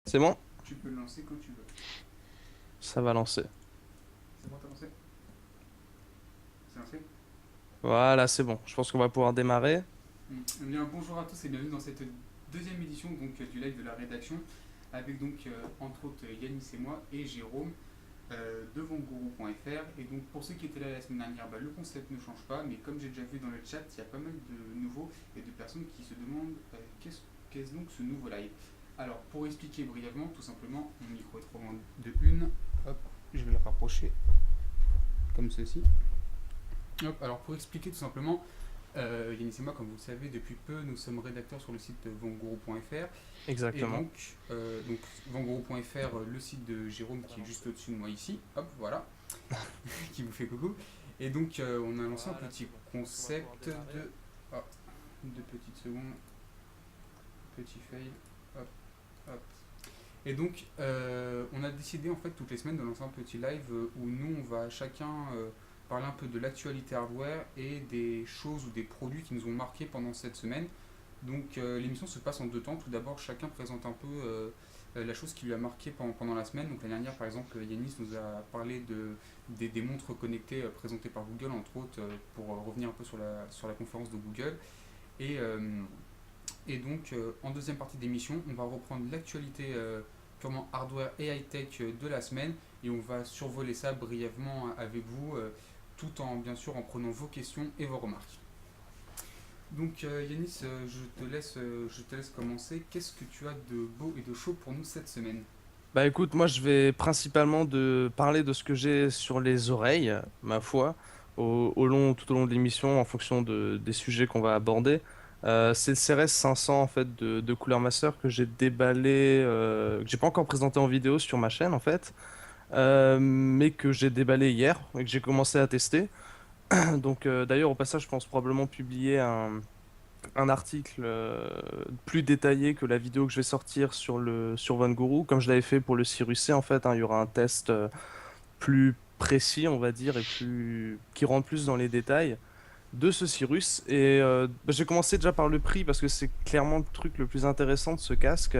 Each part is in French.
C'est bon? Tu peux le lancer quand tu veux. Ça va lancer. C'est bon, t'as lancé? C'est lancé? Voilà, c'est bon. Je pense qu'on va pouvoir démarrer. Eh bien, bonjour à tous et bienvenue dans cette deuxième édition du live de la rédaction avec entre autres Yanis et moi et Jérôme de Vangourou.fr. Et donc pour ceux qui étaient là la semaine dernière, le concept ne change pas, mais comme j'ai déjà vu dans le chat, il y a pas mal de nouveaux et de personnes qui se demandent qu'est-ce donc ce nouveau live. Alors pour expliquer brièvement, tout simplement, mon micro est trop loin de une. Hop, je vais le rapprocher comme ceci. Hop, alors pour expliquer tout simplement, Yanis et moi, comme vous le savez, depuis peu, nous sommes rédacteurs sur le site vangourou.fr. Et Exactement. donc vangourou.fr, le site de Jérôme qui est juste au-dessus de moi ici, hop, voilà, qui vous fait coucou. Et donc on a lancé un petit concept de... Oh, deux petites secondes, petit fail, hop, hop. Et donc on a décidé en fait toutes les semaines de lancer un petit live où nous on va chacun parler un peu de l'actualité hardware et des choses ou des produits qui nous ont marqué pendant cette semaine. Donc l'émission se passe en deux temps. Tout d'abord, chacun présente un peu la chose qui lui a marqué pendant la semaine. Donc l'année dernière, par exemple, Yanis nous a parlé des montres connectées présentées par Google, entre autres, pour revenir un peu sur la conférence de Google. Et, euh, et donc, en deuxième partie d'émission, on va reprendre l'actualité purement hardware et high-tech de la semaine. Et on va survoler ça brièvement avec vous, tout en, bien sûr, en prenant vos questions et vos remarques. Donc Yanis, je te laisse commencer. Qu'est-ce que tu as de beau et de chaud pour nous cette semaine? Bah écoute, moi je vais principalement parler de ce que j'ai sur les oreilles, ma foi, tout au long de l'émission, en fonction des sujets qu'on va aborder. C'est le CRS 500 en fait de Cooler Master que j'ai déballé, que j'ai pas encore présenté en vidéo sur ma chaîne en fait, mais que j'ai déballé hier et que j'ai commencé à tester. Donc d'ailleurs au passage, je pense probablement publier un article plus détaillé que la vidéo que je vais sortir sur Van Guru, comme je l'avais fait pour le Cyrus C en fait, hein, il y aura un test plus précis, on va dire, et plus qui rentre plus dans les détails de ce Cyrus. Et j'ai commencé déjà par le prix parce que c'est clairement le truc le plus intéressant de ce casque.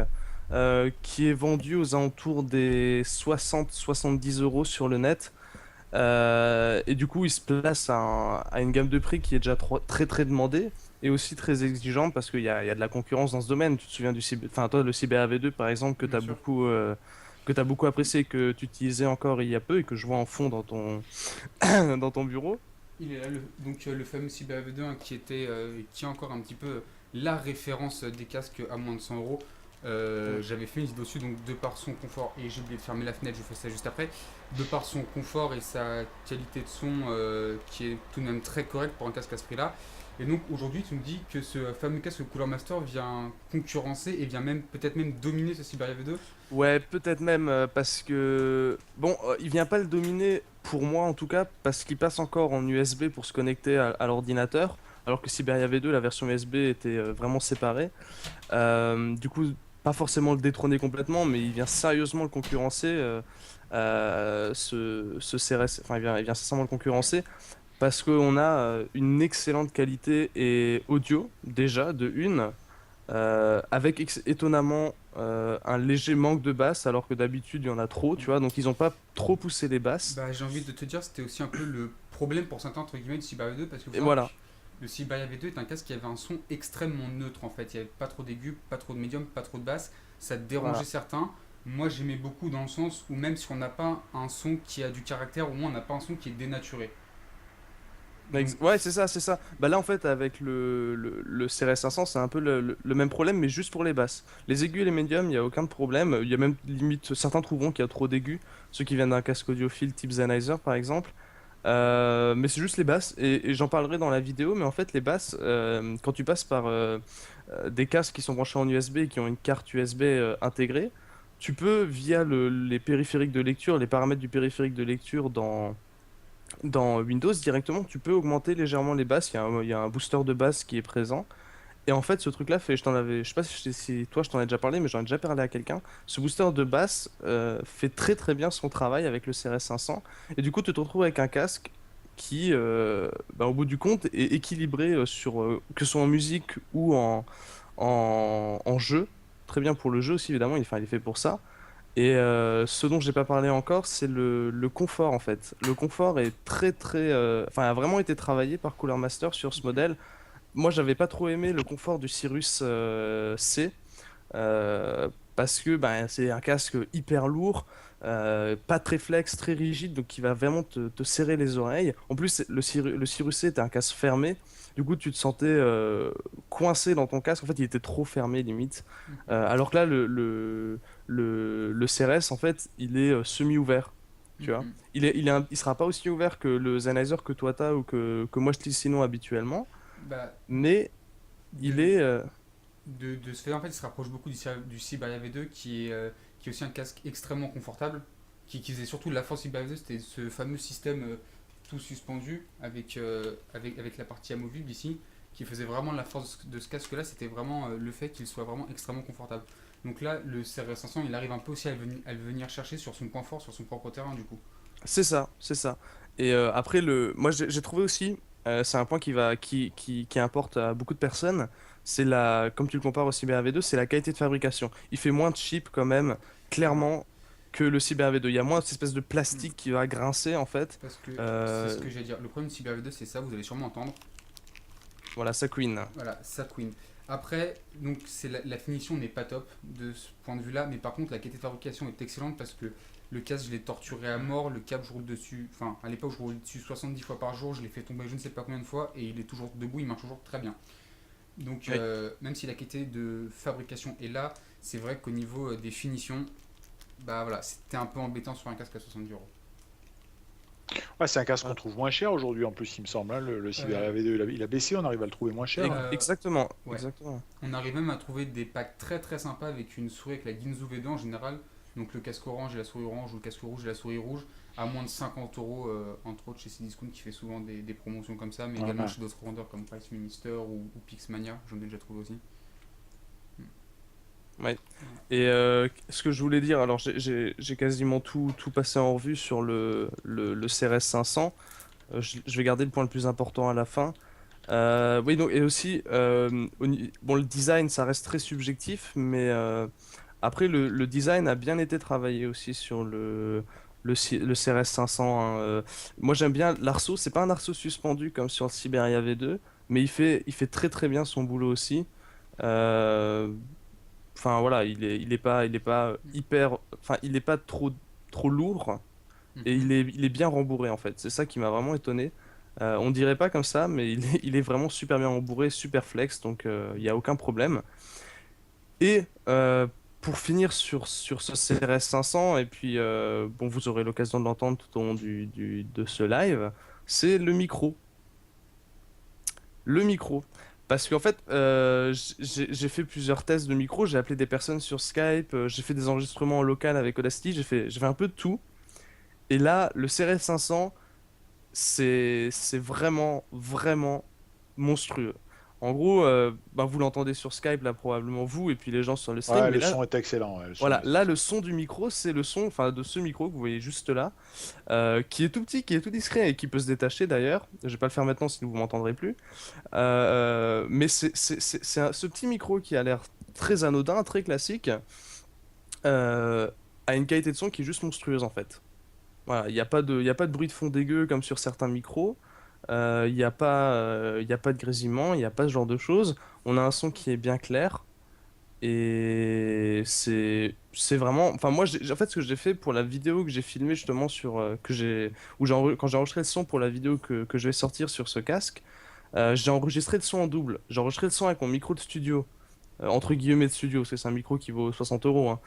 Qui est vendu aux alentours des 60-70 € sur le net. Et du coup, il se place à une gamme de prix qui est déjà très très demandée et aussi très exigeante parce qu'il y a de la concurrence dans ce domaine. Tu te souviens enfin toi, le CBAV2 par exemple Bien sûr. que t'as beaucoup apprécié, que tu utilisais encore il y a peu et que je vois en fond dans ton dans ton bureau. Il est là, le fameux CBAV2 hein, qui est encore un petit peu la référence des casques à moins de 100 euros. Mm. J'avais fait une vidéo dessus, donc de par son confort, et j'ai oublié de fermer la fenêtre, je fais ça juste après, de par son confort et sa qualité de son qui est tout de même très correcte pour un casque à ce prix-là. Et donc aujourd'hui, tu me dis que ce fameux casque Cooler Master vient concurrencer et vient même peut-être même dominer ce Sibéria V2. Ouais, peut-être même parce que bon, il vient pas le dominer pour moi en tout cas parce qu'il passe encore en USB pour se connecter à l'ordinateur, alors que Siberia V2, la version USB était vraiment séparée. Du coup, pas forcément le détrôner complètement, mais il vient sérieusement le concurrencer. Ce CRS, enfin, il vient sincèrement le concurrencer parce qu'on a une excellente qualité et audio déjà de une, avec étonnamment un léger manque de basse, alors que d'habitude il y en a trop, tu vois. Donc ils ont pas trop poussé les basses. Bah, j'ai envie de te dire, c'était aussi un peu le problème pour certains entre guillemets du Sibéria V2 parce qu'il faut Et savoir que voilà. le Sibéria V2 est un casque qui avait un son extrêmement neutre en fait. Il n'y avait pas trop d'aigus, pas trop de médium, pas trop de basse. Ça dérangeait Voilà. certains. Moi j'aimais beaucoup dans le sens où même si on n'a pas un son qui a du caractère, au moins on n'a pas un son qui est dénaturé. Donc, Ouais, c'est ça, c'est ça. Bah là, en fait, avec le CRS 500, c'est un peu le même problème, mais juste pour les basses. Les aigus et les médiums, il n'y a aucun problème. Il y a même limite, certains trouveront qu'il y a trop d'aigus, ceux qui viennent d'un casque audiophile type Sennheiser, par exemple. Mais c'est juste les basses, et j'en parlerai dans la vidéo, mais en fait, les basses, quand tu passes par des casques qui sont branchés en USB et qui ont une carte USB intégrée, tu peux, via les périphériques de lecture, les paramètres du périphérique de lecture dans Windows directement, tu peux augmenter légèrement les basses. Il y a un booster de basse qui est présent. Et en fait, ce truc-là fait, je sais pas si toi je t'en ai déjà parlé, mais j'en ai déjà parlé à quelqu'un. Ce booster de basse fait très très bien son travail avec le CRS 500. Et du coup, tu te retrouves avec un casque qui, bah, au bout du compte, est équilibré que ce soit en musique ou en jeu. très bien pour le jeu aussi, évidemment, il est fait pour ça. Et ce dont j'ai pas parlé encore, c'est le confort en fait. Le confort est enfin, a vraiment été travaillé par Cooler Master sur ce Mhm. modèle. Moi, j'avais pas trop aimé le confort du Cirrus C. Parce que c'est un casque hyper lourd, pas très flex, très rigide, donc qui va vraiment te serrer les oreilles. En plus, le Cirrus C était un casque fermé, du coup tu te sentais coincé dans ton casque, en fait il était trop fermé limite. Mhm. Alors que là, le CRS, en fait, il est semi-ouvert, tu vois. Mhm. Il sera pas aussi ouvert que le Sennheiser que toi t'as ou que moi je utilise sinon habituellement, Bah, mais il de, est... de ce fait, en fait, il se rapproche beaucoup du Siberia V2 qui est aussi un casque extrêmement confortable, qui faisait surtout la force Siberia V2, c'était ce fameux système tout suspendu avec la partie amovible ici, qui faisait vraiment la force de ce casque-là, c'était vraiment le fait qu'il soit vraiment extrêmement confortable. Donc là, le CRS 500, il arrive un peu aussi à le venir chercher sur son point fort, sur son propre terrain du coup. C'est ça, c'est ça. Et après, moi j'ai trouvé aussi, c'est un point qui importe à beaucoup de personnes, comme tu le compares au Cyber V2, c'est la qualité de fabrication. Il fait moins de chips quand même, Alors, clairement, que le Cyber V2. Il y a moins cette espèce de hmm, plastique qui va grincer en fait. parce que c'est ce Euh, que j'allais dire. Le problème du Cyber V2, c'est ça, vous allez sûrement entendre. voilà, ça queen. Voilà, ça queen. Après, donc c'est la finition n'est pas top de ce point de vue-là, mais par contre la qualité de fabrication est excellente parce que le casque je l'ai torturé à mort, le câble je roule dessus, enfin à l'époque je roulais dessus 70 fois par jour, je l'ai fait tomber je ne sais pas combien de fois et il est toujours debout, il marche toujours très bien. Donc Oui. même si la qualité de fabrication est là, c'est vrai qu'au niveau des finitions, bah voilà, c'était un peu embêtant sur un casque à 70 euros. Ouais, c'est un casque qu'on Voilà. trouve moins cher aujourd'hui, en plus, il me semble, hein. Le Euh, Xperia V2, il a baissé, on arrive à le trouver moins cher, hein. Exactement, ouais, exactement. on arrive même à trouver des packs très très sympas avec une souris avec la Ginzu V2 en général. Donc le casque orange et la souris orange ou le casque rouge et la souris rouge à moins de 50 euros, entre autres chez Cdiscount qui fait souvent des promotions comme ça, mais également Ouais. chez d'autres vendeurs comme Price Minister ou Pixmania, j'en ai déjà trouvé aussi. Mm. Ouais. Et ce que je voulais dire, alors j'ai quasiment tout passé en revue sur le CRS 500. Je vais garder le point le plus important à la fin. Oui, donc, et aussi, bon, le design, ça reste très subjectif, mais après, le design a bien été travaillé aussi sur le CRS 500, hein. Moi, j'aime bien l'arceau. C'est pas un arceau suspendu comme sur le Siberia V2, mais il fait très très bien son boulot aussi. Euh, Enfin, voilà, il est pas hyper, enfin, il est pas trop lourd et Mhm. il est bien rembourré en fait. C'est ça qui m'a vraiment étonné. On dirait pas comme ça, mais il est vraiment super bien rembourré, super flex, donc il n'y a aucun problème. Et pour finir sur ce CRS 500, et puis bon, vous aurez l'occasion de l'entendre tout au long de ce live, c'est le micro. Le micro. Parce qu'en fait, j'ai fait plusieurs tests de micro, j'ai appelé des personnes sur Skype, j'ai fait des enregistrements en local avec Audacity, j'ai fait un peu de tout. Et là, le CRS 500, c'est vraiment, vraiment monstrueux. En gros, vous l'entendez sur Skype, là, probablement vous, et puis les gens sur le stream, Ouais, mais le là, son est excellent, ouais, le son voilà, est là, le excellent. son du micro, c'est le son, enfin, de ce micro que vous voyez juste là, qui est tout petit, qui est tout discret et qui peut se détacher d'ailleurs. Je vais pas le faire maintenant, sinon vous m'entendrez plus. Mais ce petit micro qui a l'air très anodin, très classique, euh, a une qualité de son qui est juste monstrueuse en fait. Voilà, il y a pas de bruit de fond dégueu comme sur certains micros. Il y a pas de grésillement, il n'y a pas ce genre de choses. On a un son qui est bien clair. Et c'est vraiment. Enfin, moi, en fait, ce que j'ai fait pour la vidéo que j'ai filmée justement sur. Quand j'ai enregistré le son pour la vidéo que je vais sortir sur ce casque, j'ai enregistré le son en double. J'ai enregistré le son avec mon micro de studio, entre guillemets de studio, parce que c'est un micro qui vaut 60 euros, hein.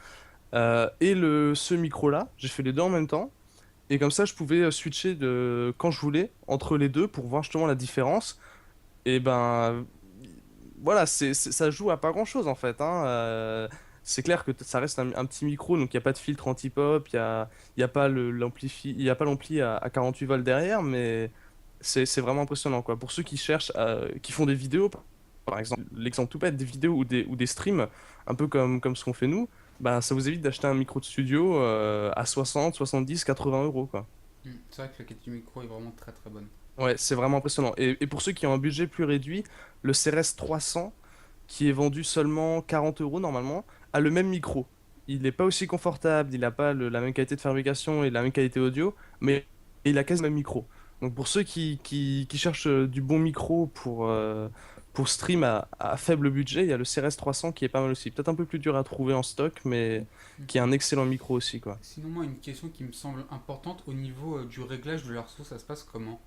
Et ce micro-là, j'ai fait les deux en même temps. Et comme ça, je pouvais switcher quand je voulais entre les deux pour voir justement la différence. Et ben, voilà, ça joue à pas grand-chose en fait, hein. C'est clair que ça reste un petit micro, donc il n'y a pas de filtre anti-pop, il y a pas il y a pas l'ampli à 48 volts derrière, mais c'est vraiment impressionnant quoi. Pour ceux qui cherchent, qui font des vidéos, par exemple, l'exemple tout bête, des vidéos ou des streams, un peu comme ce qu'on fait nous, bah, ça vous évite d'acheter un micro de studio à 60, 70, 80 euros quoi. Mm. C'est vrai que la qualité du micro est vraiment très très bonne. Ouais, c'est vraiment impressionnant. Et pour ceux qui ont un budget plus réduit, le CRS 300, qui est vendu seulement 40 € normalement, a le même micro. Il n'est pas aussi confortable, il n'a pas la même qualité de fabrication et la même qualité audio, mais il a quasiment le même micro. Donc pour ceux qui cherchent du bon micro pour stream à faible budget, il y a le CRS 300 qui est pas mal aussi. Peut-être un peu plus dur à trouver en stock, mais qui est un excellent micro aussi, quoi. Sinon, moi, une question qui me semble importante au niveau du réglage de l'arceau, ça se passe comment?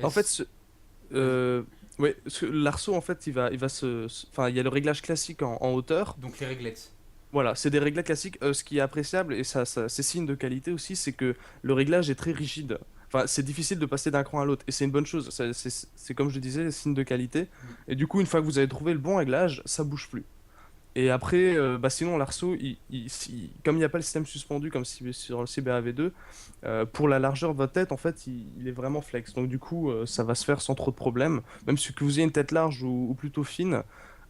En fait, Est-ce... Vas-y. euh, ouais, l'arceau, en fait, il va enfin, il y a le réglage classique en hauteur. Donc les réglettes. Voilà, c'est des réglages classiques. Ce qui est appréciable, et c'est signe de qualité aussi, c'est que le réglage est très rigide. Enfin, c'est difficile de passer d'un cran à l'autre, et c'est une bonne chose. C'est comme je disais, signe de qualité. Mm. Et du coup, une fois que vous avez trouvé le bon réglage, ça bouge plus. Et après, bah sinon, l'arceau, comme il n'y a pas le système suspendu comme sur le CBAV2, pour la largeur de votre tête, en fait, il est vraiment flex. Donc, du coup, ça va se faire sans trop de problèmes. Même si que vous ayez une tête large ou plutôt fine,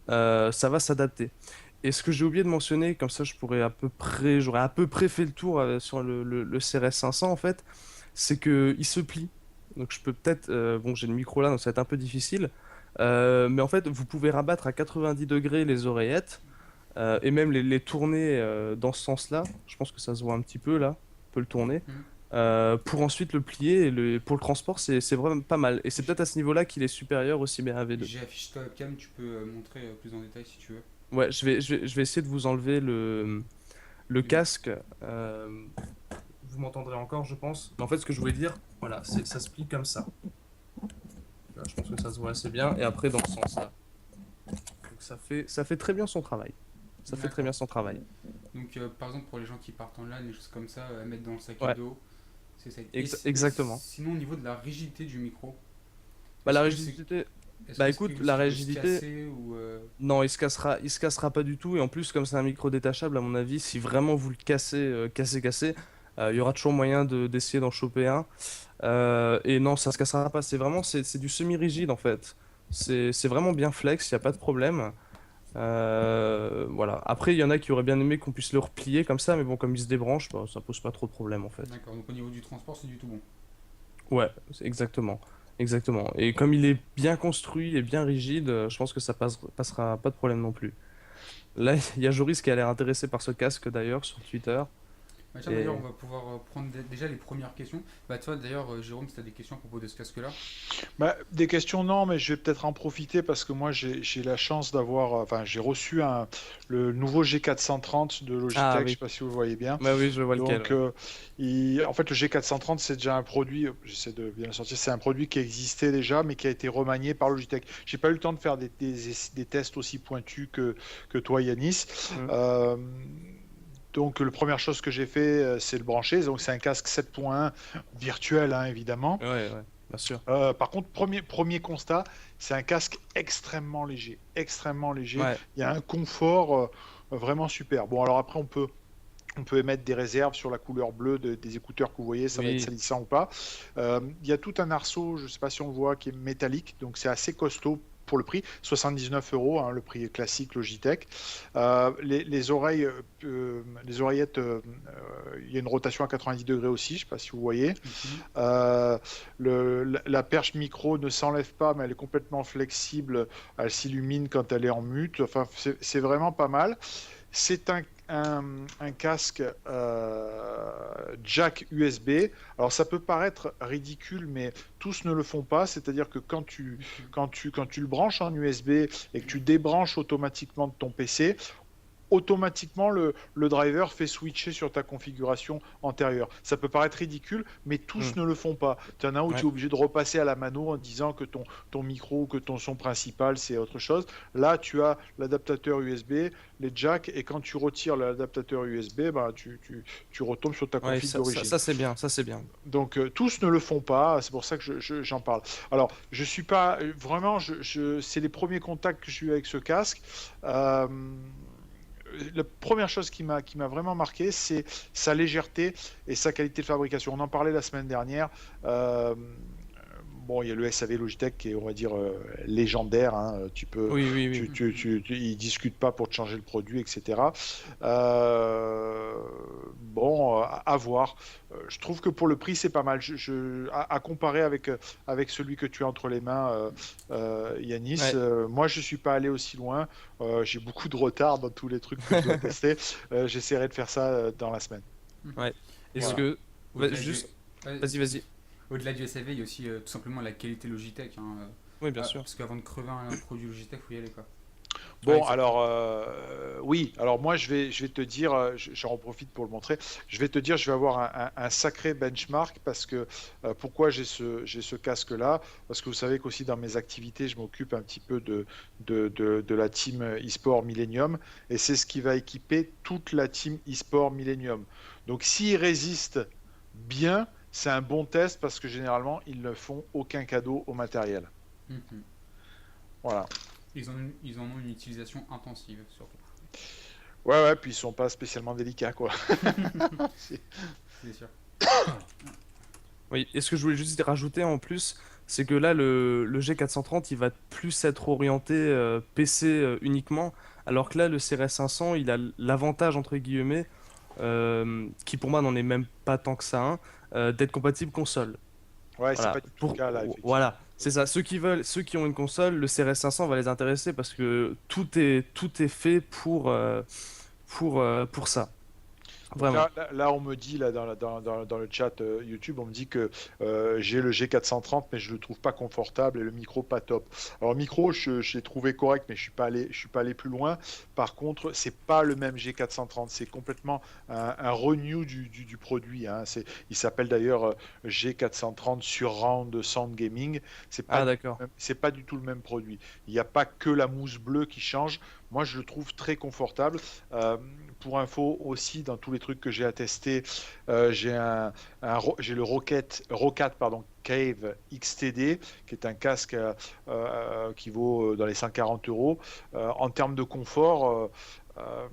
ça va s'adapter. Et ce que j'ai oublié de mentionner, comme ça, j'aurais à peu près fait le tour sur le CRS 500, en fait, c'est que il se plie. Donc, je peux peut-être, bon, j'ai le micro là, donc ça va être un peu difficile. Mais en fait, vous pouvez rabattre à 90 degrés les oreillettes et même les tourner dans ce sens-là. Je pense que ça se voit un petit peu là. On peut le tourner. Mm. Pour ensuite le plier. Pour le transport, c'est vraiment pas mal. Et c'est peut-être à ce niveau-là qu'il est supérieur au Cyber AV2. J'ai affiché ta webcam, tu peux montrer plus en détail si tu veux. Ouais, je vais essayer de vous enlever le Mm. casque. Vous m'entendrez encore, je pense. Mais en fait, ce que je voulais dire, voilà, ça se plie comme ça. Là, je pense que ça se voit assez bien. Et après, dans ce sens-là. Donc ça fait très bien son travail. Ça fait très D'accord. bien son travail. Donc, par exemple, pour les gens qui partent en LAN, des choses comme ça, à mettre dans le sac à Ouais, dos, c'est ça. exactement. Sinon, au niveau de la rigidité du micro, Bah, la est-ce que c'est rigidité, est-ce bah que c'est écoute, quelque la chose qui peut se rigidité, casser ou non, il se cassera pas du tout. Et en plus, comme c'est un micro détachable, à mon avis, si vraiment vous le cassez, il y aura toujours moyen d'essayer d'en choper un. Et non, ça se cassera pas. C'est du semi-rigide en fait. C'est vraiment bien flex, il n'y a pas de problème. Voilà. Après, il y en a qui auraient bien aimé qu'on puisse le replier comme ça, mais bon, comme il se débranche, bah, ça pose pas trop de problème en fait. D'accord, donc au niveau du transport, c'est du tout bon. Ouais, exactement. Exactement. Et comme il est bien construit et bien rigide, je pense que passera pas de problème non plus. Là, il y a Joris qui a l'air intéressé par ce casque d'ailleurs sur Twitter. Bah, tiens, d'ailleurs, Et on va pouvoir prendre déjà les premières questions. Bah, toi, d'ailleurs, Jérôme, si tu as des questions à propos de ce casque-là. Bah, des questions, non, mais je vais peut-être en profiter parce que moi j'ai la chance d'avoir, enfin j'ai reçu le nouveau G430 de ah Logitech, je sais oui, pas si vous le voyez bien. bah oui, je vois lequel. Donc Ouais. en fait le G430 c'est déjà un produit, j'essaie de bien le sortir, c'est un produit qui existait déjà mais qui a été remanié par Logitech. J'ai pas eu le temps de faire des tests aussi pointus que toi Yanis. Mm. Euh, donc la première chose que j'ai fait c'est le brancher, donc c'est un casque 7.1 virtuel hein, évidemment. Ouais, bien sûr. Par contre, premier constat, c'est un casque extrêmement léger. Extrêmement léger. Ouais. Il y a un confort vraiment super. Bon, alors après, on peut émettre des réserves sur la couleur bleue des écouteurs que vous voyez, ça va être Oui. salissant ou pas. Il y a tout un arceau, je ne sais pas si on le voit, qui est métallique, donc c'est assez costaud pour le prix, 79 €, hein, le prix classique Logitech. Les oreilles, les oreillettes, il y a une rotation à 90 degrés aussi, je ne sais pas si vous voyez. Mhm. Euh, la perche micro ne s'enlève pas, mais elle est complètement flexible. Elle s'illumine quand elle est en mute. Enfin, c'est vraiment pas mal. C'est un casque jack USB. Alors, ça peut paraître ridicule, mais tous ne le font pas. C'est-à-dire que quand tu le branches en USB et que tu débranches automatiquement de ton PC, automatiquement le driver fait switcher sur ta configuration antérieure. Ça peut paraître ridicule, mais tous Mm. ne le font pas. Tu en as où tu Ouais. es obligé de repasser à la mano en disant que ton micro ou que ton son principal, c'est autre chose. Là, tu as l'adaptateur USB, les jacks, et quand tu retires l'adaptateur USB, bah, tu retombes sur ta Ouais, config d'origine. ça c'est bien, ça c'est bien. Donc tous ne le font pas, c'est pour ça que j'en parle. Alors je suis pas vraiment, c'est les premiers contacts que j'ai eu avec ce casque. Euh, la première chose qui m'a vraiment marqué, c'est sa légèreté et sa qualité de fabrication. On en parlait la semaine dernière. Euh, bon, il y a le SAV Logitech qui est, on va dire, légendaire. Hein. Oui. Ils discutent pas pour te changer le produit, etc. Bon, à voir. Je trouve que pour le prix, c'est pas mal. À comparer avec celui que tu as entre les mains, Yanis, Ouais, moi, je suis pas allé aussi loin. J'ai beaucoup de retard dans tous les trucs que je dois tester. J'essaierai de faire ça dans la semaine. Mhm. ouais. Et Est-ce que... au-delà du, juste... ouais, Vas-y, vas-y. au-delà du SAV, il y a aussi tout simplement la qualité Logitech, hein. Oui, bien sûr. Parce qu'avant de crever un produit Logitech, faut y aller, quoi. Ouais, Bon, exactement. alors, oui, alors moi, je vais te dire, j'en profite pour le montrer, je vais te dire, je vais avoir un sacré benchmark parce que, pourquoi j'ai ce casque-là? Parce que vous savez qu'aussi dans mes activités, je m'occupe un petit peu de la team e-sport Millennium et c'est ce qui va équiper toute la team e-sport Millennium. Donc, s'ils résistent bien, c'est un bon test parce que généralement, ils ne font aucun cadeau au matériel. Mhm. Voilà. Ils en ont une utilisation intensive, surtout. Ouais, ouais, puis ils sont pas spécialement délicats, quoi. C'est- C'est sûr. Oui, et ce que je voulais juste rajouter en plus, c'est que là, le G430, il va plus être orienté PC uniquement, alors que là, le CRS 500, il a l'avantage, entre guillemets, qui pour moi n'en est même pas tant que ça, hein, d'être compatible console. Ouais, c'est Voilà, pas du tout le cas là, effectivement. voilà, c'est ça. Ceux qui ont une console, le CRS 500 va les intéresser parce que tout est fait pour ça. Donc Vraiment. là, on me dit là dans le chat YouTube, on me dit que j'ai le G430, mais je le trouve pas confortable et le micro pas top. Alors micro, je l'ai trouvé correct, mais je suis pas allé plus loin. Par contre, c'est pas le même G430, c'est complètement un renew du produit, hein. Il s'appelle d'ailleurs G430 Surround Sound Gaming. C'est pas Ah, du tout d'accord. c'est pas du tout le même produit. Il n'y a pas que la mousse bleue qui change. Moi, je le trouve très confortable. Euh, pour info aussi, dans tous les trucs que j'ai à tester, j'ai le Roccat pardon, Cave XTD, qui est un casque qui vaut dans les 140 euros. En termes de confort, euh,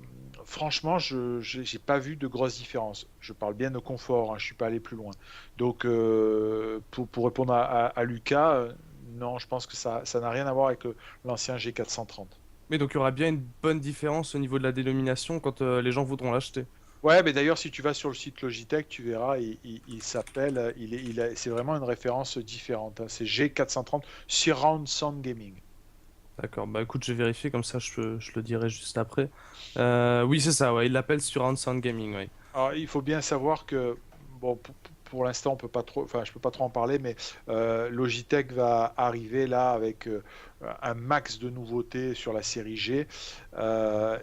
franchement, je n'ai pas vu de grosses différences. Je parle bien de confort, hein, je ne suis pas allé plus loin. Donc, pour répondre à Lucas, non, je pense que ça n'a rien à voir avec l'ancien G430. Mais donc il y aura bien une bonne différence au niveau de la dénomination quand les gens voudront l'acheter. Ouais, mais d'ailleurs, si tu vas sur le site Logitech, tu verras, il s'appelle, c'est vraiment une référence différente, hein. C'est G430 Surround Sound Gaming. D'accord, bah écoute, je vais vérifier, comme ça je le dirai juste après. Oui, c'est ça, ouais, il l'appelle Surround Sound Gaming, ouais. Alors, il faut bien savoir que, bon, pour l'instant, on peut pas trop, enfin, je peux pas trop en parler, mais Logitech va arriver là avec un max de nouveautés sur la série G.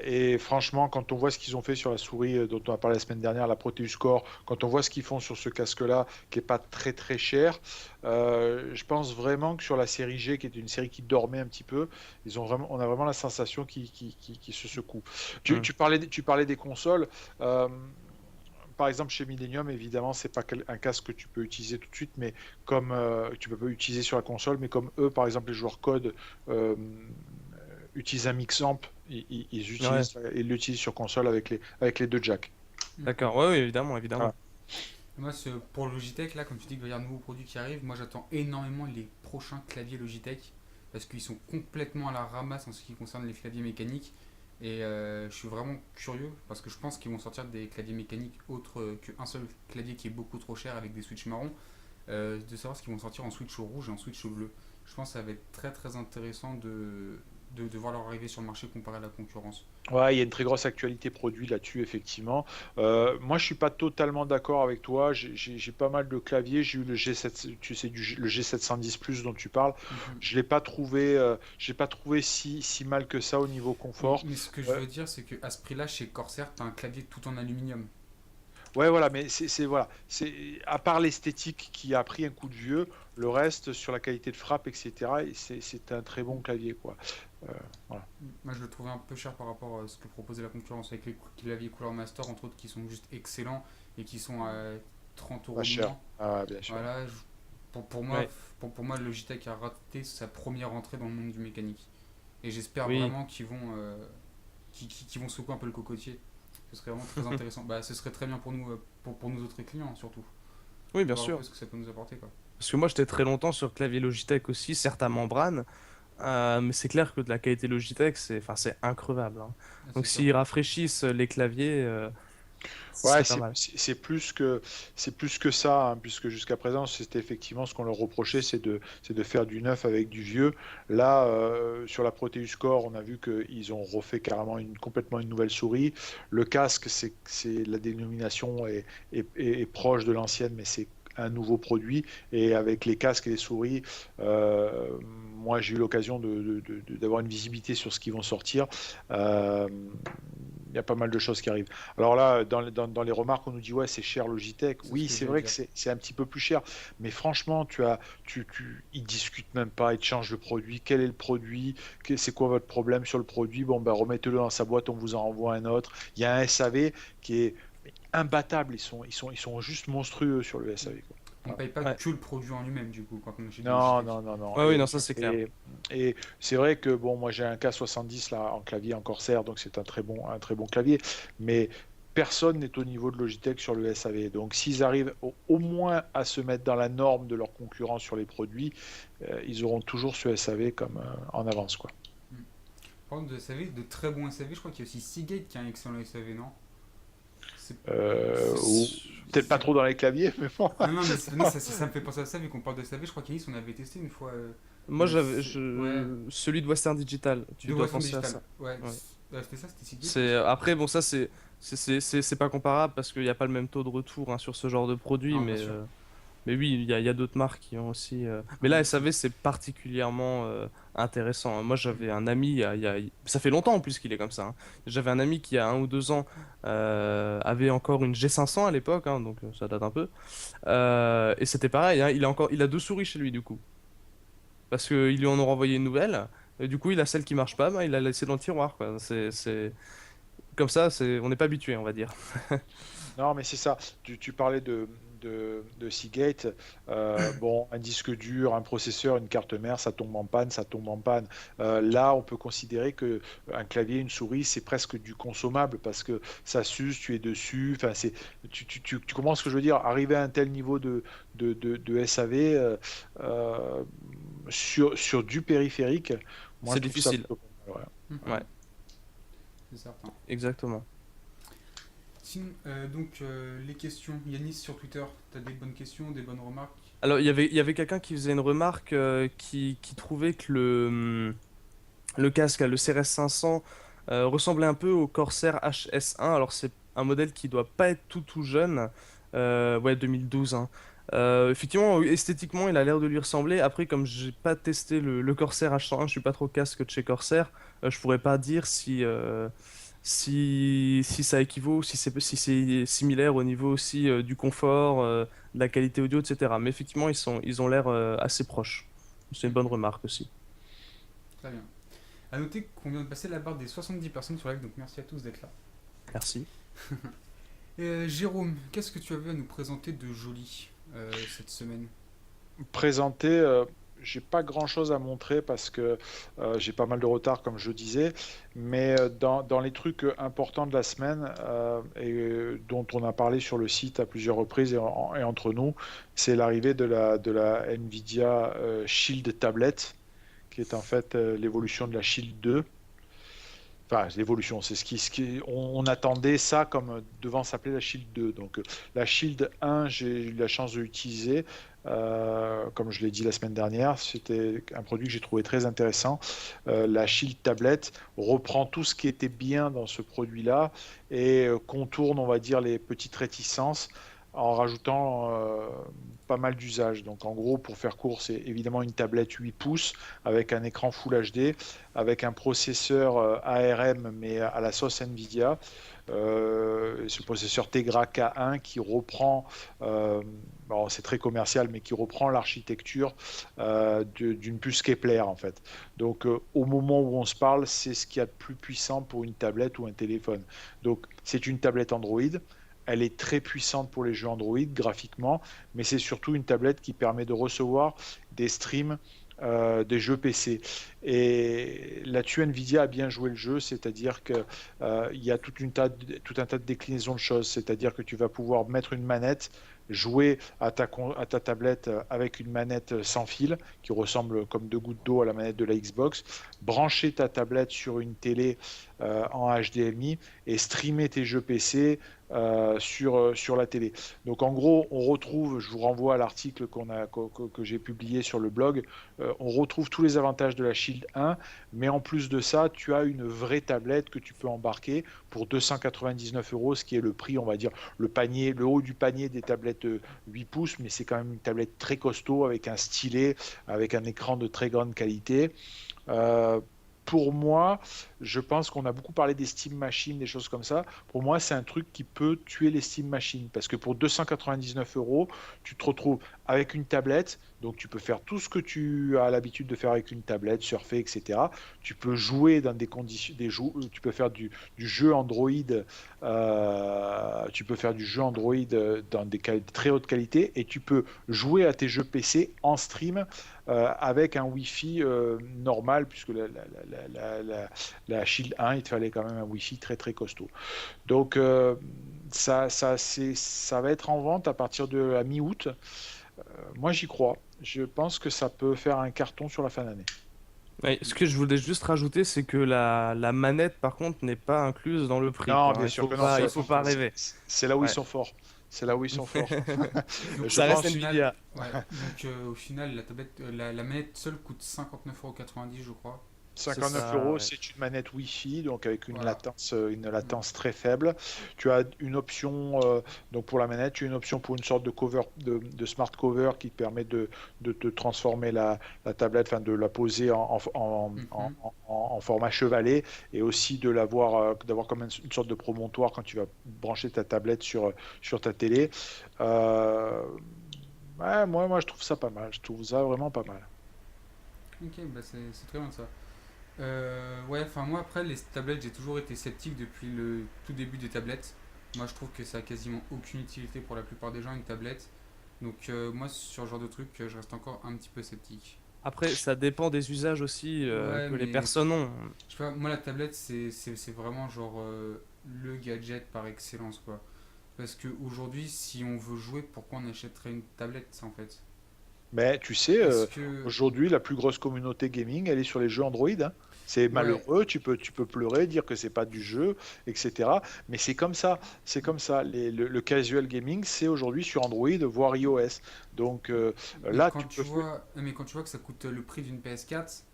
Et franchement, quand on voit ce qu'ils ont fait sur la souris dont on a parlé la semaine dernière, la Proteus Core, quand on voit ce qu'ils font sur ce casque-là, qui est pas très très cher, je pense vraiment que sur la série G, qui est une série qui dormait un petit peu, on a vraiment la sensation qui se secoue. Tu, Hmm. tu parlais, tu parlais des consoles. euh, Par exemple, chez Millennium, évidemment, c'est pas un casque que tu peux utiliser tout de suite, mais comme tu peux pas utiliser sur la console, mais comme eux, par exemple, les joueurs code euh, utilisent un Mixamp, Ouais, ils l'utilisent sur console avec les deux jacks. d'accord, ouais, ouais, évidemment, évidemment. Voilà. Moi, pour le Logitech, là, comme tu dis qu'il va y avoir un nouveau produit qui arrive, moi j'attends énormément les prochains claviers Logitech parce qu'ils sont complètement à la ramasse en ce qui concerne les claviers mécaniques. Et je suis vraiment curieux parce que je pense qu'ils vont sortir des claviers mécaniques autres qu'un seul clavier qui est beaucoup trop cher avec des switches marrons. De savoir ce qu'ils vont sortir en switch au rouge et en switch au bleu. Je pense que ça va être très très intéressant de voir leur arriver sur le marché comparé à la concurrence. Ouais, il y a une très grosse actualité produit là-dessus, effectivement. Moi, je suis pas totalement d'accord avec toi. J'ai pas mal de claviers. J'ai eu le G7, tu sais, le G710 Plus dont tu parles. Mhm. Je l'ai pas trouvé si mal que ça au niveau confort. Mais ce que je Euh, veux dire, c'est qu'à ce prix-là, chez Corsair, tu as un clavier tout en aluminium. Ouais, voilà, mais voilà, c'est à part l'esthétique qui a pris un coup de vieux, le reste sur la qualité de frappe, etc. et c'est un très bon clavier, quoi. Euh, voilà. Moi, je le trouvais un peu cher par rapport à ce que proposait la concurrence avec les claviers Cooler Master, entre autres, qui sont juste excellents et qui sont à 30 Pas euros de cher. moins. Ah, bien sûr. Voilà, pour moi, Ouais, Logitech a raté sa première entrée dans le monde du mécanique. Et j'espère oui, vraiment qu'ils vont secouer un peu le cocotier. Ce serait vraiment très intéressant. Bah, ce serait très bien pour nous, pour nos autres clients, surtout. oui, De bien voir un peu sûr. ce que ça peut nous apporter, quoi. Parce que moi, j'étais très longtemps sur clavier Logitech aussi, certes à membrane, mais c'est clair que de la qualité Logitech, c'est, enfin, c'est increvable, hein. Ah, Donc c'est sûr. s'ils rafraîchissent les claviers, Ce Ouais, serait pas mal. c'est plus que ça, hein, puisque jusqu'à présent, c'était effectivement ce qu'on leur reprochait, c'est de faire du neuf avec du vieux. Là, sur la Proteus Core, on a vu qu'ils ont refait carrément complètement une nouvelle souris. Le casque, la dénomination est proche de l'ancienne, mais c'est un nouveau produit. Et avec les casques et les souris, moi, j'ai eu l'occasion d'avoir une visibilité sur ce qui vont sortir. Euh, Il y a pas mal de choses qui arrivent. Alors là, dans les remarques, on nous dit ouais, c'est cher Logitech. C'est ce Oui, que c'est j'allais vrai que dire. c'est un petit peu plus cher, mais franchement, ils discutent même pas, ils te changent le produit. Quel est le produit? C'est quoi votre problème sur le produit? Bon, ben remettez-le dans sa boîte, on vous en renvoie un autre. Il y a un SAV qui est imbattable. Ils sont juste monstrueux sur le SAV, quoi. On Voilà. paye pas Ouais. que le produit en lui-même, du coup, quand on achète du Non, Logitech. non, non, non. Ouais, oui, non, ça c'est clair. Et c'est vrai que bon, moi j'ai un K70 là en clavier en Corsair, donc c'est un très bon clavier. Mais personne n'est au niveau de Logitech sur le SAV. Donc s'ils arrivent au moins à se mettre dans la norme de leurs concurrents sur les produits, ils auront toujours ce SAV comme en avance, quoi. Mm. Par contre, de SAV, de très bons SAV, je crois qu'il y a aussi Seagate qui a un excellent SAV, non? C'est. Ou peut-être pas c'est- trop dans les claviers, mais bon. Non, non, mais non, ça me fait penser à ça, vu qu'on parle de SAV, je crois qu'Anis, on avait testé une fois. Moi, Ouais, celui de Western Digital. Tu de dois Western penser à Digital. ça. Ouais, Ouais. c'était ça, c'était Seagate C'est aussi. après bon ça c'est pas comparable parce qu'il n'y a pas le même taux de retour hein, sur ce genre de produit Non, bien sûr. mais oui il y a d'autres marques qui ont aussi mais Non, là mais SAV c'est particulièrement intéressant. Moi mm. j'avais un ami ça fait longtemps en plus qu'il est comme ça. Hein. J'avais un ami qui il y a 1 ou 2 ans avait encore une G500 à l'époque hein, donc ça date un peu. Et c'était pareil hein, il a 2 souris chez lui du coup parce qu'ils lui en ont renvoyé une nouvelle. Et du coup, il a celle qui marche pas, ben, il l'a laissée dans le tiroir, quoi. C'est comme ça, on n'est pas habitué, on va dire. Non, mais c'est ça. Tu parlais de Seagate. Bon, un disque dur, un processeur, une carte mère, ça tombe en panne, ça tombe en panne. Là, on peut considérer que un clavier, une souris, c'est presque du consommable parce que ça s'use, tu es dessus. Enfin, tu comprends ce que je veux dire? Arriver à un tel niveau de SAV euh, sur du périphérique, moi, C'est je trouve ça difficile. plutôt pas mal, ouais. Mhm. Ouais, C'est certain. exactement. Sinon, donc, les questions. Yanis sur Twitter, t'as des bonnes questions, des bonnes remarques? Alors, il y avait quelqu'un qui faisait une remarque qui trouvait que le casque, le CRS 500, ressemblait un peu au Corsair HS1. Alors, c'est un modèle qui doit pas être tout jeune. Ouais, 2012. Hein. Effectivement, esthétiquement, il a l'air de lui ressembler. Après, comme j'ai pas testé le Corsair H101, je suis pas trop casque de chez Corsair, je pourrais pas dire si ça équivaut, si c'est similaire au niveau aussi du confort, de la qualité audio, etc. Mais effectivement, ils ont l'air assez proches. C'est une bonne remarque aussi. Très bien. À noter qu'on vient de passer la barre des 70 personnes sur live, donc merci à tous d'être là. Merci. Jérôme, qu'est-ce que tu avais à nous présenter de joli cette semaine? Présenter, j'ai pas grand-chose à montrer parce que j'ai pas mal de retard, comme je disais. Mais dans les trucs importants de la semaine dont on a parlé sur le site à plusieurs reprises et entre nous, c'est l'arrivée de la Nvidia Shield tablette, qui est en fait l'évolution de la Shield 2. Enfin, l'évolution, c'est on attendait ça comme devant s'appeler la Shield 2. Donc, la Shield 1, j'ai eu la chance de l'utiliser. Comme je l'ai dit la semaine dernière, c'était un produit que j'ai trouvé très intéressant. La Shield tablette reprend tout ce qui était bien dans ce produit-là et contourne, on va dire, les petites réticences en rajoutant pas mal d'usages. Donc en gros, pour faire court, c'est évidemment une tablette 8 pouces avec un écran Full HD, avec un processeur ARM mais à la sauce Nvidia. Ce processeur Tegra K1 qui reprend, bon, c'est très commercial, mais qui reprend l'architecture d'une puce Kepler en fait. Donc au moment où on se parle, c'est ce qu'il y a de plus puissant pour une tablette ou un téléphone. Donc c'est une tablette Android. Elle est très puissante pour les jeux Android graphiquement, mais c'est surtout une tablette qui permet de recevoir des streams des jeux PC. Et là-dessus, Nvidia a bien joué le jeu, c'est-à-dire que il y a tout un tas de déclinaisons de choses, c'est-à-dire que tu vas pouvoir mettre une manette, jouer à ta tablette avec une manette sans fil qui ressemble comme deux gouttes d'eau à la manette de la Xbox, brancher ta tablette sur une télé en HDMI et streamer tes jeux PC sur la télé. Donc en gros, on retrouve, je vous renvoie à l'article que j'ai publié sur le blog, on retrouve tous les avantages de la Shield 1, mais en plus de ça, tu as une vraie tablette que tu peux embarquer pour 299 euros, ce qui est le prix, on va dire, le haut du panier des tablettes 8 pouces, mais c'est quand même une tablette très costaud avec un stylet, avec un écran de très grande qualité. Euh, pour moi, je pense qu'on a beaucoup parlé des Steam Machines, des choses comme ça. Pour moi, c'est un truc qui peut tuer les Steam Machines parce que pour 299 euros, tu te retrouves avec une tablette. Donc, tu peux faire tout ce que tu as l'habitude de faire avec une tablette, surfer, etc. Tu peux jouer dans des conditions, tu peux faire du jeu Android, tu peux faire du jeu Android dans des très haute qualité et tu peux jouer à tes jeux PC en stream avec un Wi-Fi normal, puisque la Shield 1, il te fallait quand même un Wi-Fi très très costaud. Donc ça va être en vente à partir de la mi-août. Moi j'y crois. Je pense que ça peut faire un carton sur la fin d'année. Ouais, ce que je voulais juste rajouter, c'est que la manette, par contre, n'est pas incluse dans le prix, Non, quoi, hein. bien sûr que non, Il faut pas rêver. c'est là où ils Ouais. sont forts. C'est là où ils sont forts. Donc, Je Ça reste pense, Nvidia. ouais, donc au final, la tablette, la manette seule coûte 59,90 €, je crois. 59 ça, euros, ouais. c'est une manette Wi-Fi, donc avec Voilà. une latence très faible. Tu as une option, donc pour la manette, tu as une option pour une sorte de cover, de smart cover qui te permet de te transformer la tablette, enfin de la poser Mhm. en format chevalet et aussi d'avoir comme une sorte de promontoire quand tu vas brancher ta tablette sur ta télé. Euh, ouais, moi, je trouve ça pas mal. Je trouve ça vraiment pas mal. Ok, bah c'est très bien ça. Ouais, enfin moi après les tablettes j'ai toujours été sceptique depuis le tout début des tablettes. Moi je trouve que ça a quasiment aucune utilité pour la plupart des gens une tablette. Donc moi sur ce genre de truc je reste encore un petit peu sceptique. Après, ça dépend des usages aussi Ouais que les mais personnes ont. je sais pas, moi la tablette c'est vraiment genre le gadget par excellence quoi. Parce que aujourd'hui si on veut jouer pourquoi on achèterait une tablette en fait? Mais tu sais, Est-ce que... aujourd'hui, la plus grosse communauté gaming, elle est sur les jeux Android, hein. C'est Ouais, malheureux, tu peux pleurer, dire que c'est pas du jeu, etc. Mais c'est comme ça, c'est comme ça. Le casual gaming, c'est aujourd'hui sur Android, voire iOS. Donc mais là, quand tu tu peux faire. vois, mais quand tu vois que ça coûte le prix d'une PS4,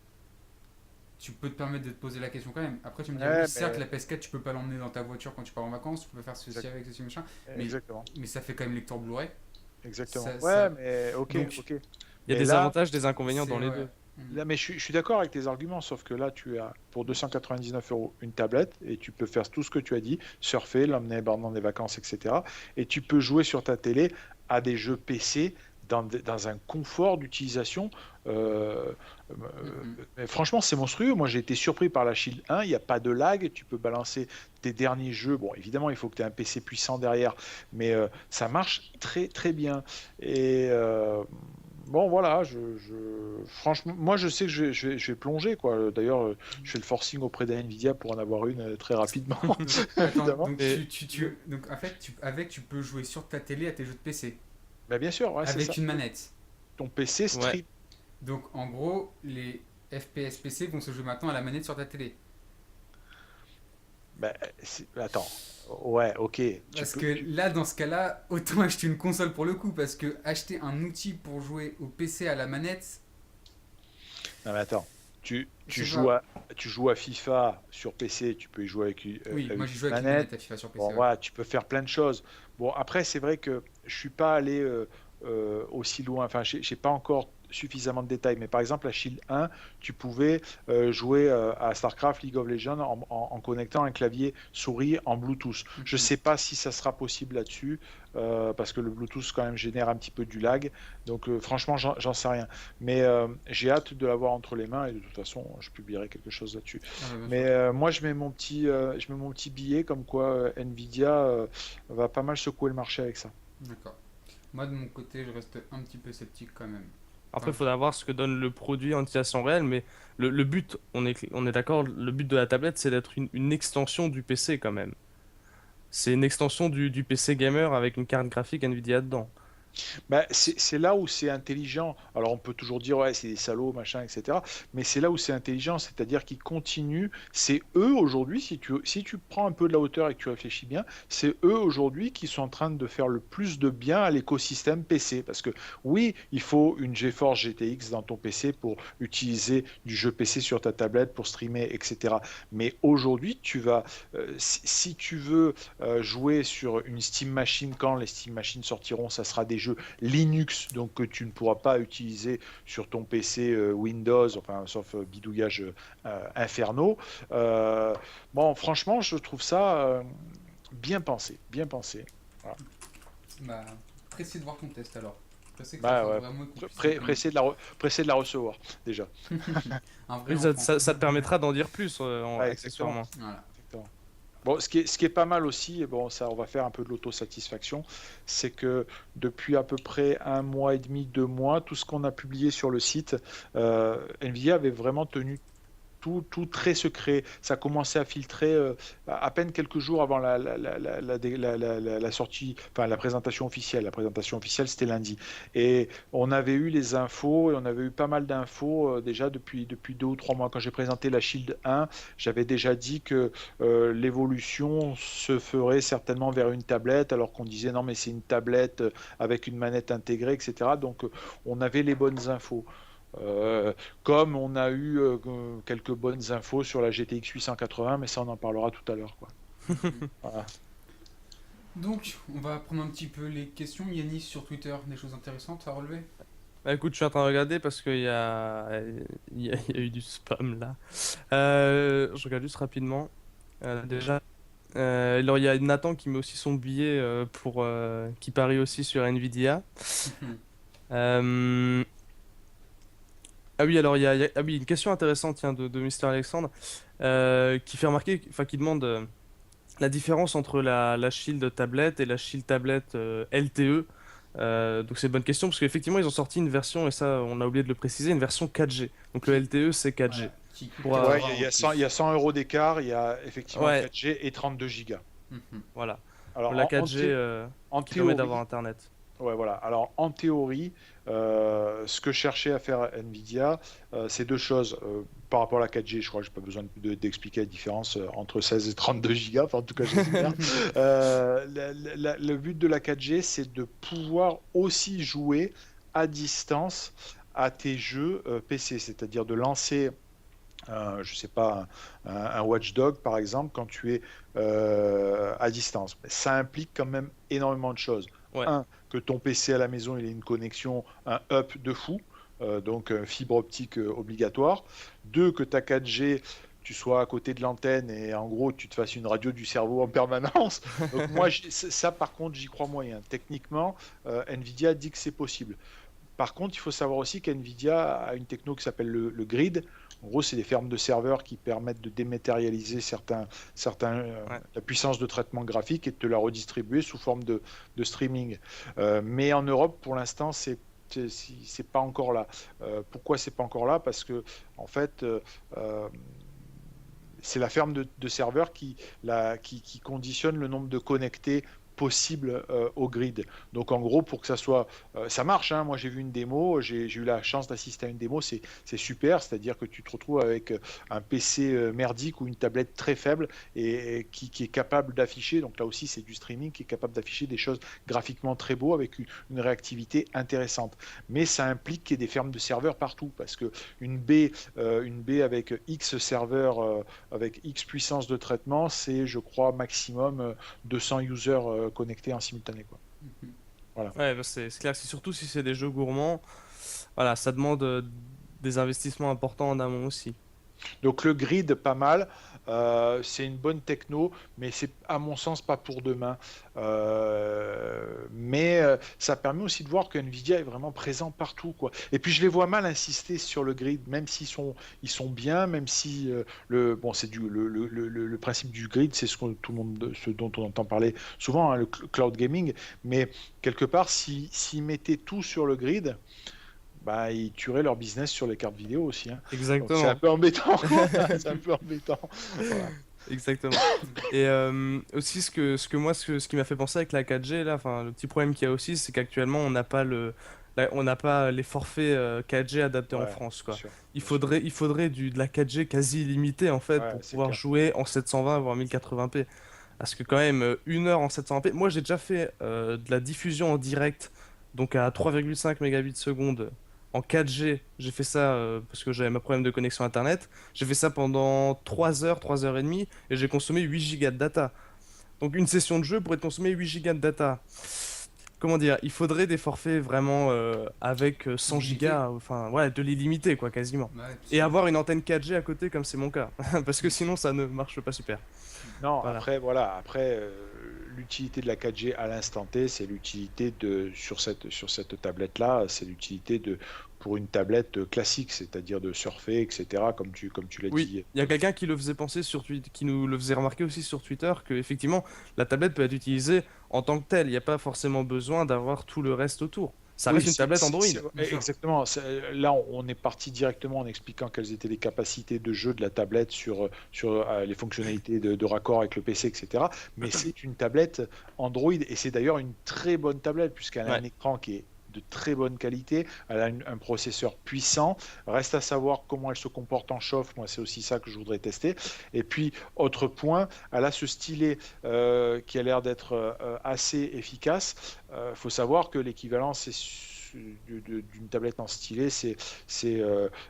tu peux te permettre de te poser la question quand même. Après, tu me dis, oui, Ouais, certes, mais la PS4, tu peux pas l'emmener dans ta voiture quand tu pars en vacances, tu peux faire ceci exact- avec, ceci, machin, mais, exactement, mais ça fait quand même lecteur Blu-ray. exactement. Ça, Ouais, ça... mais ok, Donc, ok. Il y a Mais des là, avantages, des inconvénients c'est... dans les Ouais. deux. Mm. Là, mais je suis d'accord avec tes arguments, sauf que là, tu as pour 299 euros une tablette et tu peux faire tout ce que tu as dit, surfer, l'emmener pendant des vacances, etc. Et tu peux jouer sur ta télé à des jeux PC dans un confort d'utilisation. euh, Mhm. mais franchement, c'est monstrueux. Moi, j'ai été surpris par la Shield 1. Il n'y a pas de lag. Tu peux balancer tes derniers jeux. Bon, évidemment, il faut que tu aies un PC puissant derrière, mais ça marche très, très bien. Et bon, voilà, franchement, moi je sais que je vais plonger, quoi. D'ailleurs, je fais le forcing auprès d'NVIDIA pour en avoir une très rapidement, Donc, attends, évidemment. donc, Et donc en fait, tu peux jouer sur ta télé à tes jeux de PC, Bah, bien sûr, ouais, c'est ça. avec une manette. Ton PC ouais, stream. Donc, en gros, les FPS PC vont se jouer maintenant à la manette sur ta télé. Bah, attends, ouais, ok, tu Parce peux. que là, dans ce cas-là, autant acheter une console pour le coup, parce que acheter un outil pour jouer au PC à la manette, Non, mais attends, tu, je tu sais joues pas. à, tu joues à FIFA sur PC, tu peux y jouer Oui, moi avec j'ai une joué avec une manette. manette à FIFA sur Bon, PC, ouais. voilà, tu peux faire plein de choses. Bon, après, c'est vrai que je suis pas allé aussi loin. Enfin, j'ai pas encore suffisamment de détails. Mais par exemple, la Shield 1, tu pouvais jouer à StarCraft, League of Legends en connectant un clavier souris en Bluetooth. Je Mhm. sais pas si ça sera possible là-dessus, parce que le Bluetooth quand même génère un petit peu du lag. Donc, franchement, j'en sais rien. Mais j'ai hâte de l'avoir entre les mains et de toute façon, je publierai quelque chose là-dessus. Ah bah, bien Mais sûr. moi, je mets mon petit billet comme quoi Nvidia va pas mal secouer le marché avec ça. D'accord. Moi de mon côté, je reste un petit peu sceptique quand même. Après, Ouais. il faudra voir ce que donne le produit en utilisation réelle, mais le but, on est d'accord, le but de la tablette, c'est d'être une extension du PC quand même. C'est une extension du PC gamer avec une carte graphique Nvidia dedans. Bah, c'est là où c'est intelligent. Alors on peut toujours dire ouais c'est des salauds machin etc. Mais c'est là où c'est intelligent, c'est-à-dire qu'ils continuent. C'est eux aujourd'hui, si tu prends un peu de la hauteur et que tu réfléchis bien, c'est eux aujourd'hui qui sont en train de faire le plus de bien à l'écosystème PC. Parce que oui, il faut une GeForce GTX dans ton PC pour utiliser du jeu PC sur ta tablette pour streamer etc. Mais aujourd'hui si tu veux jouer sur une Steam Machine, quand les Steam Machines sortiront, ça sera des jeux Linux, donc que tu ne pourras pas utiliser sur ton PC Windows, enfin, sauf bidouillage infernaux. Euh, bon, franchement, je trouve ça bien pensé, bien pensé. Voilà. Bah, pressé de voir ton test alors. Pressé que ça Bah soit ouais, vraiment qu'on puisse l'implémenter. pressé de la recevoir, déjà. Un vrai Oui, ça, enfant. ça te permettra d'en dire plus, Ouais, exactement. accessoirement. Voilà. Exactement. Bon, ce qui est pas mal aussi, et bon, ça, on va faire un peu de l'autosatisfaction, c'est que depuis à peu près 1 mois et demi, 2 mois, tout ce qu'on a publié sur le site, Nvidia avait vraiment tenu tout très secret. Ça commençait à filtrer à peine quelques jours avant la sortie, enfin la présentation officielle. La présentation officielle, c'était lundi. Et on avait eu les infos, et on avait eu pas mal d'infos déjà depuis 2 ou 3 mois. Quand j'ai présenté la Shield 1, j'avais déjà dit que l'évolution se ferait certainement vers une tablette, alors qu'on disait non, mais c'est une tablette avec une manette intégrée, etc. Donc on avait les bonnes infos. Euh, Comme on a eu quelques bonnes infos sur la GTX 880, mais ça on en parlera tout à l'heure, quoi. Mhm. Voilà. Donc, on va prendre un petit peu les questions. Yanis sur Twitter, des choses intéressantes à relever? Bah, écoute, je suis en train de regarder parce qu'il y a eu du spam là. Je regarde juste rapidement. Déjà, alors il y a Nathan qui met aussi son billet qui parie aussi sur Nvidia. Euh, Ah oui, alors ah oui, une question intéressante tiens, de Mister Alexandre qui fait remarquer, enfin qui demande la différence entre la Shield tablette et la Shield tablette LTE. Donc c'est une bonne question parce qu'effectivement ils ont sorti une version, et ça on a oublié de le préciser, une version 4G. Donc le Qui, LTE c'est 4G. voilà, qui coûte Pour, 4 Ouais, euros il y en a 100, il y plus. a 100 euros d'écart, il y a effectivement ouais, 4G et 32 gigas. Mhm. voilà. Alors La 4G en qui permet d'avoir théorie, Internet. ouais, voilà. Alors en théorie, ce que cherchait à faire Nvidia, c'est deux choses. Par rapport à la 4G, je crois que je n'ai pas besoin d'expliquer la différence entre 16 et 32 gigas, enfin en tout cas j'espère. Le but de la 4G, c'est de pouvoir aussi jouer à distance à tes jeux PC, c'est-à-dire de lancer je sais pas, un Watchdog par exemple, quand tu es à distance. Ça implique quand même énormément de choses. Ouais. Un, que ton PC à la maison il ait une connexion, un up de fou, donc fibre optique obligatoire. Deux, que ta 4G, tu sois à côté de l'antenne et en gros tu te fasses une radio du cerveau en permanence. Donc moi, ça par contre, j'y crois moyen. Techniquement, Nvidia dit que c'est possible. Par contre, il faut savoir aussi qu'NVIDIA a une techno qui s'appelle le grid. En gros, c'est des fermes de serveurs qui permettent de dématérialiser Ouais. la puissance de traitement graphique et de te la redistribuer sous forme de streaming. Mais en Europe, pour l'instant, c'est pas encore là. Pourquoi c'est pas encore là? Parce que en fait, euh, c'est la ferme de serveurs qui conditionne le nombre de connectés possible au grid. Donc en gros, pour que ça soit... ça marche, hein. Moi j'ai vu une démo, j'ai eu la chance d'assister à une démo, c'est super, c'est-à-dire que tu te retrouves avec un PC merdique ou une tablette très faible et qui est capable d'afficher, donc là aussi c'est du streaming, qui est capable d'afficher des choses graphiquement très beaux avec une réactivité intéressante. Mais ça implique qu'il y ait des fermes de serveurs partout, parce que une baie avec X serveurs avec X puissance de traitement, c'est, je crois, maximum 200 users connectés en simultané, quoi. Mhm. Voilà. Ouais, bah, c'est clair, surtout si c'est des jeux gourmands, voilà, ça demande des investissements importants en amont aussi. Donc le grid, pas mal. C'est une bonne techno, mais c'est à mon sens pas pour demain. Mais ça permet aussi de voir que Nvidia est vraiment présent partout, quoi. Et puis je les vois mal insister sur le grid, même ils sont bien, même si bon, c'est le principe du grid, c'est ce dont on entend parler souvent, hein, le cloud gaming. Mais quelque part, s'ils mettaient tout sur le grid, bah, ils tueraient leur business sur les cartes vidéo aussi, hein. Donc c'est un Exactement. peu embêtant. C'est un peu embêtant. Voilà. Exactement. Et aussi ce qui m'a fait penser avec la 4G là, enfin le petit problème qu'il y a aussi, c'est qu'actuellement on n'a pas les forfaits 4G adaptés en Ouais, France bien quoi. sûr, bien sûr. Il faudrait de la 4G quasi illimitée en fait Ouais, pour c'est pouvoir clair. jouer en 720 voire 1080p. Parce que quand même une heure en 720p, moi j'ai déjà fait de la diffusion en direct, donc à 3,5 mégabits seconde en 4G. J'ai fait ça parce que j'avais ma problème de connexion internet. J'ai fait ça pendant 3 heures, 3 heures et demie, et j'ai consommé 8 gigas de data. Donc une session de jeu pourrait te consommer 8 gigas de data. Comment dire, il faudrait des forfaits vraiment avec 100 Illimité. gigas, enfin ouais, de l'illimité quoi, quasiment. Ouais, Et sinon. avoir une antenne 4G à côté comme c'est mon cas, parce que sinon ça ne marche pas super. Non, Voilà. après, voilà, après, l'utilité de la 4G à l'instant T, c'est l'utilité sur cette tablette-là, c'est l'utilité pour une tablette classique, c'est-à-dire de surfer, etc., comme tu l'as Oui, dit. il y a quelqu'un qui le faisait penser sur Twitter, qui nous le faisait remarquer aussi sur Twitter, que effectivement la tablette peut être utilisée en tant que telle. Il n'y a pas forcément besoin d'avoir tout le reste autour. Ça Oui, reste une tablette Android. Bien sûr. exactement. Là, on est parti directement en expliquant quelles étaient les capacités de jeu de la tablette sur les fonctionnalités de raccord avec le PC, etc. Mais c'est une tablette Android et c'est d'ailleurs une très bonne tablette puisqu'elle a Ouais. un écran qui est de très bonne qualité, elle a un processeur puissant. Reste à savoir comment elle se comporte en chauffe. Moi, c'est aussi ça que je voudrais tester. Et puis, autre point, elle a ce stylet qui a l'air d'être assez efficace. Faut savoir que l'équivalent d'une tablette en stylet, c'est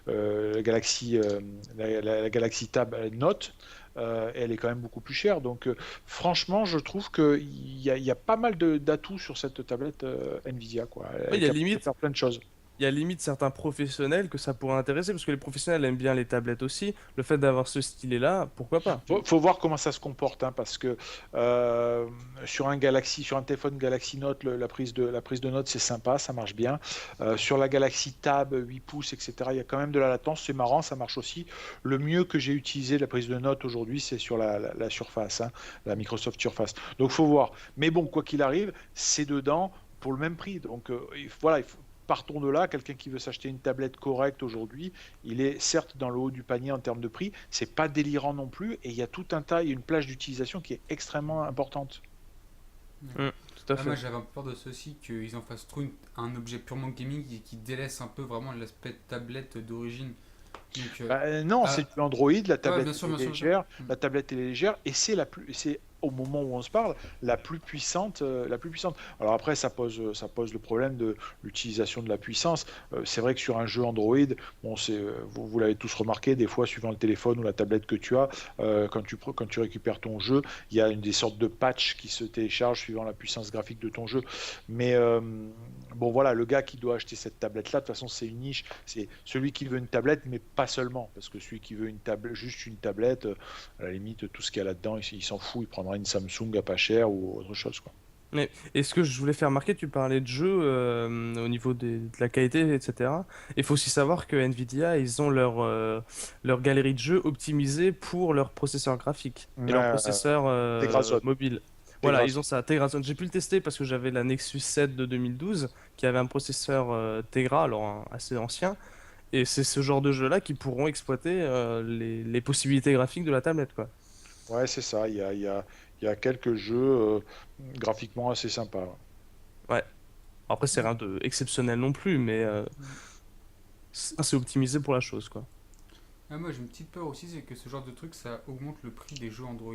la la Galaxy Tab Note. Elle est quand même beaucoup plus chère. Donc, franchement, je trouve qu'il y a pas mal d'atouts sur cette tablette Nvidia, quoi. Elle Ouais, est capable de faire plein de choses. il y a limite certains professionnels que ça pourrait intéresser, parce que les professionnels aiment bien les tablettes aussi. Le fait d'avoir ce stylet-là, pourquoi pas? Faut voir comment ça se comporte, hein, parce que euh, sur un téléphone Galaxy Note, la prise de note, c'est sympa, ça marche bien. Sur la Galaxy Tab 8 pouces, etc., il y a quand même de la latence, c'est marrant, ça marche aussi. Le mieux que j'ai utilisé de la prise de note aujourd'hui, c'est sur la Surface, hein, la Microsoft Surface. Donc, faut voir. Mais bon, quoi qu'il arrive, c'est dedans pour le même prix. Donc, voilà, partons de là, quelqu'un qui veut s'acheter une tablette correcte aujourd'hui, il est certes dans le haut du panier en termes de prix, c'est pas délirant non plus, et il y a tout un tas, il y a une plage d'utilisation qui est extrêmement importante. Mm, tout à Ah, moi fait. j'avais un peu peur de ceci, qu'ils en fassent trop un objet purement gaming qui délaisse un peu vraiment l'aspect tablette d'origine. Donc, Non, c'est ah, du Android, la ouais, tablette bien sûr, est bien sûr, bien sûr. légère, Mm. la tablette est légère, et c'est au moment où on se parle, la plus puissante. Alors après, ça pose le problème de l'utilisation de la puissance. C'est vrai que sur un jeu Android, bon, vous l'avez tous remarqué, des fois, suivant le téléphone ou la tablette que tu as, quand tu récupères ton jeu, il y a des sortes de patchs qui se téléchargent suivant la puissance graphique de ton jeu. Mais bon, voilà, le gars qui doit acheter cette tablette-là, de toute façon, c'est une niche. C'est celui qui veut une tablette, mais pas seulement. Parce que celui qui veut juste une tablette, à la limite, tout ce qu'il y a là-dedans, il s'en fout. Il prendra une Samsung à pas cher ou autre chose, quoi. Mais, et ce que je voulais faire remarquer, tu parlais de jeu au niveau de la qualité, etc. Il faut aussi savoir que Nvidia, ils ont leur galerie de jeux optimisée pour leur processeur graphique et leur processeur Tegra Zone. mobile. Voilà, Tegra ils ont Zone. ça, Tegra Zone. J'ai pu le tester parce que j'avais la Nexus 7 de 2012 qui avait un processeur Tegra, alors assez ancien. Et c'est ce genre de jeu-là qui pourront exploiter les possibilités graphiques de la tablette, quoi. Ouais, c'est ça. Il y a quelques jeux graphiquement assez sympas. Ouais. Après, c'est rien de exceptionnel non plus, mais c'est optimisé pour la chose, quoi. Ah, moi j'ai une petite peur aussi, c'est que ce genre de truc ça augmente le prix des jeux Android.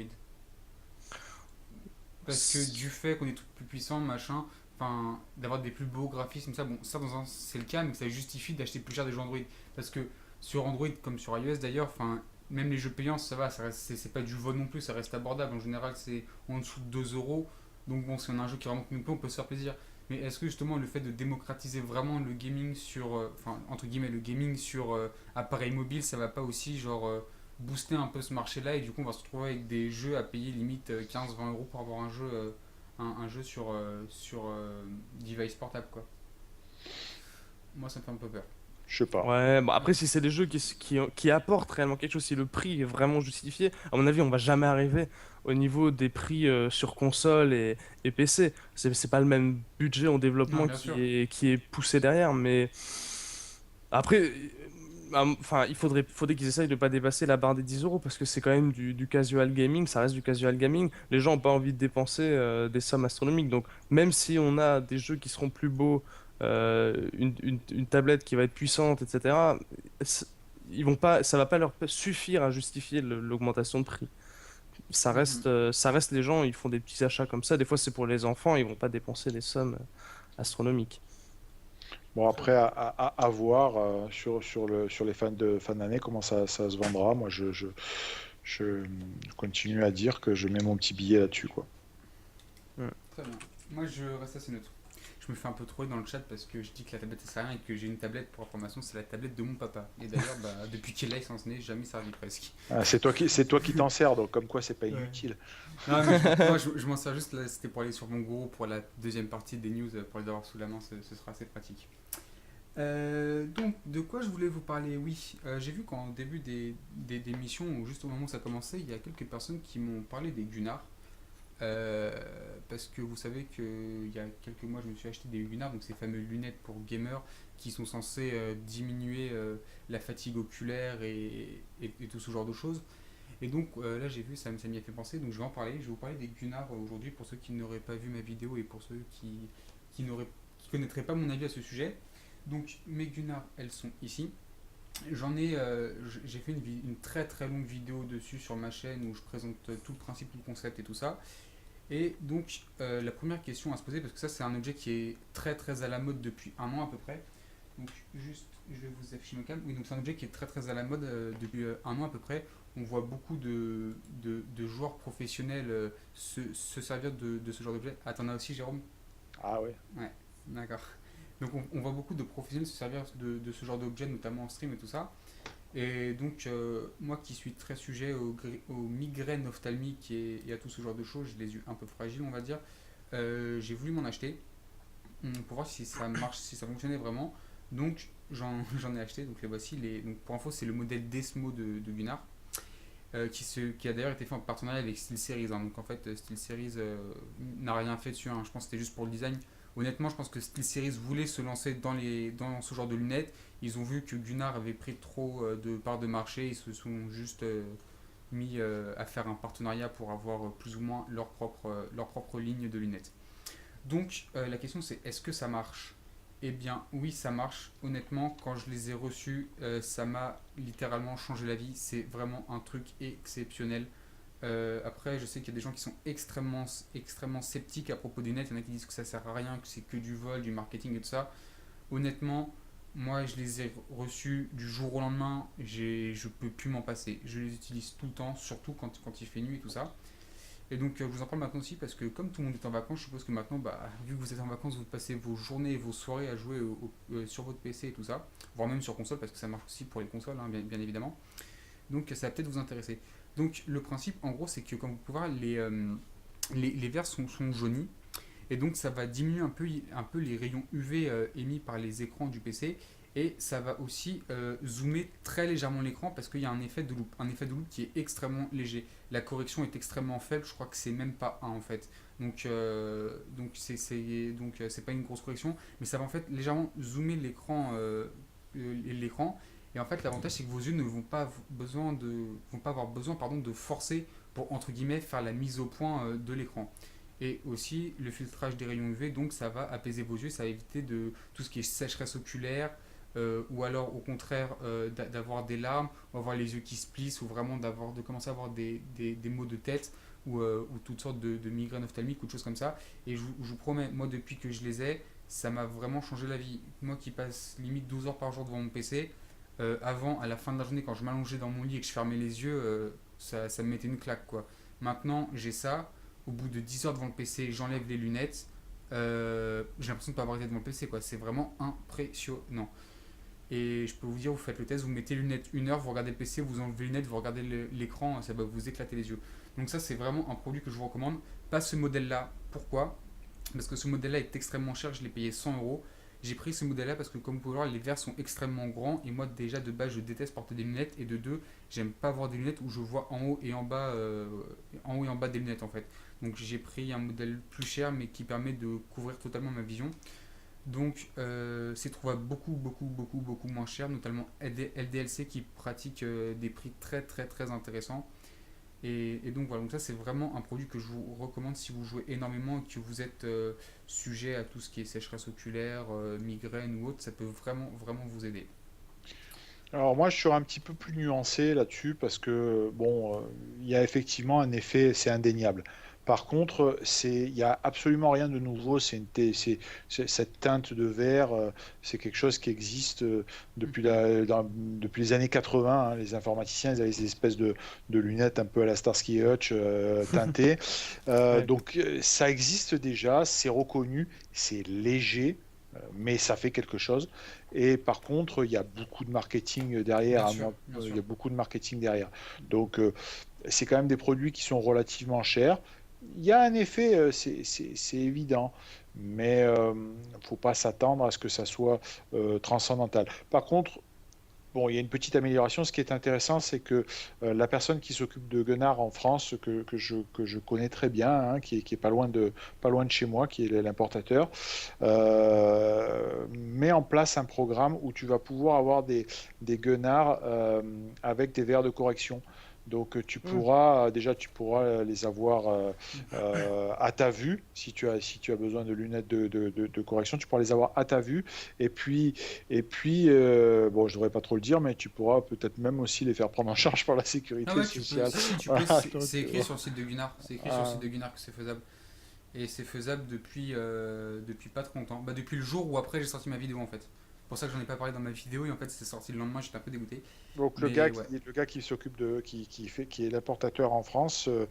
Parce que du fait qu'on est tout plus puissant, machin, enfin, d'avoir des plus beaux graphismes, ça, bon, ça dans un c'est le cas, mais ça justifie d'acheter plus cher des jeux Android. Parce que sur Android, comme sur iOS d'ailleurs, enfin, même les jeux payants, ça va, c'est pas du vol non plus, ça reste abordable. En général, c'est en dessous de 2 euros. Donc bon, si on a un jeu qui vraiment nous plaît, on peut se faire plaisir. Mais est-ce que justement le fait de démocratiser vraiment le gaming sur, enfin, entre guillemets, le gaming sur appareil mobile, ça va pas aussi, genre, booster un peu ce marché-là et du coup on va se retrouver avec des jeux à payer limite 15-20 euros pour avoir un jeu sur device portable quoi. Moi ça me fait un peu peur. Je sais pas. Ouais, bon, après, si c'est des jeux qui apportent réellement quelque chose, si le prix est vraiment justifié, à mon avis, on va jamais arriver au niveau des prix sur console et PC. C'est pas le même budget en Non développement bien sûr. qui est poussé derrière, mais Après, enfin, faudrait qu'ils essayent de pas dépasser la barre des 10 euros parce que c'est quand même du casual gaming, ça reste du casual gaming. Les gens n'ont pas envie de dépenser des sommes astronomiques. Donc, même si on a des jeux qui seront plus beaux, une tablette qui va être puissante, etc., c- ils vont pas, ça va pas leur suffire à justifier l'augmentation de prix. Mhm. Ça reste les gens, ils font des petits achats comme ça. Des fois, c'est pour les enfants, ils vont pas dépenser des sommes astronomiques. Bon, Très après, bien. à voir sur les fins d'année, comment ça se vendra. Moi, je continue à dire que je mets mon petit billet là-dessus, quoi. Mm. Très bien. Moi, je reste assez neutre. Je me fais un peu troller dans le chat parce que je dis que la tablette ça sert à rien et que j'ai une tablette pour information, c'est la tablette de mon papa. Et d'ailleurs, bah, depuis qu'il est, il s'en est jamais servi presque. Ah, c'est toi qui t'en sers, donc comme quoi c'est pas Ouais. inutile. Non, mais moi, je m'en sers juste là, c'était pour aller sur mon gros pour la deuxième partie des news, pour les avoir sous la main, ce sera assez pratique. Donc, de quoi je voulais vous parler? Oui, j'ai vu qu'en début des missions, ou juste au moment où ça commençait, il y a quelques personnes qui m'ont parlé des Gunnar. Parce que vous savez qu'il y a quelques mois, je me suis acheté des Gunnar, donc ces fameuses lunettes pour gamers qui sont censées diminuer la fatigue oculaire et tout ce genre de choses. Et donc là, j'ai vu, ça m'y a fait penser, donc je vais en parler. Je vais vous parler des Gunnar aujourd'hui pour ceux qui n'auraient pas vu ma vidéo et pour ceux qui n'auraient qui connaîtraient pas mon avis à ce sujet. Donc mes Gunnar, elles sont ici. J'ai fait une très très longue vidéo dessus sur ma chaîne où je présente tout le principe, tout le concept et tout ça. Et donc la première question à se poser, parce que ça c'est un objet qui est très très à la mode depuis un an à peu près. Donc juste, je vais vous afficher mon câble. Oui, donc c'est un objet qui est très très à la mode depuis un an à peu près. On voit beaucoup de joueurs professionnels se servir de ce genre d'objet. Ah, t'en as aussi, Jérôme? Ah ouais. Ouais, d'accord. Donc on voit beaucoup de professionnels se servir de ce genre d'objet, notamment en stream et tout ça. Et donc moi qui suis très sujet aux migraines ophtalmiques et à tout ce genre de choses, j'ai les yeux un peu fragiles on va dire, j'ai voulu m'en acheter pour voir si ça marche, si ça fonctionnait vraiment. Donc j'en ai acheté, donc les voici. Donc, pour info, c'est le modèle Desmo de Gunnar, qui a d'ailleurs été fait en partenariat avec SteelSeries. Hein. Donc en fait, SteelSeries n'a rien fait dessus, hein. Je pense que c'était juste pour le design. Honnêtement, je pense que SteelSeries voulait se lancer dans ce genre de lunettes. Ils ont vu que Gunnar avait pris trop de parts de marché. Ils se sont juste mis à faire un partenariat pour avoir plus ou moins leur propre ligne de lunettes. Donc la question c'est est-ce que ça marche? Eh bien oui ça marche. Honnêtement quand je les ai reçus ça m'a littéralement changé la vie. C'est vraiment un truc exceptionnel. Après je sais qu'il y a des gens qui sont extrêmement sceptiques à propos des nets. Il y en a qui disent que ça sert à rien, que c'est que du vol, du marketing et tout ça. Honnêtement moi je les ai reçus du jour au lendemain. Je peux plus m'en passer. Je les utilise tout le temps, surtout quand il fait nuit et tout ça. Et donc, je vous en parle maintenant aussi parce que, comme tout le monde est en vacances, je suppose que maintenant, bah, vu que vous êtes en vacances, vous passez vos journées et vos soirées à jouer sur votre PC et tout ça, voire même sur console parce que ça marche aussi pour les consoles, hein, bien évidemment. Donc, ça va peut-être vous intéresser. Donc, le principe, en gros, c'est que, comme vous pouvez voir, les verres sont jaunis et donc ça va diminuer un peu les rayons UV émis par les écrans du PC. Et ça va aussi zoomer très légèrement l'écran parce qu'il y a un effet de loupe qui est extrêmement léger. La correction est extrêmement faible, je crois que c'est même pas un en fait. Donc c'est pas une grosse correction, mais ça va en fait légèrement zoomer l'écran. Et en fait l'avantage c'est que vos yeux ne vont pas avoir besoin de forcer pour entre guillemets faire la mise au point de l'écran. Et aussi le filtrage des rayons UV, donc ça va apaiser vos yeux, ça va éviter tout ce qui est sécheresse oculaire, ou alors au contraire d'avoir des larmes, ou avoir les yeux qui se plissent, ou vraiment de commencer à avoir des maux de tête, ou toutes sortes de migraines ophtalmiques ou de choses comme ça. Et je vous promets, moi depuis que je les ai, ça m'a vraiment changé la vie. Moi qui passe limite 12 heures par jour devant mon PC, avant, à la fin de la journée, quand je m'allongeais dans mon lit et que je fermais les yeux, ça me mettait une claque quoi. Maintenant, j'ai ça. Au bout de 10 heures devant le PC, j'enlève les lunettes. J'ai l'impression de ne pas avoir été devant le PC, quoi. C'est vraiment impressionnant. Et je peux vous dire, vous faites le test, vous mettez les lunettes 1 heure, vous regardez le PC, vous enlevez les lunettes, vous regardez l'écran, ça va vous éclater les yeux. Donc ça, c'est vraiment un produit que je vous recommande. Pas ce modèle-là. Pourquoi? Parce que ce modèle-là est extrêmement cher, je l'ai payé 100 euros. J'ai pris ce modèle-là parce que, comme vous pouvez voir, les verres sont extrêmement grands. Et moi, déjà, de base, je déteste porter des lunettes. Et de deux, j'aime pas avoir des lunettes où je vois en haut et en bas des lunettes, en fait. Donc, j'ai pris un modèle plus cher, mais qui permet de couvrir totalement ma vision. Donc c'est trouvable beaucoup moins cher, notamment LDLC qui pratique des prix très très très intéressants. Et donc voilà, donc ça c'est vraiment un produit que je vous recommande si vous jouez énormément et que vous êtes sujet à tout ce qui est sécheresse oculaire, migraine ou autre, ça peut vraiment vous aider. Alors moi, je suis un petit peu plus nuancé là-dessus parce que bon, il y a effectivement un effet, c'est indéniable. Par contre, il y a absolument rien de nouveau. Cette teinte de vert, c'est quelque chose qui existe depuis les années 80, hein. Les informaticiens, ils avaient ces espèces de lunettes un peu à la Starsky Hutch teintées. Ouais. Donc ça existe déjà, c'est reconnu, c'est léger. Mais ça fait quelque chose. Et par contre, il y a beaucoup de marketing derrière. Hein. Moi, Bien il sûr. y a beaucoup de marketing derrière. Donc, c'est quand même des produits qui sont relativement chers. Il y a un effet, c'est évident, mais il ne faut pas s'attendre à ce que ça soit transcendantal. Par contre, bon, il y a une petite amélioration. Ce qui est intéressant, c'est que la personne qui s'occupe de Gunnar en France, que je connais très bien, hein, qui est pas loin de chez moi, qui est l'importateur, met en place un programme où tu vas pouvoir avoir des Gunnar avec des verres de correction. Donc Hmm. tu pourras les avoir à ta vue si tu as besoin de lunettes de correction, tu pourras les avoir à ta vue. Et puis, bon, je devrais pas trop le dire, mais tu pourras peut-être même aussi les faire prendre en charge par la Ah sécurité ouais, tu peux, sociale. si tu peux, Voilà, donc, c'est écrit sur le site de Gunnar, c'est écrit sur le site ah, de Gunnar que c'est faisable. Et c'est faisable depuis pas trop longtemps. Bah, depuis le jour où après j'ai sorti ma vidéo en fait. C'est pour ça que j'en ai pas parlé dans ma vidéo et en fait c'est sorti le lendemain, j'étais un peu dégoûté. donc Mais ouais. le gars qui s'occupe qui est l'importateur en France, il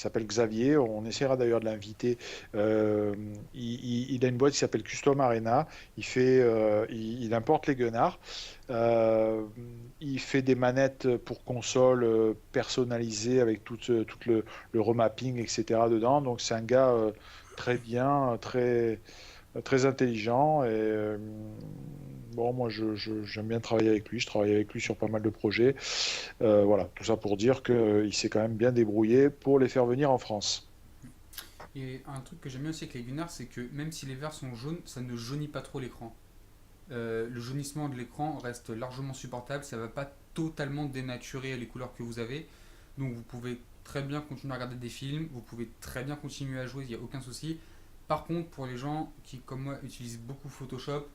s'appelle Xavier. On essaiera d'ailleurs de l'inviter. Euh, il a une boîte qui s'appelle Custom Arena. Il importe les Gunnars. Euh, il fait des manettes pour console personnalisées avec tout le remapping, etc. dedans. Donc c'est un gars très bien, très intelligent. Et bon, moi, j'aime bien travailler avec lui. Je travaille avec lui sur pas mal de projets. Voilà, tout ça pour dire qu'il s'est quand même bien débrouillé pour les faire venir en France. Et un truc que j'aime bien aussi avec les Gunnar, c'est que même si les verres sont jaunes, ça ne jaunit pas trop l'écran. Le jaunissement de l'écran reste largement supportable, ça va pas totalement dénaturer les couleurs que vous avez. Donc vous pouvez très bien continuer à regarder des films, vous pouvez très bien continuer à jouer, il n'y a aucun souci. Par contre, pour les gens qui, comme moi, utilisent beaucoup Photoshop,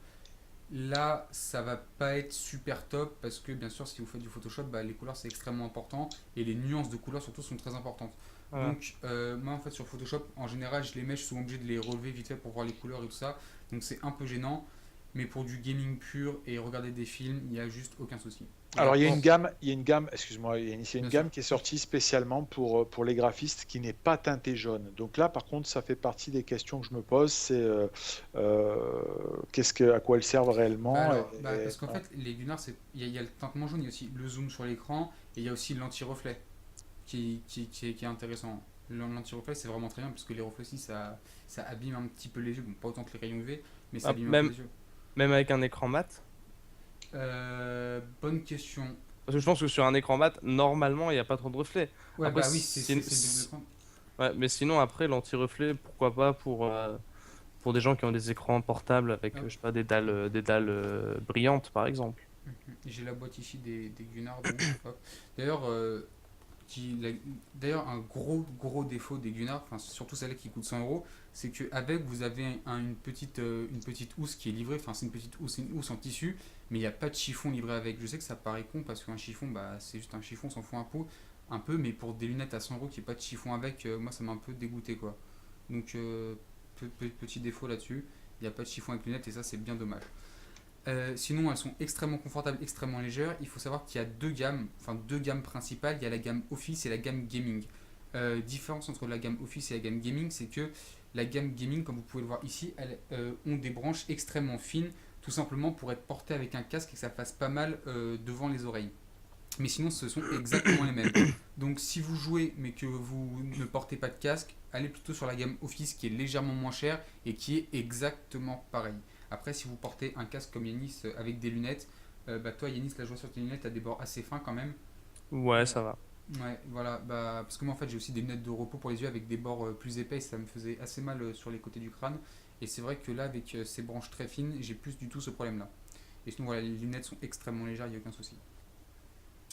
là, ça va pas être super top parce que bien sûr, si vous faites du Photoshop, bah, les couleurs c'est extrêmement important et les nuances de couleurs surtout sont très importantes. Ouais. Donc, moi en fait sur Photoshop, en général, je les mets, je suis souvent obligé de les relever vite fait pour voir les couleurs et tout ça. Donc c'est un peu gênant, mais pour du gaming pur et regarder des films, il n'y a juste aucun souci. Et Alors, après, il y a une gamme, excuse-moi, il y a une bien sûr. gamme qui est sortie spécialement pour les graphistes qui n'est pas teintée jaune. Donc là, par contre, ça fait partie des questions que je me pose, c'est à quoi elles servent Bah réellement. alors, bah, parce qu'en fait, les Gunnar, il y a le tintement jaune, il y a aussi le zoom sur l'écran et il y a aussi l'anti-reflet qui est intéressant. L'anti-reflet, c'est vraiment très bien parce que les reflets aussi, ça abîme un petit peu les yeux. Bon, pas autant que les rayons UV, mais ça Ah, abîme un peu les yeux. même avec un écran mat. Bonne question. Parce que je pense que sur un écran mat, normalement, il n'y a pas trop de reflets. Ouais, Après, bah oui, c'est le double écran. ouais, mais sinon, après, l'anti-reflet, pourquoi pas pour des gens qui ont des écrans portables avec, Hop. je sais pas, des dalles brillantes, par exemple. J'ai la boîte ici des Gunnar. Donc, hop. D'ailleurs, qui, la- d'ailleurs, un gros défaut des Gunnar, enfin, surtout celle qui coûte 100 euros, c'est qu'avec vous avez une petite housse qui est livrée, enfin c'est une housse en tissu, mais il n'y a pas de chiffon livré avec. Je sais que ça paraît con parce qu'un chiffon, bah, c'est juste un chiffon, on s'en fout un peu, mais pour des lunettes à 100 euros qui n'y ait pas de chiffon avec, moi ça m'a un peu dégoûté quoi. Donc petit défaut là-dessus, il n'y a pas de chiffon avec lunettes et ça c'est bien dommage. Sinon, elles sont extrêmement confortables, extrêmement légères. Il faut savoir qu'il y a deux gammes principales. Il y a la gamme Office et la gamme Gaming. Différence entre la gamme Office et la gamme Gaming, c'est que la gamme Gaming, comme vous pouvez le voir ici, elles ont des branches extrêmement fines, tout simplement pour être portées avec un casque et que ça fasse pas mal devant les oreilles. Mais sinon, ce sont exactement les mêmes. Donc, si vous jouez mais que vous ne portez pas de casque, allez plutôt sur la gamme Office qui est légèrement moins chère et qui est exactement pareil. Après, si vous portez un casque comme Yanis avec des lunettes, bah toi Yanis, là je vois sur tes lunettes, t'as des bords assez fins quand même. Ouais, Euh, ça va. ouais, voilà, bah, parce que moi en fait j'ai aussi des lunettes de repos pour les yeux avec des bords plus épais et ça me faisait assez mal sur les côtés du crâne. Et c'est vrai que là, avec ces branches très fines, j'ai plus du tout ce problème-là. Et sinon, voilà, les lunettes sont extrêmement légères, il n'y a aucun souci.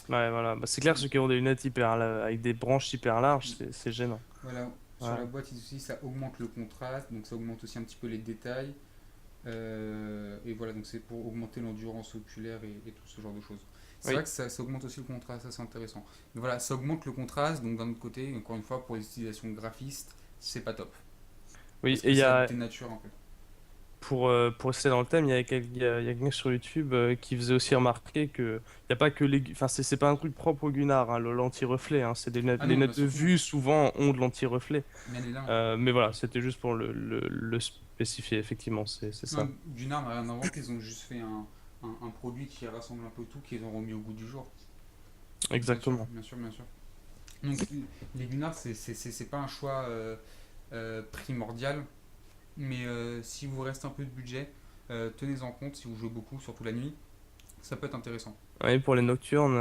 Ouais, voilà. Bah, c'est clair, ceux qui ont des lunettes avec des branches hyper larges, c'est gênant. Voilà, sur Ouais. la boîte, ils disent aussi ça augmente le contraste, donc ça augmente aussi un petit peu les détails. Et voilà, donc c'est pour augmenter l'endurance oculaire et tout ce genre de choses. C'est Oui. vrai que ça augmente aussi le contraste, ça c'est intéressant. Mais voilà, ça augmente le contraste, donc d'un autre côté, encore une fois, pour les utilisations graphistes, c'est pas top. Oui, Parce et que ça dénature un peu. pour rester dans le thème, il y a quelqu'un sur YouTube qui faisait aussi remarquer que il y a pas que les, enfin c'est pas un truc propre au Gunnar, hein, l'anti-reflet, hein, c'est des lunettes, Ah les non, bien lunettes de sûr que non. vue souvent ont de l'anti-reflet. Bien évidemment. Mais voilà, c'était juste pour le spécifier, effectivement, c'est ça. Non, Gunnar n'a rien inventé, ils ont juste fait un produit qui rassemble un peu tout, qu'ils ont remis au goût du jour. Bien sûr, Exactement. bien sûr, bien sûr. Donc les Gunnar, c'est pas un choix primordial, mais si vous reste un peu de budget, tenez-en compte si vous jouez beaucoup, surtout la nuit, ça peut être intéressant. Oui, pour les nocturnes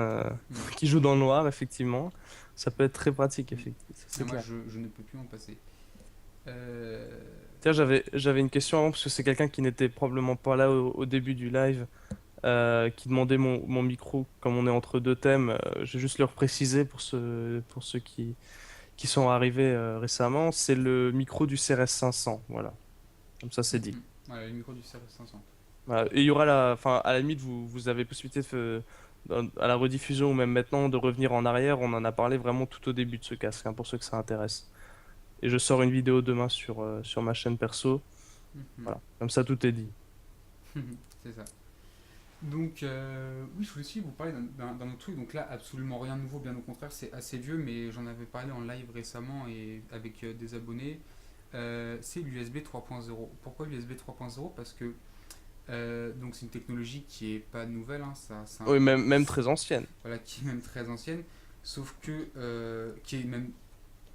Mm. qui jouent dans le noir, effectivement, ça peut être très pratique, Mm. effectivement, Et c'est moi, clair. je ne peux plus m'en passer. Euh, Tiens, j'avais une question avant, parce que c'est quelqu'un qui n'était probablement pas là au début du live, qui demandait mon micro, comme on est entre deux thèmes. Je vais juste leur préciser pour ceux qui sont arrivés récemment, c'est le micro du CRS 500, voilà. Comme ça, c'est dit. voilà, le micro du CRS 500. Voilà. Et il y aura enfin, à la limite, vous avez possibilité à la rediffusion ou même maintenant de revenir en arrière. On en a parlé vraiment tout au début de ce casque, hein, pour ceux que ça intéresse. Et je sors une vidéo demain sur ma chaîne perso. Mhm. Voilà. Comme ça, tout est dit. C'est ça. Donc, oui, je voulais aussi vous parler d'un autre truc. Donc là, absolument rien de nouveau, bien au contraire, c'est assez vieux, mais j'en avais parlé en live récemment et avec des abonnés. C'est l'USB 3.0. Pourquoi l'USB 3.0? Parce que donc c'est une technologie qui est pas nouvelle, hein, Oui, même très ancienne. voilà, qui est même très ancienne, sauf que qui est même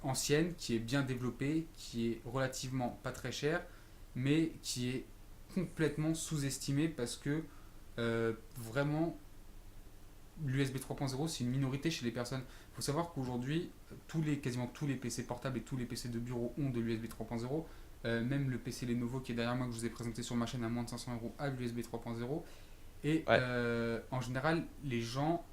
ancienne, qui est bien développée, qui est relativement pas très chère, mais qui est complètement sous-estimée parce que vraiment l'USB 3.0 c'est une minorité chez les personnes. Il faut savoir qu'aujourd'hui, quasiment tous les PC portables et tous les PC de bureau ont de l'USB 3.0. Même le PC Lenovo qui est derrière moi que je vous ai présenté sur ma chaîne à moins de 500 € a l'USB 3.0. Et Ouais. en général, les gens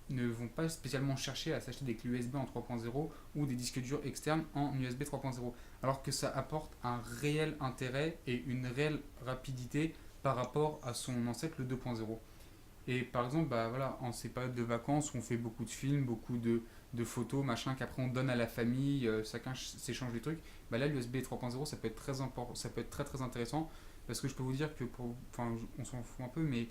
ne vont pas spécialement chercher à s'acheter des clés USB en 3.0 ou des disques durs externes en USB 3.0. Alors que ça apporte un réel intérêt et une réelle rapidité par rapport à son ancêtre le 2.0. Et par exemple, bah, voilà, en ces périodes de vacances où on fait beaucoup de films, beaucoup de photos, machin, qu'après on donne à la famille, chacun s'échange des trucs, bah là l'USB 3.0 ça peut être très important, ça peut être très très intéressant parce que je peux vous dire que enfin on s'en fout un peu, mais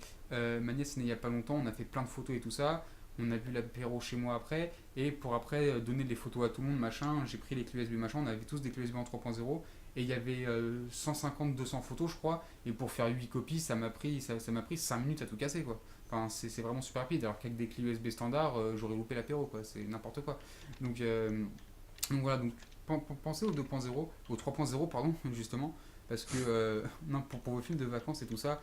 ma nièce est née il n'y a pas longtemps, on a fait plein de photos et tout ça, on a vu l'apéro chez moi après, et pour après donner des photos à tout le monde, machin, j'ai pris les clés USB machin, on avait tous des clés USB en 3.0 et il y avait 150-200 photos je crois, et pour faire 8 copies ça m'a pris 5 minutes à tout casser quoi. Enfin, c'est vraiment super rapide, alors qu'avec des clés USB standards, j'aurais loupé l'apéro, quoi. C'est n'importe quoi. Donc, donc voilà, donc pensez au 2.0, au 3.0, pardon, justement, parce que non, pour vos films de vacances et tout ça,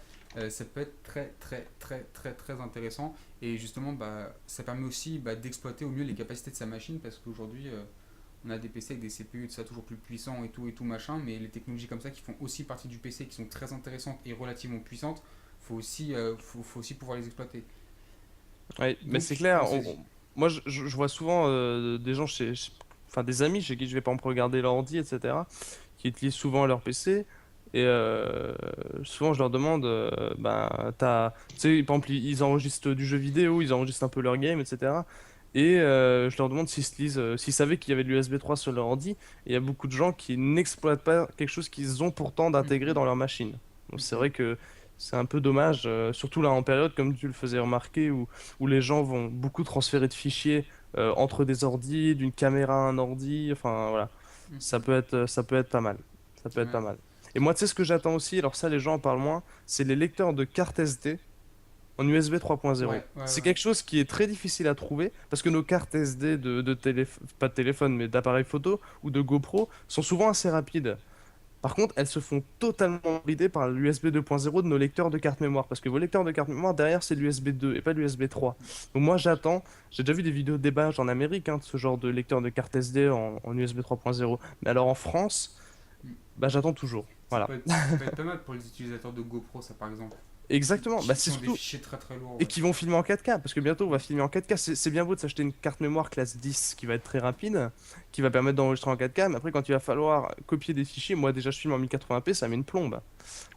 ça peut être très, très, très, très, très intéressant. Et justement, bah, ça permet aussi d'exploiter au mieux les capacités de sa machine, parce qu'aujourd'hui, on a des PC avec des CPU, tout ça, toujours plus puissants et tout, machin, mais les technologies comme ça qui font aussi partie du PC, qui sont très intéressantes et relativement puissantes, faut aussi pouvoir les exploiter. Ouais, mais c'est Donc, clair. pensez-y. Moi, je vois souvent des gens enfin des amis chez qui je vais par exemple regarder leur ordi, etc., qui utilisent souvent leur PC. Et souvent, je leur demande, ben, tu sais, par exemple, ils enregistrent du jeu vidéo, ils enregistrent un peu leur game, etc. Et je leur demande s'ils savaient qu'il y avait de l'USB 3 sur leur ordi. Et il y a beaucoup de gens qui n'exploitent pas quelque chose qu'ils ont pourtant d'intégrer Mhm, dans leur machine. Donc c'est mhm, vrai que c'est un peu dommage, surtout là en période, comme tu le faisais remarquer, où les gens vont beaucoup transférer de fichiers entre des ordis, d'une caméra à un ordi. Enfin voilà, mhm. ça peut être pas mal. Ça peut être Ouais, pas mal. Et moi, tu sais ce que j'attends aussi, alors ça les gens en parlent moins, c'est les lecteurs de cartes SD en USB 3.0. ouais, ouais, C'est ouais. quelque chose qui est très difficile à trouver parce que nos cartes SD pas de téléphone mais d'appareil photo ou de GoPro sont souvent assez rapides. Par contre, elles se font totalement brider par l'USB 2.0 de nos lecteurs de carte mémoire parce que vos lecteurs de carte mémoire derrière c'est l'USB 2 et pas l'USB 3. Donc moi j'attends, j'ai déjà vu des vidéos de déballage en Amérique, hein, de ce genre de lecteur de carte SD en USB 3.0. Mais alors en France, bah j'attends toujours. Voilà. Ça peut être pas mal pour les utilisateurs de GoPro, ça par exemple. Exactement, bah c'est Qui ont des surtout. fichiers très très lourds. Et Ouais. qui vont filmer en 4K, parce que bientôt on va filmer en 4K. C'est bien beau de s'acheter une carte mémoire classe 10 qui va être très rapide, qui va permettre d'enregistrer en 4K, mais après quand il va falloir copier des fichiers, moi déjà je filme en 1080p, ça met une plombe. Ouais,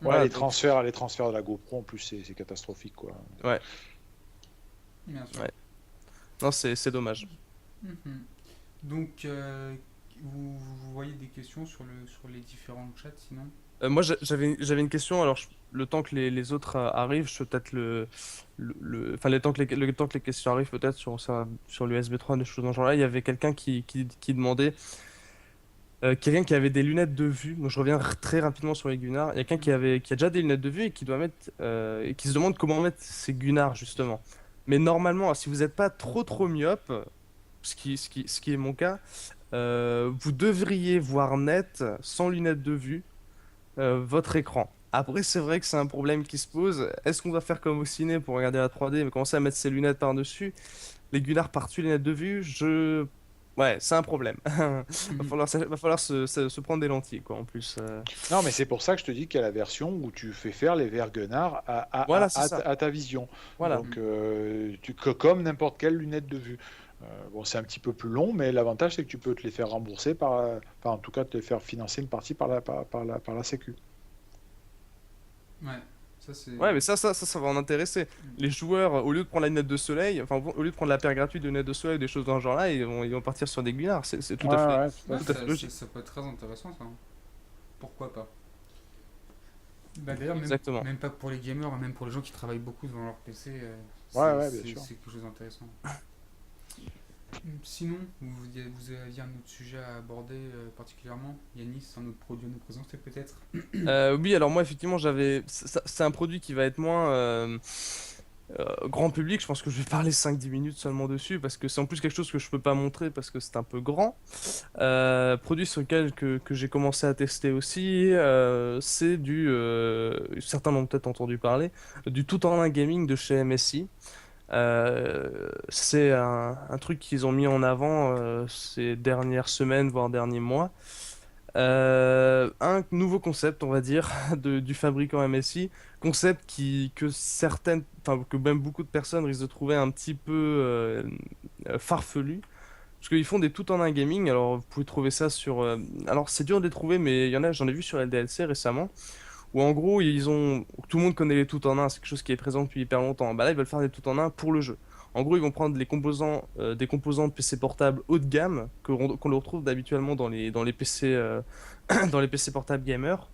Voilà, les transferts de la GoPro, en plus, c'est catastrophique, quoi. ouais, Bien sûr. ouais. Non, c'est dommage. Mhm. Donc, vous voyez des questions sur les différents chats sinon? Moi j'avais une question, alors le temps que les autres arrivent, je peux peut-être enfin le temps que les questions arrivent peut-être sur l'USB 3, des choses dans ce genre-là, il y avait quelqu'un qui demandait. Quelqu'un qui avait des lunettes de vue, donc je reviens très rapidement sur les Gunnar. Il y a quelqu'un qui a déjà des lunettes de vue et qui doit mettre et qui se demande comment mettre ses Gunnar justement. Mais normalement, si vous n'êtes pas trop myope, ce qui est mon cas, vous devriez voir net sans lunettes de vue votre écran. Après, c'est vrai que c'est un problème qui se pose. Est-ce qu'on doit faire comme au ciné pour regarder la 3D, mais commencer à mettre ses lunettes par-dessus? Les Gunnar par-dessus les lunettes de vue, Ouais, c'est un problème. Mhm. Va falloir se prendre des lentilles, quoi, en plus. Non, mais c'est pour ça que je te dis qu'il y a la version où tu fais faire les verres Gunnar Voilà, c'est ça. à ta vision. Voilà. Donc, comme n'importe quelle lunette de vue. Bon, c'est un petit peu plus long, mais l'avantage, c'est que tu peux te les faire rembourser enfin, en tout cas, te les faire financer une partie par la Sécu. Ouais, ça c'est. Ouais, mais ça va en intéresser. Les joueurs, au lieu de prendre la lunette de soleil, enfin, au lieu de prendre la paire gratuite de lunettes de soleil ou des choses dans ce genre-là, ils vont partir sur des Gunnar. C'est tout Ouais, à fait, ouais, tout à Ouais, fait. tout à fait logique. ça peut être très intéressant ça, hein. Pourquoi pas? Bah d'ailleurs, Exactement. même pas que pour les gamers, même pour les gens qui travaillent beaucoup devant leur PC, Ouais, ouais, bien sûr. c'est quelque chose d'intéressant. Sinon, vous aviez un autre sujet à aborder particulièrement? Yanis, un autre produit à nous présenter peut-être? Oui, alors moi, effectivement, c'est un produit qui va être moins grand public. Je pense que je vais parler 5-10 minutes seulement dessus parce que c'est en plus quelque chose que je peux pas montrer parce que c'est un peu grand. Produit sur lequel que j'ai commencé à tester aussi, c'est certains l'ont peut-être entendu parler, du tout-en-un gaming de chez MSI. C'est un truc qu'ils ont mis en avant ces dernières semaines, voire derniers mois. Un nouveau concept, on va dire, du fabricant MSI. Concept enfin, que même beaucoup de personnes risquent de trouver un petit peu farfelu. Parce qu'ils font des tout-en-un gaming. Alors, vous pouvez trouver ça alors, c'est dur de les trouver, mais j'en ai vu sur LDLC récemment. Où en gros, tout le monde connaît les tout-en-un, c'est quelque chose qui est présent depuis hyper longtemps. Bah là, ils veulent faire des tout-en-un pour le jeu. En gros, ils vont prendre des composants de PC portables haut de gamme qu'on le retrouve habituellement dans les PC, dans les PC portables gamers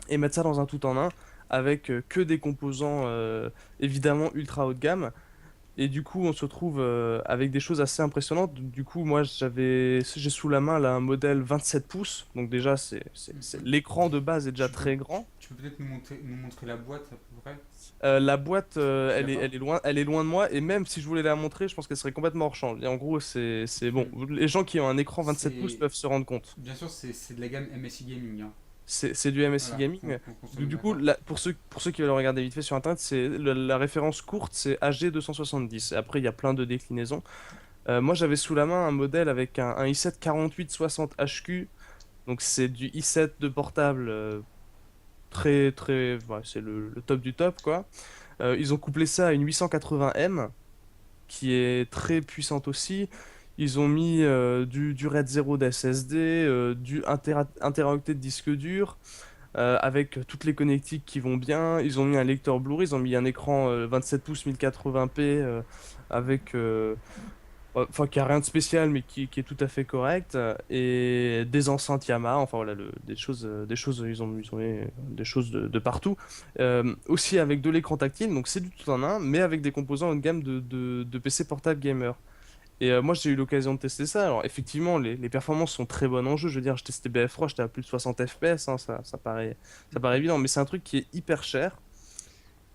et mettre ça dans un tout-en-un avec que des composants évidemment ultra haut de gamme. Et du coup, on se retrouve avec des choses assez impressionnantes. Du coup, moi, j'ai sous la main là un modèle 27 pouces. Donc déjà, l'écran de base est déjà Tu peux, très grand. tu peux peut-être nous montrer la boîte à peu près? La boîte, Tu l'as pas? elle est loin de moi. Et même si je voulais la montrer, je pense qu'elle serait complètement hors champ. Et en gros, c'est bon. Hmm. Les gens qui ont un écran 27 pouces C'est peuvent se rendre compte. Bien sûr, c'est de la gamme MSI Gaming, hein. C'est du MSI Voilà, Gaming. qu'on soit Du, bien du coup, d'accord. pour ceux qui veulent regarder vite fait sur Internet, la référence courte, c'est AG270. Après, il y a plein de déclinaisons. Moi, j'avais sous la main un modèle avec un i7 4860 HQ. Donc, c'est du i7 de portable très, très. Ouais, c'est le top du top, quoi. Ils ont couplé ça à une 880M, qui est très puissante aussi. Ils ont mis du RAID 0 d'SSD, du 1 Teraoctet de disque dur, avec toutes les connectiques qui vont bien. Ils ont mis un lecteur Blu-ray, ils ont mis un écran 27 pouces 1080p avec enfin, qui a rien de spécial, mais qui est tout à fait correct. Et des enceintes Yamaha, enfin voilà, des choses, ils ont mis des choses de partout. Aussi avec de l'écran tactile, donc c'est du tout en un, mais avec des composants haut de gamme de PC portable gamer. Et moi, j'ai eu l'occasion de tester ça. Alors, effectivement, les performances sont très bonnes en jeu. Je veux dire, j'ai testé BF3, j'étais à plus de 60 FPS, hein, ça paraît évident, mais c'est un truc qui est hyper cher.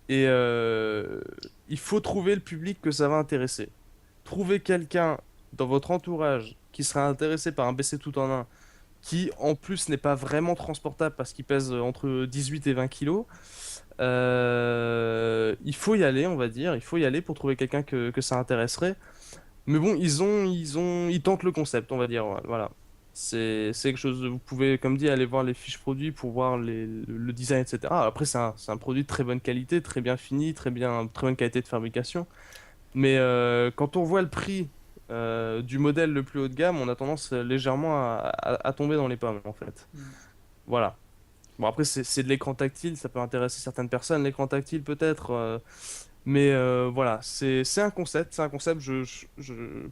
Et il faut trouver le public que ça va intéresser. Trouver quelqu'un dans votre entourage qui sera intéressé par un PC tout en un, qui en plus n'est pas vraiment transportable parce qu'il pèse entre 18 et 20 kilos. Il faut y aller, on va dire. Il faut y aller pour trouver quelqu'un que ça intéresserait. Mais bon, ils tentent le concept, on va dire. Voilà. C'est quelque chose, vous pouvez, comme dit, aller voir les fiches produits pour voir le design, etc. Après, c'est un produit de très bonne qualité, très bien fini, très bonne qualité de fabrication. Mais quand on voit le prix du modèle le plus haut de gamme, on a tendance légèrement à tomber dans les pommes, en fait. Mm. Voilà. Bon, après, c'est de l'écran tactile, ça peut intéresser certaines personnes, l'écran tactile peut-être. Mais voilà, c'est un concept, c'est un concept.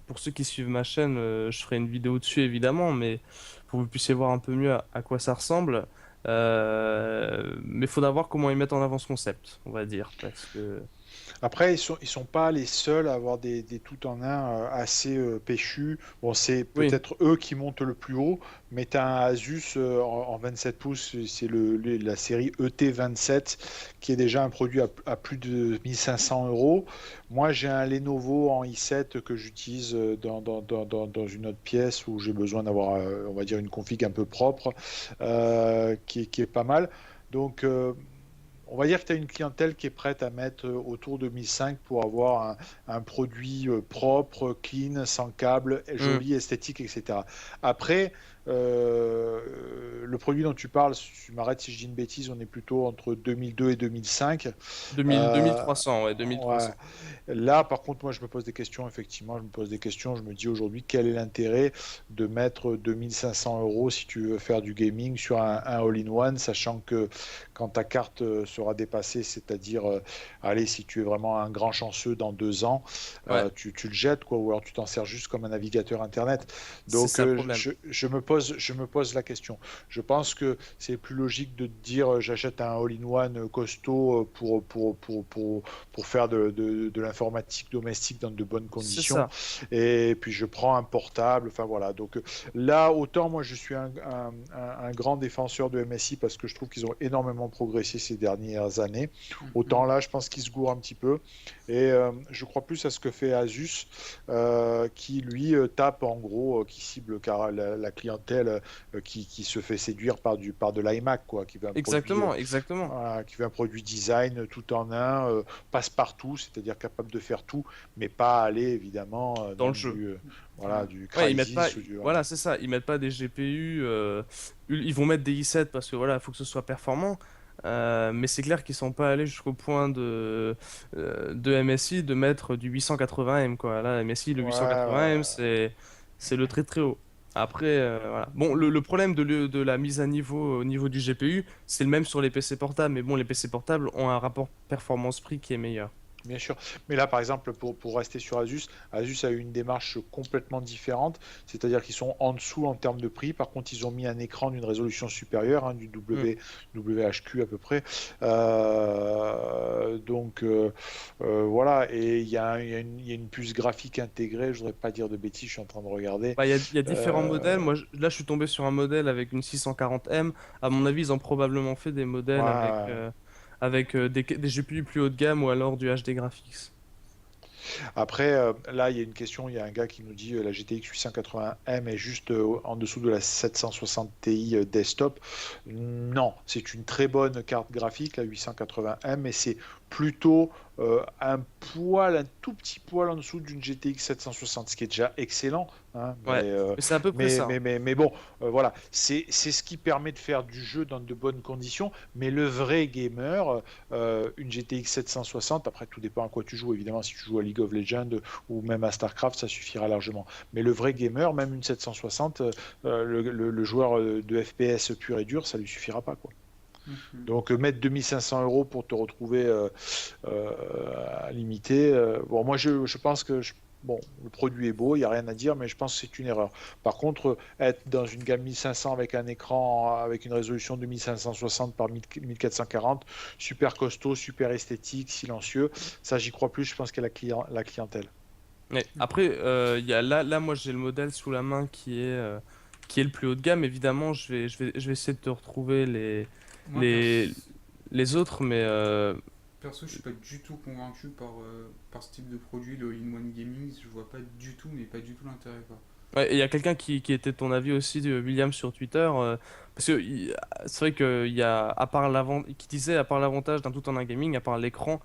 Pour ceux qui suivent ma chaîne, je ferai une vidéo dessus évidemment, mais pour que vous puissiez voir un peu mieux à quoi ça ressemble. Mais il faudra voir comment ils mettent en avant ce concept, on va dire, parce que Après, ils sont pas les seuls à avoir des tout en un assez péchus. Bon, c'est oui, peut-être eux qui montent le plus haut, mais tu as un Asus en 27 pouces, c'est la série ET27 qui est déjà un produit à plus de 1500 euros. Moi, j'ai un Lenovo en i7 que j'utilise dans une autre pièce où j'ai besoin d'avoir, on va dire, une config un peu propre, qui est pas mal. Donc, on va dire que tu as une clientèle qui est prête à mettre autour de 1005 pour avoir un produit propre, clean, sans câble, hmm, joli, esthétique, etc. Après, le produit dont tu parles, tu m'arrêtes si je dis une bêtise, on est plutôt entre 2002 et 2005. 2000, Euh, 2300, ouais, ouais. 2300. Là, par contre, moi, je me pose des questions, effectivement, je me pose des questions. Je me dis aujourd'hui, quel est l'intérêt de mettre 2500 euros si tu veux faire du gaming sur un all-in-one, sachant que quand ta carte sera dépassée, c'est-à-dire, allez, si tu es vraiment un grand chanceux dans 2 ans, Ouais, tu le jettes, quoi, ou alors tu t'en sers juste comme un navigateur Internet. c'est Donc, ça le problème. je me pose la question. Je pense que c'est plus logique de te dire, j'achète un all-in-one costaud pour faire de l'informatique domestique dans de bonnes C'est conditions. ça. Et puis je prends un portable. Enfin voilà. Donc là, autant moi je suis un grand défenseur de MSI parce que je trouve qu'ils ont énormément progressé ces dernières années. Autant Mhm. là, je pense qu'ils se gourrent un petit peu. Et je crois plus à ce que fait Asus, qui lui tape en gros, qui cible car la clientèle qui se fait séduire par de l'iMac, quoi, qui veut un produit Exactement, exactement. voilà, qui veut un produit design tout en un, passe-partout, c'est-à-dire capable de faire tout, mais pas aller évidemment Dans le dans jeu. voilà, du Ouais, ils mettent pas. Crysis ou du. Voilà. Voilà, c'est ça. Ils mettent pas des GPU. Ils vont mettre des i7 parce que voilà, il faut que ce soit performant. Mais c'est clair qu'ils sont pas allés jusqu'au point de MSI de mettre du 880M quoi. Là, MSI, le Ouais, 880M, ouais. c'est le très très haut. Après, voilà. Bon, le problème de la mise à niveau au niveau du GPU, c'est le même sur les PC portables. Mais bon, les PC portables ont un rapport performance-prix qui est meilleur. Bien sûr. Mais là, par exemple, pour rester sur Asus, Asus a eu une démarche complètement différente, c'est-à-dire qu'ils sont en dessous en termes de prix. Par contre, ils ont mis un écran d'une résolution supérieure, hein, du Hmm. WHQ à peu près. Donc, voilà. Et il y a une puce graphique intégrée. Je voudrais pas dire de bêtises, je suis en train de regarder. Bah, il y a différents modèles. Euh, Moi, là, je suis tombé sur un modèle avec une 640M. À mon avis, ils ont probablement fait des modèles ouais. avec des GPU plus haut de gamme ou alors du HD graphics. Après, là, il y a une question. Il y a un gars qui nous dit la GTX 880M est juste en dessous de la 760 Ti desktop. Non, c'est une très bonne carte graphique, la 880M, mais c'est plutôt un tout petit poil en dessous d'une GTX 760, ce qui est déjà excellent, hein, Ouais, mais c'est à peu près ça, hein. mais bon, voilà, c'est ce qui permet de faire du jeu dans de bonnes conditions. Mais le vrai gamer, une GTX 760, après tout dépend à quoi tu joues, évidemment, si tu joues à League of Legends ou même à StarCraft, ça suffira largement. Mais le vrai gamer, même une 760, le joueur de FPS pur et dur, ça lui suffira pas, quoi. Mhm. Donc mettre 2500 euros pour te retrouver à limiter, bon moi je pense que bon le produit est beau, il n'y a rien à dire, mais je pense que c'est une erreur. Par contre, être dans une gamme 1500 avec un écran avec une résolution de 1560 par 1440, super costaud, super esthétique, silencieux, ça j'y crois plus, je pense qu'il y a la clientèle. Mais après, il y a là, moi, j'ai le modèle sous la main qui est le plus haut de gamme. Évidemment, je vais essayer de te retrouver Moi, les, les autres, mais perso, je suis pas du tout convaincu par ce type de produit, le in-one gaming. Je vois pas du tout, mais pas du tout l'intérêt, quoi. ouais, et il y a quelqu'un qui était de ton avis aussi, William, sur Twitter, parce que c'est vrai qu'il y a, qui disait, à part l'avantage d'un tout en un gaming, à part l'écran,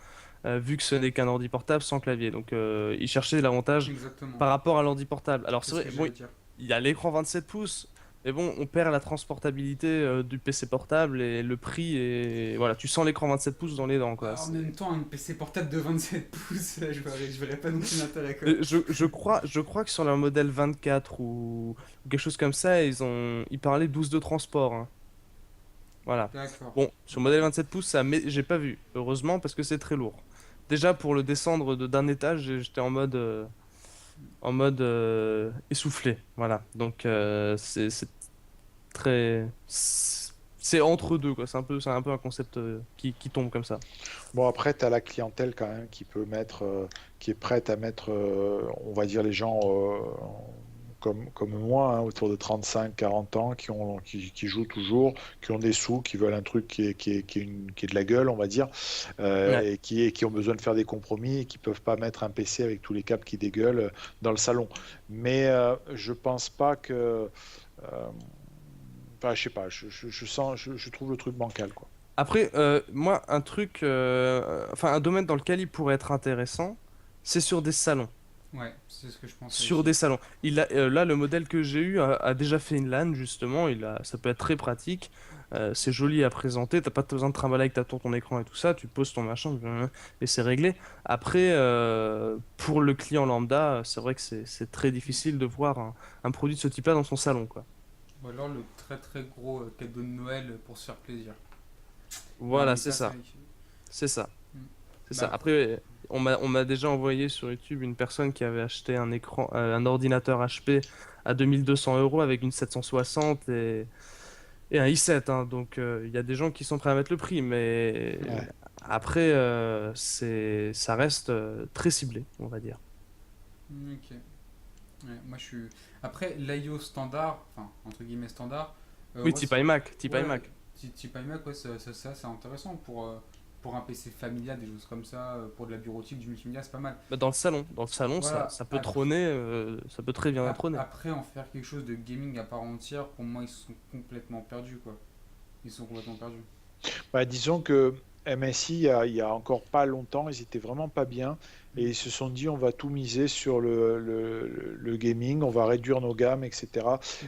vu que ce n'est qu'un ordi portable sans clavier. Donc, il cherchait l'avantage Exactement. par rapport à l'ordi portable. Alors, C'est c'est ce vrai, que bon, j'allais dire. il y a l'écran 27 pouces, Mais bon, on perd la transportabilité du PC portable et le prix et voilà, tu sens l'écran 27 pouces dans les dents quoi. Bah, en même temps, un PC portable de 27 pouces, je verrais pas non plus l'intérêt, quoi. Je crois que sur leur modèle 24 ou quelque chose comme ça, ils parlaient 12 de transport, hein. Voilà. D'accord. Bon, sur le modèle 27 pouces, ça, mais j'ai pas vu, heureusement, parce que c'est très lourd. Déjà, pour le descendre d'un étage, j'étais en mode essoufflé. Voilà. Donc, c'est très. C'est entre deux, quoi. C'est un peu un concept qui tombe comme ça. Bon, après, tu as la clientèle quand même qui peut mettre, qui est prête à mettre, on va dire, les gens comme moi, hein, autour de 35, 40 ans, qui jouent toujours, qui ont des sous, qui veulent un truc qui est de la gueule, on va dire, Ouais. et qui ont besoin de faire des compromis et qui peuvent pas mettre un PC avec tous les câbles qui dégueulent dans le salon. Mais je pense pas que. Enfin, je sais pas, je sens, je trouve le truc bancal, quoi. Après, moi, un truc. Enfin, un domaine dans lequel il pourrait être intéressant, c'est sur des salons. Ouais, c'est ce que je pensais Sur aussi. des salons. Là, le modèle que j'ai eu a déjà fait une LAN, justement. Ça peut être très pratique. C'est joli à présenter. T'as pas besoin de trimballer avec ta tour, ton écran et tout ça. Tu poses ton machin et c'est réglé. Après, pour le client lambda, c'est vrai que c'est très difficile de voir un produit de ce type-là dans son salon, quoi. Ou alors le très très gros cadeau de Noël pour se faire plaisir. Non, Voilà, mais c'est ça, c'est ça. vrai. C'est ça. Hmm. C'est ça. Bah, Après, on m'a déjà envoyé sur YouTube une personne qui avait acheté un ordinateur HP à 2 200 € avec une 760 et un i7, hein. Donc, il y a des gens qui sont prêts à mettre le prix, mais Ouais. après, ça reste très ciblé, on va dire. ok. Ouais, moi je suis. Après, l'IO standard, enfin, entre guillemets standard, Oui, ouais, type iMac, type ouais, iMac. type iMac, ouais, ça, c'est intéressant pour un PC familial, des choses comme ça, pour de la bureautique, du multimédia, c'est pas mal. Bah, dans le salon, ça, Voilà, ça peut trôner, ça peut très bien trôner. après en faire quelque chose de gaming à part entière, pour moi, ils sont complètement perdus, quoi. Ils sont complètement perdus. Bah, disons que MSI, il y a encore pas longtemps, ils étaient vraiment pas bien et Mm. ils se sont dit on va tout miser sur le gaming, on va réduire nos gammes, etc.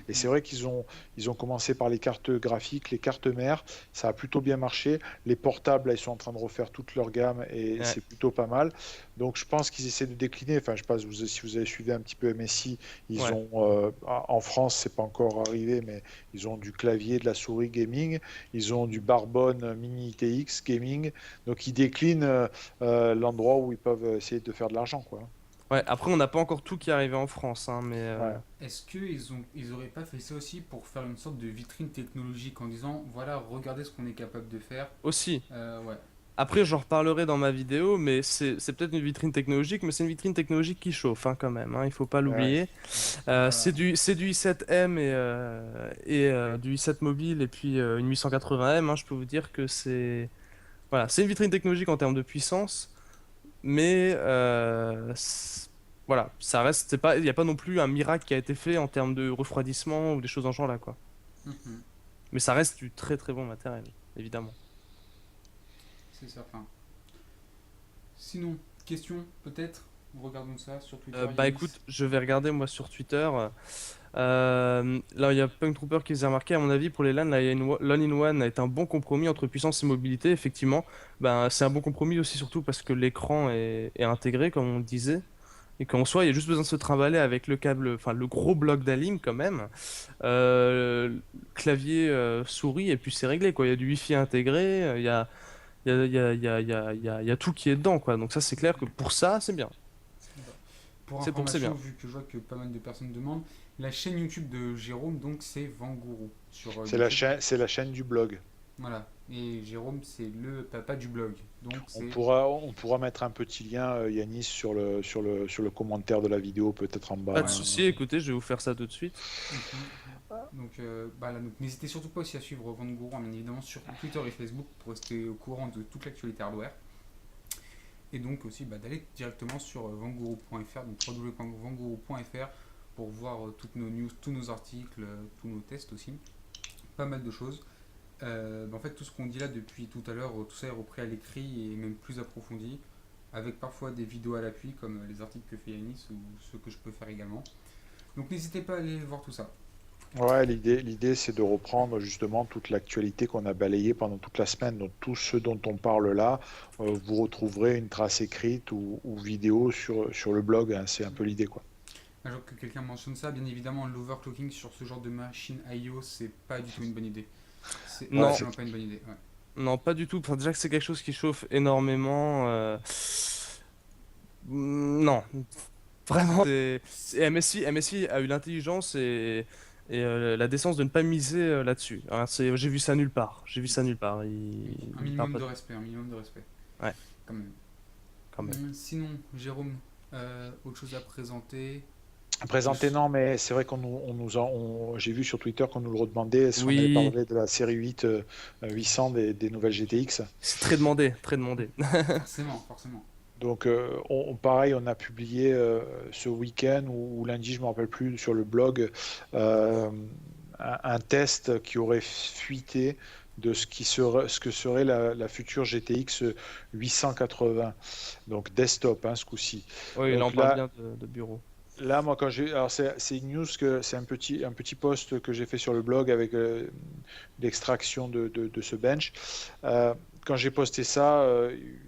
Et c'est Mhm. vrai qu'ils ont commencé par les cartes graphiques, les cartes mères, ça a plutôt bien marché. Les portables, là, ils sont en train de refaire toute leur gamme et Ouais, c'est plutôt pas mal. Donc je pense qu'ils essaient de décliner. Enfin, je sais pas si vous avez suivi un petit peu MSI, ils ouais. ont en France, c'est pas encore arrivé, mais ils ont du clavier, de la souris gaming. Ils ont du Barbone Mini TX Gaming. Donc, ils déclinent l'endroit où ils peuvent essayer de faire de l'argent, quoi. Ouais, après, on n'a pas encore tout qui est arrivé en France, hein, mais Ouais. Est-ce qu'ils auraient pas fait ça aussi pour faire une sorte de vitrine technologique en disant voilà, regardez ce qu'on est capable de faire. aussi. Ouais. Après, j'en reparlerai dans ma vidéo, mais c'est peut-être une vitrine technologique, mais c'est une vitrine technologique qui chauffe, hein, quand même, hein, il faut pas Ouais. l'oublier. Voilà. C'est du i7M et du i7 mobile et puis une 880M, hein, je peux vous dire que voilà, c'est une vitrine technologique en termes de puissance, mais voilà, ça reste, il n'y a pas non plus un miracle qui a été fait en termes de refroidissement ou des choses dans ce genre-là, quoi. Mhm. Mais ça reste du très très bon matériel, évidemment. C'est certain. Sinon, question peut-être. Regardons ça sur Twitter, Bah Yanis. écoute, je vais regarder moi sur Twitter. Là, il y a Punk Trooper qui les a remarqué, à mon avis, pour les LAN, l'All-in-One est un bon compromis entre puissance et mobilité, effectivement. Ben, c'est un bon compromis aussi, surtout parce que l'écran est intégré, comme on le disait. Et qu'en soi, il y a juste besoin de se trimballer avec le câble, enfin le gros bloc d'alim quand même, clavier, souris, et puis c'est réglé, quoi. Il y a du Wi-Fi intégré, il y a tout qui est dedans, quoi. Donc ça, c'est clair que pour ça, c'est bien. Bah, pour C'est information, bien. vu que je vois que pas mal de personnes demandent, la chaîne YouTube de Jérôme, donc c'est Vangourou sur YouTube. C'est la chaîne du blog. Voilà. Et Jérôme, c'est le papa du blog. Donc On c'est. pourra, on pourra mettre un petit lien, Yanis, sur le commentaire de la vidéo, peut-être en Pas bas, de Ouais. hein. souci, écoutez, je vais vous faire ça tout de suite. Mhm. Donc, bah là, donc n'hésitez surtout pas aussi à suivre Vangourou, hein, bien évidemment, sur Twitter et Facebook pour rester au courant de toute l'actualité hardware. Et donc aussi bah, d'aller directement sur vangourou.fr, donc www.vangourou.fr pour voir toutes nos news, tous nos articles, tous nos tests aussi. Pas mal de choses. Bah, en fait, tout ce qu'on dit là depuis tout à l'heure, tout ça est repris à l'écrit et même plus approfondi, avec parfois des vidéos à l'appui, comme les articles que fait Yanis ou ceux que je peux faire également. Donc n'hésitez pas à aller voir tout ça. Ouais, l'idée, c'est de reprendre justement toute l'actualité qu'on a balayée pendant toute la semaine. Donc, tout ce dont on parle là, vous retrouverez une trace écrite ou vidéo sur le blog, hein. C'est un peu l'idée, quoi. Alors que quelqu'un mentionne ça, bien évidemment, l'overclocking sur ce genre de machine IO, c'est pas du tout une bonne idée. C'est Ouais, Non, c'est absolument pas une bonne idée. Ouais. non, pas du tout. Enfin, déjà que c'est quelque chose qui chauffe énormément. Non, vraiment. MSI a eu l'intelligence et la décence de ne pas miser là-dessus. Hein, j'ai vu ça nulle part. J'ai vu ça nulle part. Oui, un Il parle minimum pas de de... respect, un minimum de respect, Ouais, quand même. quand même. Sinon, Jérôme, autre chose à présenter? présenté, Je- non, mais c'est vrai j'ai vu sur Twitter qu'on nous le redemandait si on allait Oui, parler de la série 8 800 des nouvelles GTX. c'est très demandé, très demandé. Forcément, forcément. Donc, pareil, on a publié ce week-end ou lundi, je me rappelle plus, sur le blog, euh, un test qui aurait fuité de ce que serait la future GTX 880, donc desktop, hein, ce coup-ci. Oui, là on Donc parle là, bien de bureau. Là, moi, alors c'est une news que c'est un petit post que j'ai fait sur le blog avec l'extraction de ce bench. Euh, Quand j'ai posté ça,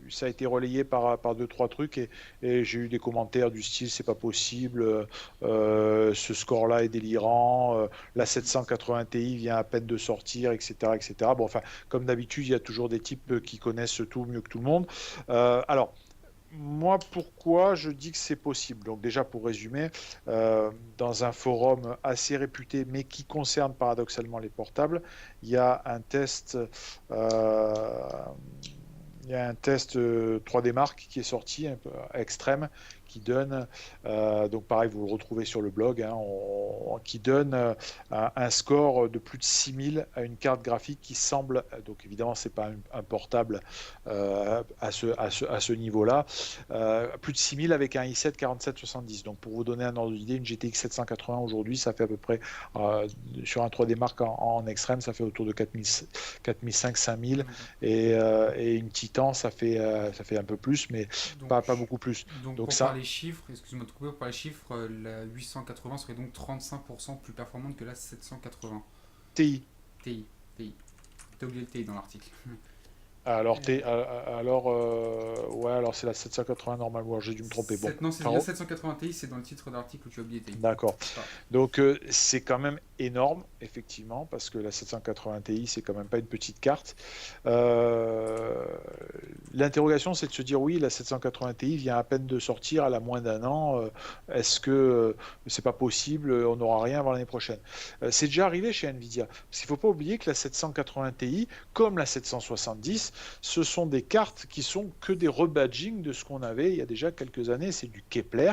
ça a été relayé par deux, trois trucs et j'ai eu des commentaires du style c'est pas possible, ce score-là est délirant, la 780 Ti vient à peine de sortir, etc., etc. Bon, enfin, comme d'habitude, il y a toujours des types qui connaissent tout mieux que tout le monde. Alors, moi, pourquoi je dis que c'est possible? Donc déjà, pour résumer, dans un forum assez réputé, mais qui concerne paradoxalement les portables, il y a un test, euh, il y a un test 3D Mark qui est sorti, un peu extrême, qui donne, donc pareil, vous le retrouvez sur le blog, hein, qui donne un score de plus de 6000 à une carte graphique qui semble, donc évidemment, c'est pas un portable à ce niveau-là, plus de 6000 avec un i7 4770. Donc pour vous donner un ordre d'idée, une GTX 780 aujourd'hui, ça fait à peu près, sur un 3D Mark en extrême, ça fait autour de 4500, 5000 D'accord. et une Titan, ça fait un peu plus, mais Donc, pas beaucoup plus. donc Donc pour ça, parler chiffres, excuse-moi de couper, pour parler chiffres, la 880 serait donc 35% plus performante que la 780 TI. Ti. Ti. T'as oublié le Ti dans l'article. Alors, Euh, ouais, alors c'est la 780 normalement, j'ai dû me tromper. Bon, Non, c'est bien Caro, 780 Ti, c'est dans le titre de l'article où tu as oublié Ti. d'accord. Ah, Donc c'est quand même énorme, effectivement, parce que la 780 Ti, c'est quand même pas une petite carte. Euh, L'interrogation, c'est de se dire, oui, la 780 Ti vient à peine de sortir, elle a moins d'un an. Est-ce que c'est pas possible, on n'aura rien avant l'année prochaine? C'est déjà arrivé chez Nvidia. Parce qu'il faut pas oublier que la 780 Ti, comme la 770, ce sont des cartes qui sont que des rebadgings de ce qu'on avait il y a déjà quelques années. C'est du Kepler,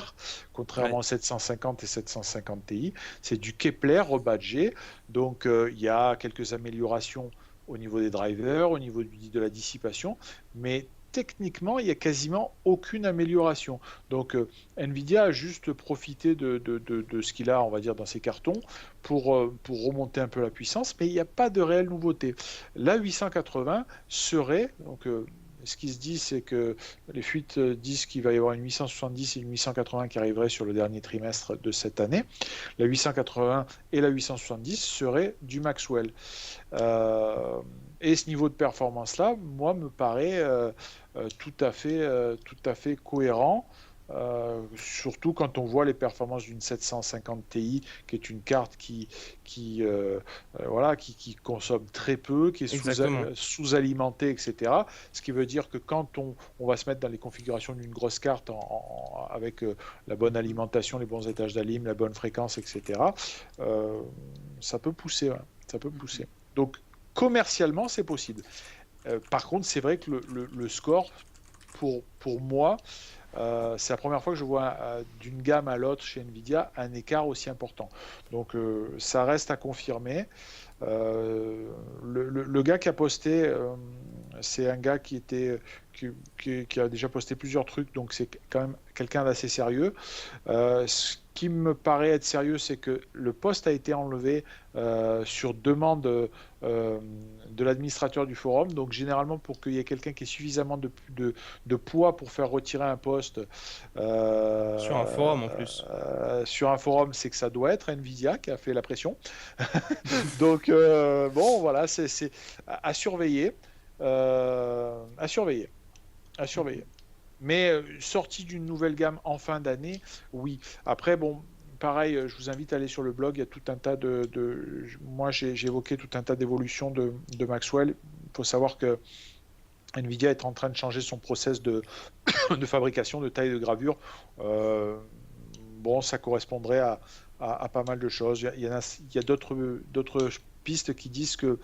Ouais. contrairement aux 750 et 750 Ti. C'est du Kepler rebadgé. Donc, il y a quelques améliorations au niveau des drivers, au niveau de la dissipation, mais techniquement, il n'y a quasiment aucune amélioration. Donc, Nvidia a juste profité de ce qu'il a, on va dire, dans ses cartons pour remonter un peu la puissance, mais il n'y a pas de réelle nouveauté. La 880 serait, donc, ce qui se dit, c'est que les fuites disent qu'il va y avoir une 870 et une 880 qui arriveraient sur le dernier trimestre de cette année. La 880 et la 870 seraient du Maxwell. Euh, et ce niveau de performance-là, moi, me paraît tout à fait cohérent. Surtout quand on voit les performances d'une 750 Ti, qui est une carte qui consomme très peu, qui est Exactement. sous-alimentée, etc. Ce qui veut dire que quand on va se mettre dans les configurations d'une grosse carte avec la bonne alimentation, les bons étages d'alim, la bonne fréquence, etc., euh, ça peut pousser. Ouais, ça peut mhm. pousser. Donc, commercialement, c'est possible. Par contre, c'est vrai que le score, pour moi, c'est la première fois que je vois d'une gamme à l'autre chez Nvidia un écart aussi important. Donc ça reste à confirmer. Le gars qui a posté, c'est un gars qui a déjà posté plusieurs trucs, donc c'est quand même quelqu'un d'assez sérieux. Ce qui me paraît être sérieux, c'est que le post a été enlevé sur demande de l'administrateur du forum. Donc généralement, pour qu'il y ait quelqu'un qui ait suffisamment de poids pour faire retirer un post Sur un forum en plus. sur un forum, c'est que ça doit être Nvidia qui a fait la pression. Donc bon, voilà, c'est à surveiller, à surveiller, à surveiller. Mais sortie d'une nouvelle gamme en fin d'année, oui. Après, bon, pareil, je vous invite à aller sur le blog. Il y a tout un tas moi, j'ai évoqué tout un tas d'évolutions de Maxwell. Il faut savoir que Nvidia est en train de changer son process de fabrication, de taille de gravure. Bon, ça correspondrait à pas mal de choses. Il y a d'autres pistes qui disent qu'il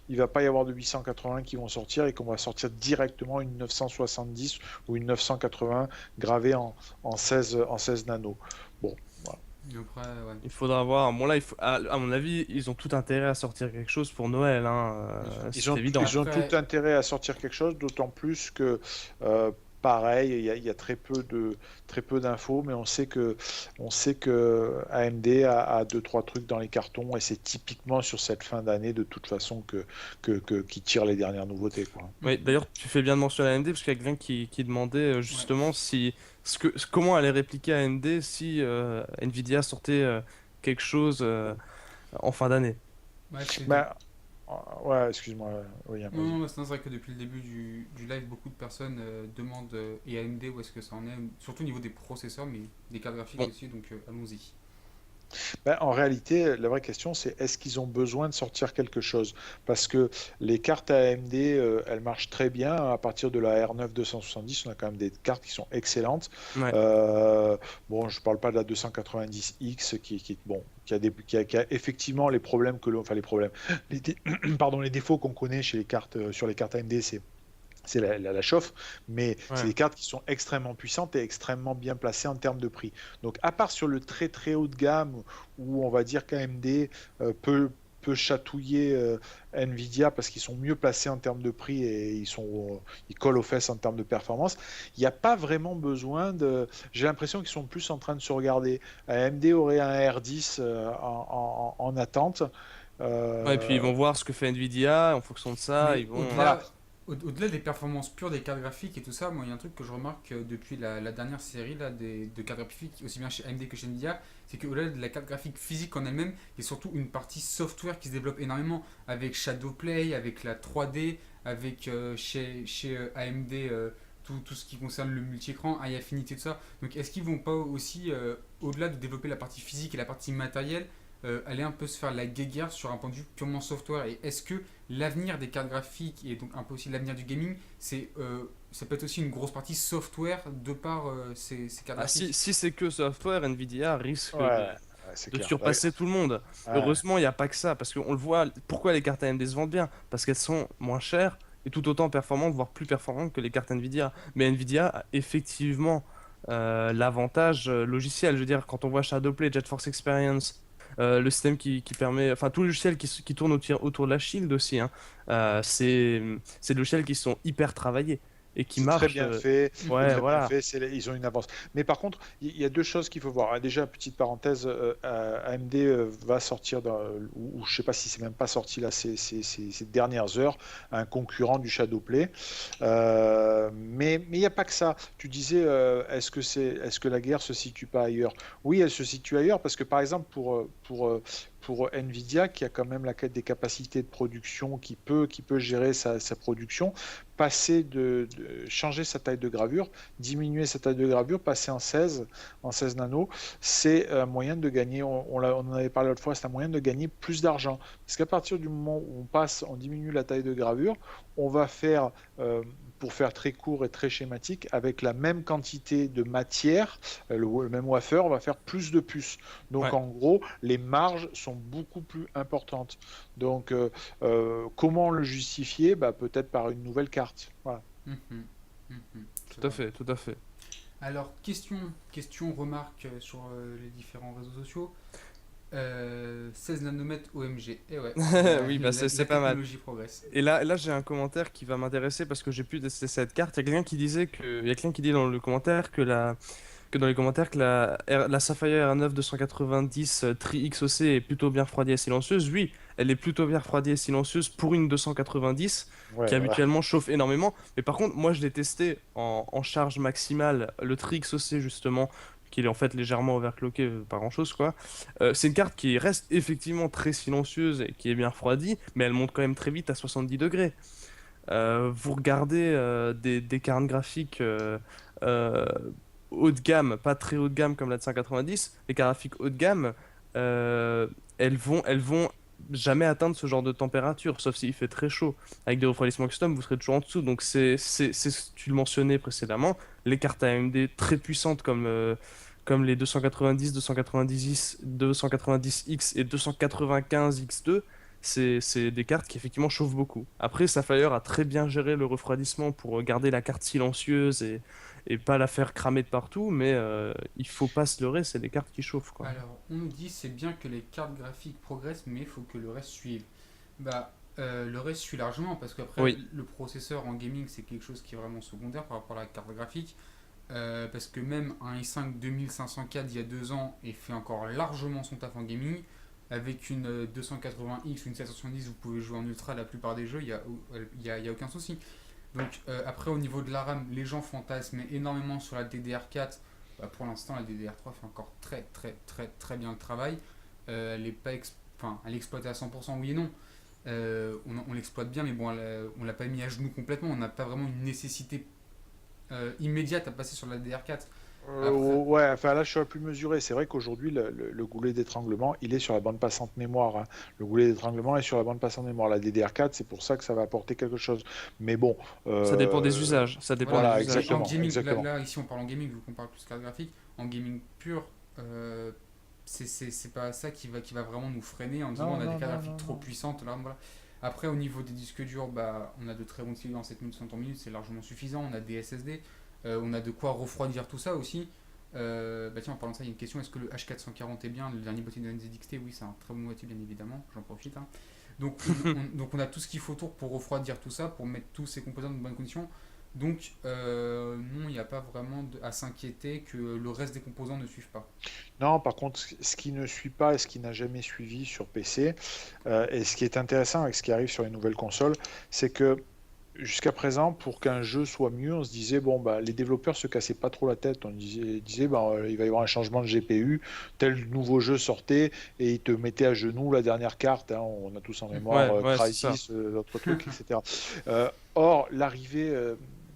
ne va pas y avoir de 880 qui vont sortir et qu'on va sortir directement une 970 ou une 980 gravée en 16 nano. Bon, voilà. Après, ouais. Il faudra voir. Bon là, à mon avis, ils ont tout intérêt à sortir quelque chose pour Noël, hein. C'est évident. Ils ont Après- tout intérêt à sortir quelque chose, d'autant plus que pareil, il y a très peu d'infos, mais on sait que AMD a deux trois trucs dans les cartons et c'est typiquement sur cette fin d'année de toute façon qui tire les dernières nouveautés, quoi. Oui, d'ailleurs, tu fais bien de mentionner AMD parce qu'il y a quelqu'un qui demandait justement si comment allait répliquer AMD si Nvidia sortait quelque chose en fin d'année. Ouais, Bah, ouais, excuse-moi, William, non, vas-y. non, c'est vrai que depuis le début du live, beaucoup de personnes demandent et AMD où est-ce que ça en est, surtout au niveau des processeurs, mais des cartes graphiques Bon. aussi, donc allons-y. Ben, en réalité, la vraie question, c'est est-ce qu'ils ont besoin de sortir quelque chose? Parce que les cartes AMD, elles marchent très bien. À partir de la R9 270, on a quand même des cartes qui sont excellentes. Ouais. Bon, je ne parle pas de la 290X bon, qui a effectivement les problèmes enfin les problèmes, pardon, les défauts qu'on connaît chez les cartes, sur les cartes AMD, c'est la chauffe, mais c'est Ouais. des cartes qui sont extrêmement puissantes et extrêmement bien placées en termes de prix. Donc, à part sur le très très haut de gamme, où on va dire qu'AMD peut chatouiller Nvidia parce qu'ils sont mieux placés en termes de prix et ils collent aux fesses en termes de performance, il n'y a pas vraiment besoin de. J'ai l'impression qu'ils sont plus en train de se regarder. AMD aurait un R10 en attente. Ouais, et puis ils Euh, vont voir ce que fait Nvidia en fonction de ça. Mais Ils vont. voilà. au-delà des performances pures des cartes graphiques et tout ça, moi il y a un truc que je remarque depuis la dernière série là, de cartes graphiques, aussi bien chez AMD que chez Nvidia, c'est qu'au-delà de la carte graphique physique en elle-même, il y a surtout une partie software qui se développe énormément avec Shadowplay, avec la 3D, avec chez AMD tout ce qui concerne le multi-écran, High Affinity, tout ça. Donc est-ce qu'ils vont pas aussi, au-delà de développer la partie physique et la partie matérielle, aller un peu se faire la guéguerre sur un point de vue purement software? Et est-ce que l'avenir des cartes graphiques et donc un peu aussi l'avenir du gaming, ça peut être aussi une grosse partie software de par ces cartes Ah, si graphiques? si c'est que software, Nvidia risque Ouais, ouais, c'est de clair. surpasser tout le monde. Ouais. Heureusement, il n'y a pas que ça, parce qu'on le voit, pourquoi les cartes AMD se vendent bien? Parce qu'elles sont moins chères et tout autant performantes, voire plus performantes que les cartes Nvidia. Mais Nvidia a effectivement l'avantage logiciel. Je veux dire, quand on voit Shadowplay, GeForce Experience, le système qui permet, enfin tout le logiciel qui tourne autour de la Shield aussi, hein, c'est des logiciels qui sont hyper travaillés et qui C'est très marchent. bien fait, c'est Ouais, très bien voilà. fait, ils ont une avance. Mais par contre, il y a deux choses qu'il faut voir. Déjà, petite parenthèse, AMD va sortir, ou je sais pas si c'est même pas sorti là ces dernières heures, un concurrent du Shadowplay. Mais il n'y a pas que ça. Tu disais, est-ce que la guerre se situe pas ailleurs? Oui, elle se situe ailleurs parce que par exemple pour Nvidia, qui a quand même des capacités de production, qui peut gérer sa production, changer sa taille de gravure, diminuer sa taille de gravure, passer en 16 nano, c'est un moyen de gagner, on en avait parlé l'autre fois, c'est un moyen de gagner plus d'argent. Parce qu'à partir du moment où on diminue la taille de gravure, on va faire, pour faire très court et très schématique, avec la même quantité de matière, le même wafer, on va faire plus de puces. Donc Ouais. en gros, les marges sont beaucoup plus importantes. Donc comment le justifier? Bah, peut-être par une nouvelle carte. Voilà. Mhm, mhm, c'est Tout à vrai. fait, tout à fait. Alors, question, remarque sur les différents réseaux sociaux. 16 nanomètres OMG. Et ouais, Oui, bah c'est la pas mal. technologie progresse. Et là j'ai un commentaire qui va m'intéresser parce que j'ai pu tester cette carte. Il y a quelqu'un qui dit dans le commentaire que dans les commentaires que la Sapphire R9 290 Tri-XOC est plutôt bien refroidie et silencieuse. Oui, elle est plutôt bien refroidie et silencieuse pour une 290 Ouais, qui voilà. habituellement chauffe énormément. Mais par contre, moi je l'ai testé en charge maximale, le Tri-XOC justement, qui est en fait légèrement overclocké, pas grand-chose quoi. C'est une carte qui reste effectivement très silencieuse et qui est bien refroidie, mais elle monte quand même très vite à 70 degrés. Vous regardez des cartes graphiques euh, haut de gamme, pas très haut de gamme comme la de 190, les cartes graphiques haut de gamme, euh, elles vont jamais atteindre ce genre de température, sauf s'il fait très chaud. Avec des refroidissements custom, vous serez toujours en dessous. Donc tu le mentionnais précédemment, les cartes AMD très puissantes comme les 290, 290, 290X et 295X2, c'est des cartes qui effectivement chauffent beaucoup. Après, Sapphire a très bien géré le refroidissement pour garder la carte silencieuse et pas la faire cramer de partout, mais il faut pas se leurrer, c'est des cartes qui chauffent, quoi. Alors, on nous dit c'est bien que les cartes graphiques progressent, mais il faut que le reste suive. Bah, le reste suit largement parce qu'après, Oui, le processeur en gaming c'est quelque chose qui est vraiment secondaire par rapport à la carte graphique. Parce que même un i5 2504 il y a 2 ans et fait encore largement son taf en gaming. Avec une 280X ou une 770, vous pouvez jouer en ultra la plupart des jeux, il y a aucun souci. Donc après au niveau de la RAM, les gens fantasment énormément sur la DDR4. Bah, pour l'instant la DDR3 fait encore très très très très bien le travail. Elle est pas enfin, elle est exploitée à 100% oui et non. On l'exploite bien mais bon on l'a pas mis à genoux complètement. On n'a pas vraiment une nécessité immédiate à passer sur la DDR4. Après, Ouais, enfin là je suis plus mesuré. C'est vrai qu'aujourd'hui le goulet d'étranglement il est sur la bande passante mémoire, hein. Le goulet d'étranglement est sur la bande passante mémoire. La DDR4, c'est pour ça que ça va apporter quelque chose. Mais bon, ça dépend des usages, ça dépend des voilà, voilà, et usages. en exactement, gaming, exactement. ici on parle en gaming vu qu'on parle plus carte graphique, en gaming pur, c'est pas ça qui va vraiment nous freiner en disant Non, on a des non, cartes non, graphiques non, trop non. puissantes. Là, voilà. Après, au niveau des disques durs, bah, on a de très bons cycles en 7100 en minute, c'est largement suffisant. On a des SSD, on a de quoi refroidir tout ça aussi. Bah tiens, en parlant de ça, il y a une question, est-ce que le H440 est bien? Le dernier boîtier de NZXT, oui, c'est un très bon boîtier, bien évidemment, j'en profite, hein. Donc on a tout ce qu'il faut autour pour refroidir tout ça, pour mettre tous ces composants dans de bonnes conditions. Donc non, il n'y a pas vraiment à s'inquiéter que le reste des composants ne suivent pas. Non, par contre, ce qui ne suit pas et ce qui n'a jamais suivi sur PC, et ce qui est intéressant avec ce qui arrive sur les nouvelles consoles, c'est que jusqu'à présent, pour qu'un jeu soit mieux, on se disait, bon, bah, les développeurs se cassaient pas trop la tête. On disait bah, il va y avoir un changement de GPU, tel nouveau jeu sortait, et ils te mettaient à genoux la dernière carte, hein. On a tous en mémoire Ouais, ouais, c'est ça. Crysis, d'autres trucs, etc. Or, l'arrivée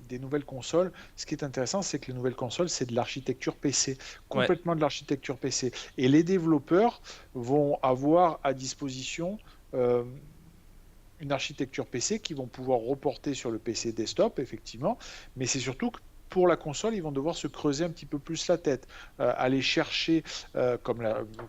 des nouvelles consoles, ce qui est intéressant, c'est que les nouvelles consoles, c'est de l'architecture PC, Ouais. complètement de l'architecture PC. Et les développeurs vont avoir à disposition euh, une architecture PC qu'ils vont pouvoir reporter sur le PC desktop, effectivement, mais c'est surtout que pour la console, ils vont devoir se creuser un petit peu plus la tête, aller chercher,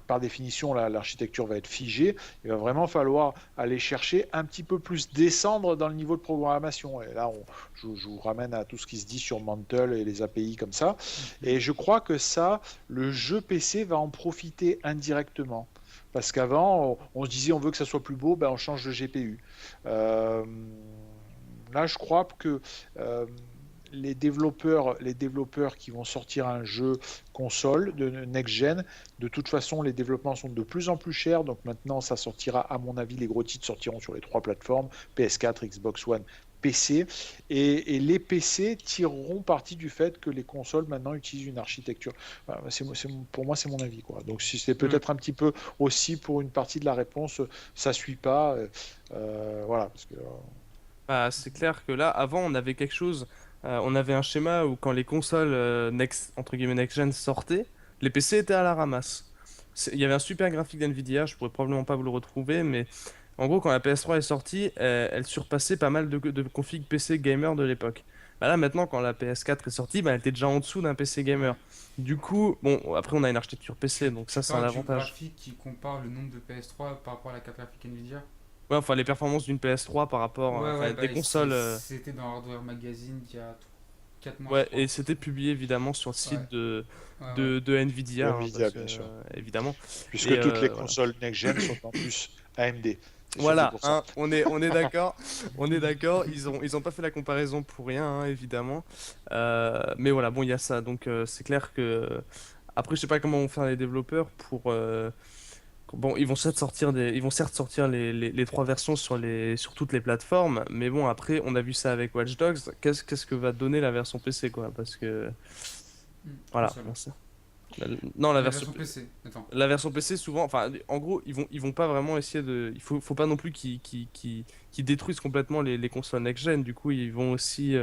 par définition, l'architecture va être figée, il va vraiment falloir aller chercher un petit peu plus, descendre dans le niveau de programmation. Et là, je vous ramène à tout ce qui se dit sur Mantle et les API comme ça. Mhm. Et je crois que ça, le jeu PC va en profiter indirectement. Parce qu'avant, on se disait on veut que ça soit plus beau, ben on change de GPU. Euh, Là, je crois que les développeurs qui vont sortir un jeu console de next-gen, de toute façon, les développements sont de plus en plus chers. Donc maintenant, ça sortira, à mon avis, les gros titres sortiront sur les trois plateformes, PS4, Xbox One, PC. Et les PC tireront parti du fait que les consoles maintenant utilisent une architecture. Voilà, pour moi, c'est mon avis, quoi. Donc si c'est Mm. peut-être un petit peu aussi pour une partie de la réponse, ça suit pas. Voilà, parce que Bah, c'est clair que là, avant, on avait quelque chose, on avait un schéma où quand les consoles next, entre guillemets next-gen sortaient, les PC étaient à la ramasse. Il y avait un super graphique d'NVIDIA, je pourrais probablement pas vous le retrouver, mais en gros, quand la PS3 est sortie, elle surpassait pas mal de configs PC gamer de l'époque. Bah là, maintenant, quand la PS4 est sortie, bah, elle était déjà en dessous d'un PC gamer. Ouais. Du coup, bon, après, on a une architecture PC, donc Tu ça, c'est un parles du avantage. graphique qui compare le nombre de PS3 par rapport à la carte graphique Nvidia? Ouais, enfin, les performances d'une PS3 par rapport, Ouais, ouais, enfin, bah des consoles. c'était dans Hardware Magazine il y a 4 mois, je Ouais, crois. et c'était publié évidemment sur le Ouais, site de, ouais, ouais. de Nvidia, hein, Nvidia, parce que, bien sûr. évidemment. Et Puisque toutes les voilà. consoles next-gen sont en plus AMD. C'est surtout Voilà, pour ça. hein, on est d'accord, on est d'accord. Ils ont pas fait la comparaison pour rien, hein, évidemment. Mais voilà, bon, il y a ça. Donc c'est clair que après, je sais pas comment vont faire les développeurs pour. Bon, ils vont certes sortir les trois versions sur toutes les plateformes, mais bon, après, on a vu ça avec Watch Dogs. Qu'est-ce que va donner la version PC, quoi? Parce que voilà, Console. on sait. Non, La version PC. Attends. la version PC, souvent, enfin, en gros, ils vont pas vraiment essayer de. Faut pas non plus qu'ils détruisent complètement les consoles next-gen. Du coup, ils vont aussi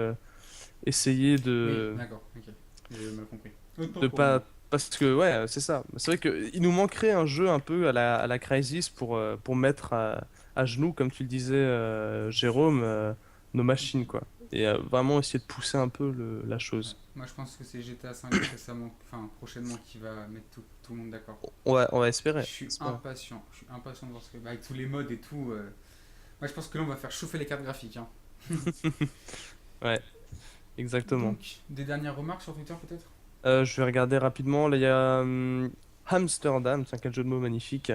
essayer Oui, d'accord, ok. J'ai mal compris. Autant de pour moi. pas. Parce que, ouais, c'est ça. C'est vrai qu'il nous manquerait un jeu un peu à la Crysis pour mettre à genoux, comme tu le disais, Jérôme, nos machines, quoi. Et vraiment essayer de pousser un peu la Ouais. chose. Moi, je pense que c'est GTA 5 récemment, enfin prochainement, qui va mettre tout le monde d'accord. On va Je espérer. suis Espérer. impatient. Je suis impatient de voir ce que. Bah, avec tous les modes et tout. Moi, je pense que là, on va faire chauffer les cartes graphiques, hein. Ouais, exactement. Donc, des dernières remarques sur Twitter, peut-être? Je vais regarder rapidement. Là, il y a Amsterdam, c'est un jeu de mots magnifique.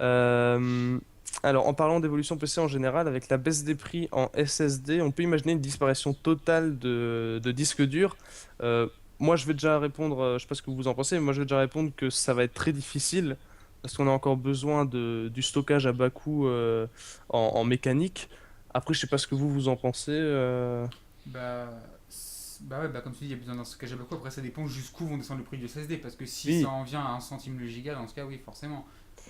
Euh, alors, en parlant d'évolution PC en général, avec la baisse des prix en SSD, on peut imaginer une disparition totale de disques durs. Euh, Moi, je vais déjà répondre, je sais pas ce que vous en pensez, mais moi, je vais déjà répondre que ça va être très difficile parce qu'on a encore besoin du stockage à bas coût en mécanique. Après, je sais pas ce que vous en pensez. Bah, bah ouais, bah comme tu dis, il y a besoin d'un stockage à bas coût. Après, ça dépend jusqu'où vont descendre le prix du SSD. Parce que si ça Oui. en vient à 1 centime le giga, dans ce cas, oui, forcément.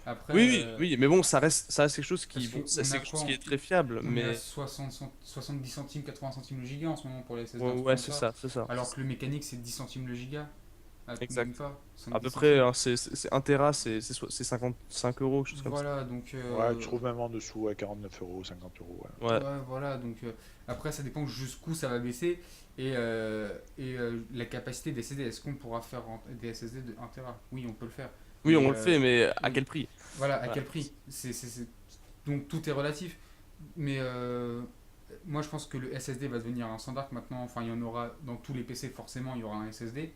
Après, Oui, mais bon, ça reste quelque chose qui, parce bon, qu'on c'est a quelque quoi? chose qui est très fiable, On est à mais 70 centimes, 80 centimes le giga en ce moment pour les SSD, ouais, un truc ouais, comme ça. c'est ça, Alors que le mécanique, c'est 10 centimes le giga. Ah, même exact. pas, À 70 peu près, centimes. hein, c'est 1 Tera, c'est 55 euros, quelque chose comme ça. Voilà, donc. Ouais, tu trouves même en dessous à 49 euros, 50 euros. Ouais. Ouais, Ouais, voilà, donc après ça dépend jusqu'où ça va baisser et la capacité des SSD. Est-ce qu'on pourra faire des SSD de 1 Tera? Oui, on peut le faire. oui, Mais on le fait, mais à oui, quel prix? voilà, à Voilà. quel prix? Donc tout est relatif. Mais moi je pense que le SSD va devenir un standard maintenant. Enfin, il y en aura dans tous les PC, forcément, il y aura un SSD.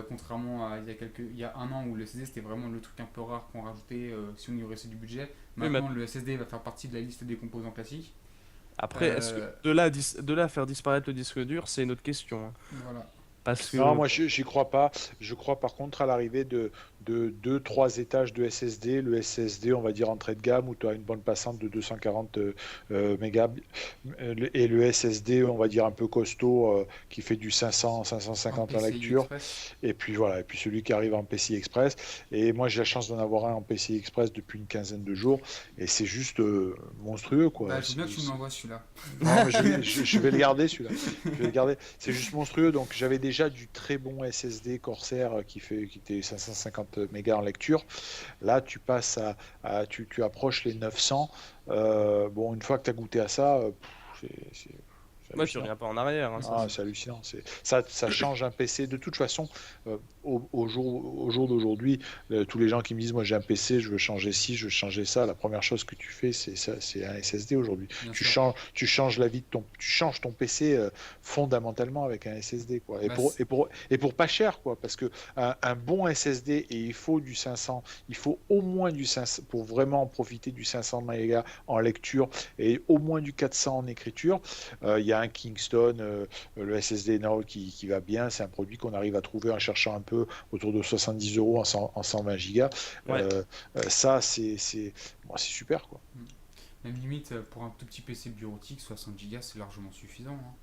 Contrairement à il y a 1 an où le SSD c'était vraiment le truc un peu rare qu'on rajoutait si on y restait du budget. Oui, mais Maintenant, le SSD va faire partie de la liste des composants classiques. après, est-ce que Euh, de là à faire disparaître le disque dur, c'est une autre question, hein. voilà. Parce Non, que, moi j'y crois pas. Je crois par contre à l'arrivée de 2-3 étages de SSD. Le SSD, on va dire entrée de gamme, où tu as une bande passante de 240 mégas. Et le SSD, on va dire un peu costaud, qui fait du 500, En 550 en PCI lecture. Express. Et puis voilà, et puis celui qui arrive en PCI Express. Et moi j'ai la chance d'en avoir un en PCI Express depuis une quinzaine de jours. Et c'est juste monstrueux, quoi. Bah, je veux bien que tu me l'envoies celui-là. Non, mais je vais le garder celui-là. Je vais le garder. C'est juste monstrueux. Donc j'avais déjà du très bon SSD Corsair qui était 550 mégas en lecture. Là, tu passes tu approches les 900. Bon, une fois que tu as goûté à ça, c'est moi, tu hallucinant. reviens pas en arrière, hein, ça, Ah, c'est c'est hallucinant. Ça change un PC. De toute façon, au jour d'aujourd'hui, tous les gens qui me disent, moi j'ai un PC, je veux changer ci, je veux changer ça, la première chose que tu fais, c'est ça, c'est un SSD aujourd'hui. Bien sûr. Tu changes la vie de tu changes ton PC fondamentalement avec un SSD, quoi. Bah, Et pour pas cher, quoi, parce que un bon SSD, et il faut du 500, il faut au moins du 500 pour vraiment profiter du 500 mégas en lecture et au moins du 400 en écriture. Il y a un Kingston, le SSD Nord qui va bien. C'est un produit qu'on arrive à trouver en cherchant un peu autour de 70 euros en 120 gigas. ouais. Ça, bon, c'est super, quoi. même limite, pour un tout petit PC bureautique, 60 Go c'est largement suffisant, hein.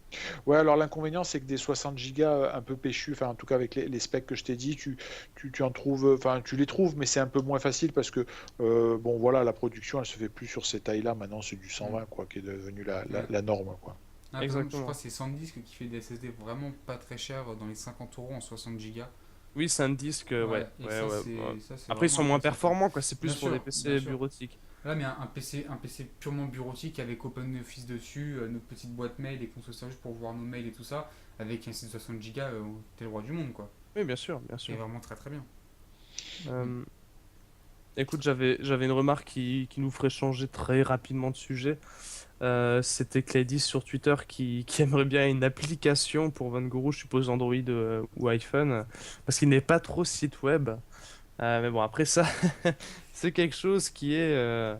Ouais, alors l'inconvénient, c'est que des 60 gigas un peu péchus, enfin en tout cas avec les specs que je t'ai dit, tu en trouves, enfin tu les trouves, mais c'est un peu moins facile parce que, bon voilà, la production, elle se fait plus sur ces tailles-là. Maintenant, c'est du Mm. 120, quoi, qui est devenu Ouais. la norme, quoi. Ah, par exemple, je crois Exactement. que c'est SanDisk qui fait des SSD vraiment pas très chers dans les 50 euros en 60 Go. Oui, c'est un disque, Ouais, et ouais. ça c'est Après, ils vraiment sont moins intéressant, quoi. performants, quoi. C'est Bien plus pour des sûr, bien PC sûr. bureautiques. Là, mais un PC purement bureautique avec OpenOffice dessus, notre petite boîte mail et qu'on se sert juste pour voir nos mails et tout ça, avec un site de 60 Go, t'es le roi du monde, quoi. Oui, bien sûr, bien Et sûr. vraiment très très bien. Euh, Écoute, j'avais une remarque qui nous ferait changer très rapidement de sujet. C'était Clédis sur Twitter qui aimerait bien une application pour Van Gogh, je suppose Android ou iPhone, parce qu'il n'est pas trop site web. Mais bon, après ça, c'est quelque chose qui est...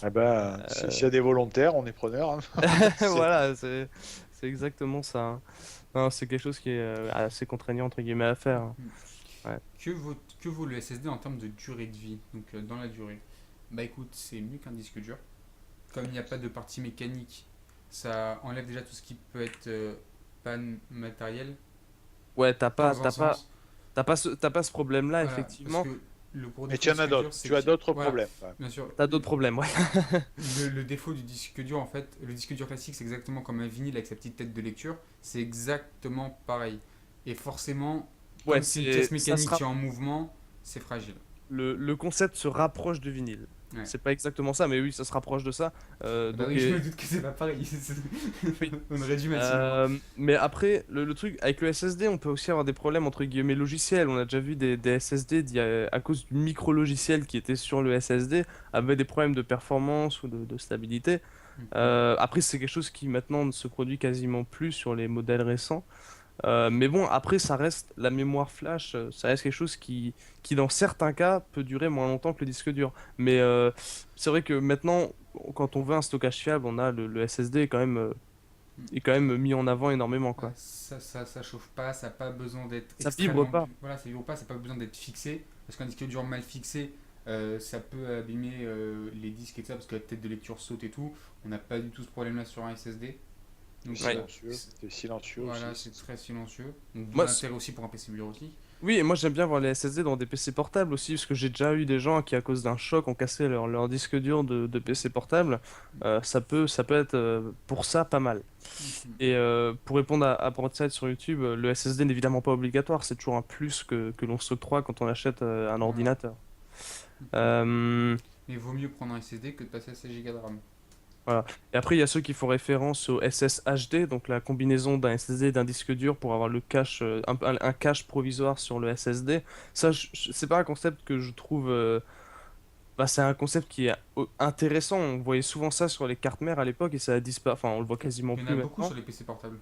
Eh ben, s'il y a des volontaires, on est preneur, hein. C'est- Voilà, c'est exactement ça, hein. Non, c'est quelque chose qui est assez contraignant, entre guillemets, à faire, hein. Mm. Ouais. Que vaut le SSD en termes de durée de vie, donc dans la durée? Bah écoute, c'est mieux qu'un disque dur. Comme il n'y a pas de partie mécanique, ça enlève déjà tout ce qui peut être panne matérielle, Ouais, dans un sens. t'as pas ce problème-là, Voilà, parce effectivement. que le gros Mais défaut tu du en as disque dur, d'autres. c'est Tu as que, d'autres voilà, problèmes, quand même. bien sûr, T'as d'autres problèmes, ouais. le défaut du disque dur, en fait, le disque dur classique, c'est exactement comme un vinyle avec sa petite tête de lecture, c'est exactement pareil. Et forcément, Ouais, comme c'est une pièce ça mécanique sera qui est en mouvement, c'est fragile. le concept se rapproche du vinyle. Ouais. C'est pas exactement ça, mais oui, ça se rapproche de ça. Bah Donc, oui, je me doute que c'est pas pareil. oui. On aurait dû mettre sinon. Mais après, le truc, avec le SSD, on peut aussi avoir des problèmes entre guillemets logiciels. On a déjà vu des SSD à cause du micro-logiciel qui était sur le SSD, avaient des problèmes de performance ou de stabilité. Mhm. Après, c'est quelque chose qui maintenant ne se produit quasiment plus sur les modèles récents. Mais bon, après, ça reste la mémoire flash, ça reste quelque chose qui, dans certains cas, peut durer moins longtemps que le disque dur. Mais c'est vrai que maintenant, quand on veut un stockage fiable, on a le SSD est quand même mis en avant énormément, Ouais, quoi. ça chauffe pas, ça n'a pas besoin d'être Ça vibre extrêmement. pas. Voilà, ça vibre pas, ça n'a pas besoin d'être fixé. Parce qu'un disque dur mal fixé, ça peut abîmer les disques et tout ça, parce que la tête de lecture saute et tout. On n'a pas du tout ce problème-là sur un SSD. C'est Donc, Ouais. silencieux. C'est silencieux voilà, aussi. c'est très silencieux. Donc, d'où Moi, l'intérêt aussi pour un PC bureautique. oui, et moi j'aime bien voir les SSD dans des PC portables aussi, parce que j'ai déjà eu des gens qui, à cause d'un choc, ont cassé leur disque dur de PC portable. Ça peut être pour ça pas mal. Mhm. Et pour répondre à Broadside sur YouTube, le SSD n'est évidemment pas obligatoire, c'est toujours un plus que l'on s'octroie quand on achète un Voilà. ordinateur. Mhm. Euh, Mais vaut mieux prendre un SSD que de passer à 16 Go de RAM. voilà. Et après, il y a ceux qui font référence au SSHD, donc la combinaison d'un SSD et d'un disque dur pour avoir le cache, un cache provisoire sur le SSD. Ça, c'est pas un concept que je trouve. Bah, c'est un concept qui est intéressant. On voyait souvent ça sur les cartes mères à l'époque et ça a disparu. Enfin, on le voit quasiment Il y en plus a beaucoup maintenant. sur les PC portables.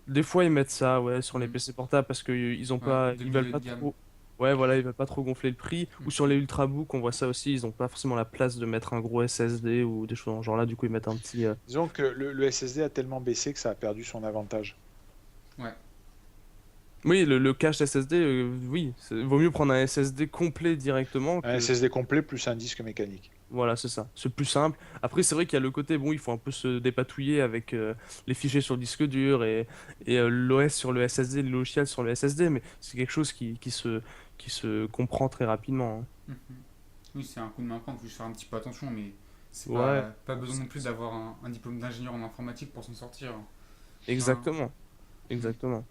Des fois, ils mettent ça, ouais, sur les Mhm. PC portables parce qu'ils ont Ouais, pas, de ils veulent milieu pas de gamme. trop. Ouais, voilà, ils veulent pas trop gonfler le prix. Ou sur Mhm. les Ultrabook, on voit ça aussi. Ils ont pas forcément la place de mettre un gros SSD ou des choses dans ce genre-là. Du coup, ils mettent un petit. Disons que le SSD a tellement baissé que ça a perdu son avantage. Ouais. Oui, le cache SSD, oui, vaut mieux prendre un SSD complet directement Un que. SSD complet plus un disque mécanique. Voilà, c'est ça. C'est plus simple. Après, c'est vrai qu'il y a le côté, bon, il faut un peu se dépatouiller avec les fichiers sur le disque dur et l'OS sur le SSD, le logiciel sur le SSD, mais c'est quelque chose qui se comprend très rapidement, hein. Mhm. Oui, c'est un coup de main prendre, il faut juste faire un petit peu attention, mais c'est Ouais, pas besoin non plus d'avoir un diplôme d'ingénieur en informatique pour s'en sortir. Enfin, exactement. mhm. Exactement.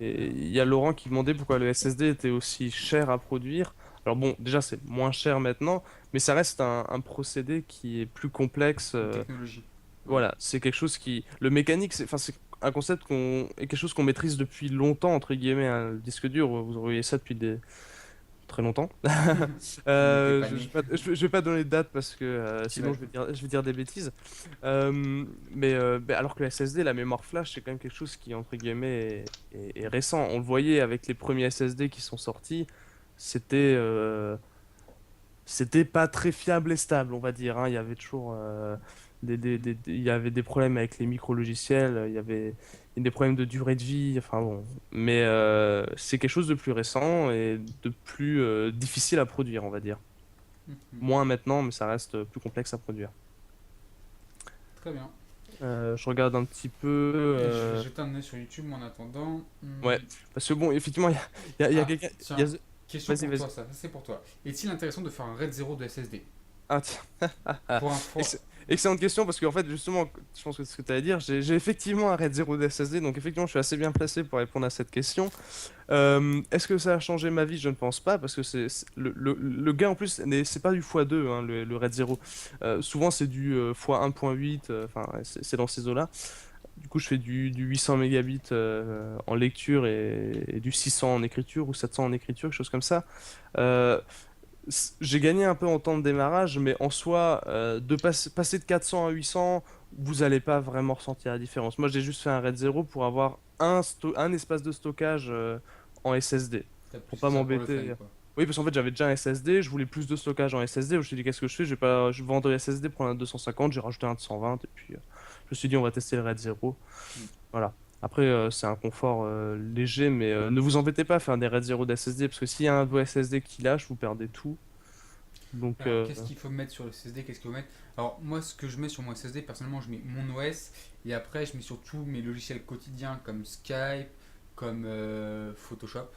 Et il y a Laurent qui demandait pourquoi le SSD était aussi cher à produire. Alors bon, déjà, c'est moins cher maintenant, mais ça reste un procédé qui est plus complexe. Une technologie. Ouais. Voilà, c'est quelque chose qui... Le mécanique, enfin, c'est un concept est quelque chose qu'on maîtrise depuis longtemps, entre guillemets, hein. Le disque dur, vous auriez ça depuis très longtemps. On n'était pas Je vais nés. pas, je vais pas donner de date parce que Tu vas. sinon je vais dire des bêtises. Mais alors que la SSD, la mémoire flash, c'est quand même quelque chose qui, entre guillemets, est récent. On le voyait avec les premiers SSD qui sont sortis, c'était c'était pas très fiable et stable, on va dire, hein. Il y avait toujours il y avait des problèmes avec les micro-logiciels, il y avait des problèmes de durée de vie, enfin bon. Mais c'est quelque chose de plus récent et de plus difficile à produire, on va dire. Mhm. Moins maintenant, mais ça reste plus complexe à produire. Très bien. Je regarde un petit peu. Et je vais jeter un œil sur YouTube moi, en attendant. Ouais, parce que bon, effectivement, il y a Ah, quelqu'un. tiens, question Vas-y, pour vas-y. toi, ça c'est pour toi. Est-il intéressant de faire un RAID 0 de SSD? Ah, tiens. Pour un fort. Excellente question parce qu'en fait justement je pense que c'est ce que tu allais dire, j'ai effectivement un RAID 0 de SSD donc effectivement je suis assez bien placé pour répondre à cette question. Est-ce que ça a changé ma vie? Je ne pense pas parce que le gain en plus c'est pas du x2 hein, le RAID 0. Souvent c'est du x1.8, enfin c'est dans ces eaux-là. Du coup je fais du 800 mégabits en lecture et du 600 en écriture ou 700 en écriture, quelque chose comme ça. Euh, J'ai gagné un peu en temps de démarrage, mais en soi, passer de 400 à 800, vous allez pas vraiment ressentir la différence. Moi, j'ai juste fait un RAID 0 pour avoir un espace de stockage en SSD, T'as pour plus fait pas ça pour le fun, m'embêter. quoi. Oui, parce qu'en fait, j'avais déjà un SSD, je voulais plus de stockage en SSD. Je me suis dit, qu'est-ce que je fais? Je vais vendre le SSD, prendre un 250, j'ai rajouté un de 120, et puis je me suis dit, on va tester le RAID 0. Mm. Voilà. Après, c'est un confort léger, mais ne vous embêtez pas à faire des RAID 0 d'SSD, parce que s'il y a un de vos SSD qui lâche, vous perdez tout. Donc, Alors, qu'est-ce qu'il faut mettre sur le SSD? Qu'est-ce qu'il faut mettre? Alors, moi, ce que je mets sur mon SSD, personnellement, je mets mon OS et après, je mets surtout mes logiciels quotidiens comme Skype, comme Photoshop,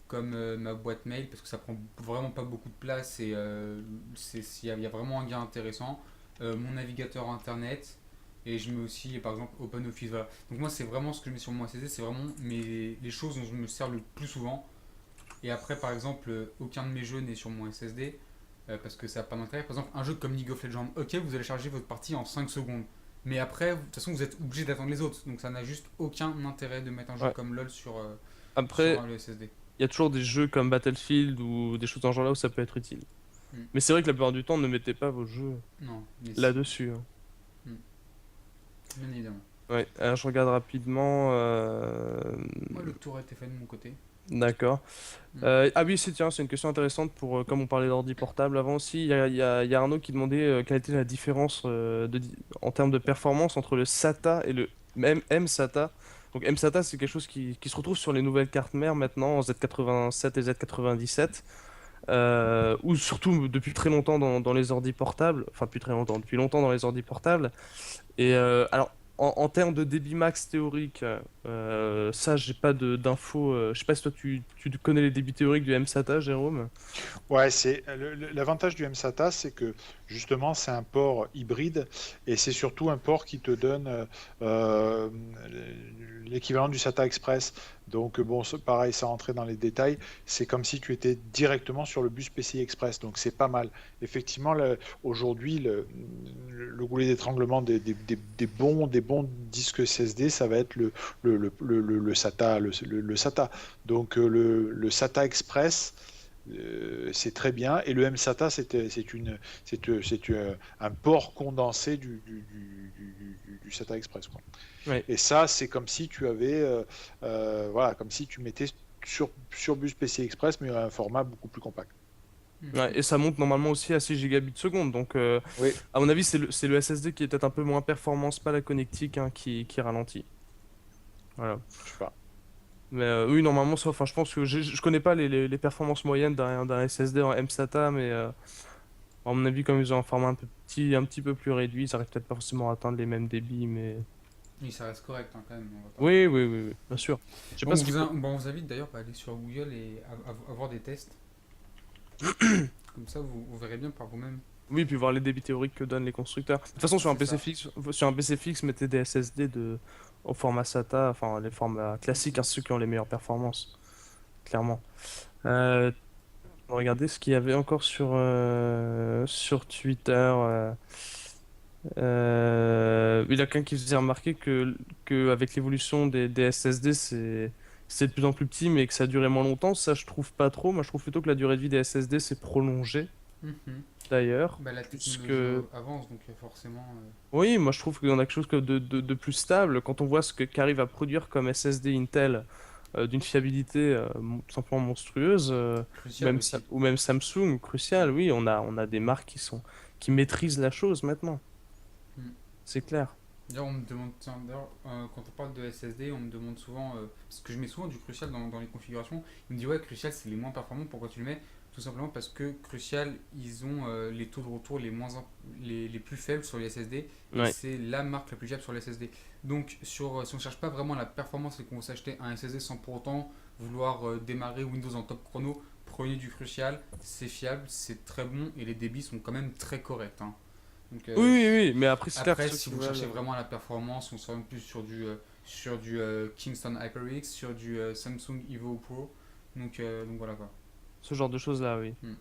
comme ma boîte mail parce que ça prend vraiment pas beaucoup de place et il y a vraiment un gain intéressant. Mon navigateur internet et je mets aussi, par exemple, OpenOffice. Voilà. Donc, moi, c'est vraiment ce que je mets sur mon SSD, c'est vraiment les choses dont je me sers le plus souvent. Et après, par exemple, aucun de mes jeux n'est sur mon SSD parce que ça n'a pas d'intérêt. Par exemple, un jeu comme League of Legends, ok, vous allez charger votre partie en 5 secondes. Mais après, de toute façon, vous êtes obligé d'attendre les autres. Donc ça n'a juste aucun intérêt de mettre un jeu ouais. comme LoL Après, le SSD. il y a toujours des jeux comme Battlefield ou des choses dans ce genre-là où ça peut être utile. Hmm. Mais c'est vrai que la plupart du temps, ne mettez pas vos jeux Non, mais si. là-dessus, hein. Hmm. Bien évidemment. Ouais, alors je regarde rapidement. Moi, le tour a été fait de mon côté. D'accord. Hmm. Ah oui, tiens, c'est une question intéressante pour, comme on parlait d'ordi portable avant aussi, il y a Arnaud qui demandait quelle était la différence en termes de performance entre le SATA et le MSATA. Donc MSATA, c'est quelque chose qui se retrouve sur les nouvelles cartes mères maintenant, en Z87 et Z97, ou surtout depuis très longtemps dans les ordi portables, enfin depuis très longtemps, depuis longtemps dans les ordi portables. Et alors, en termes de débit max théorique, ça, j'ai pas d'infos. Je sais pas si toi, tu connais les débits théoriques du MSATA, Jérôme? Ouais, c'est l'avantage du MSATA, c'est que justement c'est un port hybride et c'est surtout un port qui te donne euh, l'équivalent du SATA Express. Donc bon, pareil, sans rentrer dans les détails, c'est comme si tu étais directement sur le bus PCI Express. Donc c'est pas mal. Effectivement, aujourd'hui, le goulet d'étranglement des bons disques SSD, ça va être le SATA, le SATA. Donc le SATA Express. C'est très bien. Et le MSATA, c'est un port condensé du SATA Express, quoi. Ouais. Et ça, c'est comme si tu avais, voilà, comme si tu mettais sur bus PCI Express, mais à un format beaucoup plus compact. Ouais, Mhm. et ça monte normalement aussi à 6 gigabits seconde. Donc, Oui, à mon avis, c'est le SSD qui est peut-être un peu moins performant, c'est pas la connectique hein, qui ralentit. Voilà. je sais pas. Mais oui, normalement, enfin, je pense que je connais pas les performances moyennes d'un SSD en MSATA, mais à mon avis, comme ils ont un format un peu petit, un petit peu plus réduit, ils arrivent peut-être pas forcément à atteindre les mêmes débits, mais. Oui, ça reste correct hein, quand même. On va pas... Oui, oui, oui, oui, bien sûr. Je sais pas ce qu'il faut. Bon, on vous invite d'ailleurs à aller sur Google et à voir des tests. Comme ça, vous verrez bien par vous-même. Oui, puis voir les débits théoriques que donnent les constructeurs. De toute façon, C'est ça. sur un PC fixe, mettez des SSD au format SATA, enfin les formats classiques, hein, ceux qui ont les meilleures performances, clairement. Euh, Regardez ce qu'il y avait encore sur Twitter. Il y a quelqu'un qui faisait remarquer que avec l'évolution des SSD, c'est de plus en plus petit, mais que ça durait moins longtemps. Ça, je trouve pas trop. Moi, je trouve plutôt que la durée de vie des SSD s'est prolongée, Mhm. d'ailleurs, Bah, la puisque technologie avance, donc forcément. oui, moi, je trouve qu'il y en a quelque chose de plus stable. Quand on voit qu'arrive à produire comme SSD Intel d'une fiabilité tout simplement monstrueuse, Crucial aussi. ou même Samsung, crucial, oui, on a des marques qui maîtrisent la chose maintenant. Mm. C'est clair. D'ailleurs, on me demande, tiens, d'ailleurs, quand on parle de SSD, on me demande souvent, parce que je mets souvent du Crucial dans les configurations, il me dit ouais, Crucial c'est les moins performants, pourquoi tu le mets? Tout simplement parce que Crucial, ils ont les taux de retour les plus faibles sur les SSD, et Ouais. c'est la marque la plus fiable sur les SSD. Donc, si on ne cherche pas vraiment la performance et qu'on veut s'acheter un SSD sans pour autant vouloir démarrer Windows en top chrono, prenez du Crucial, c'est fiable, c'est très bon, et les débits sont quand même très corrects, hein. Donc, Oui, oui, oui, mais après, c'est clair que après, ceux si qui vous cherchez veulent. vraiment la performance, on s'oriente plus sur du Kingston HyperX, sur du Samsung Evo Pro. Donc voilà quoi. Ce genre de choses-là, oui. Hmm.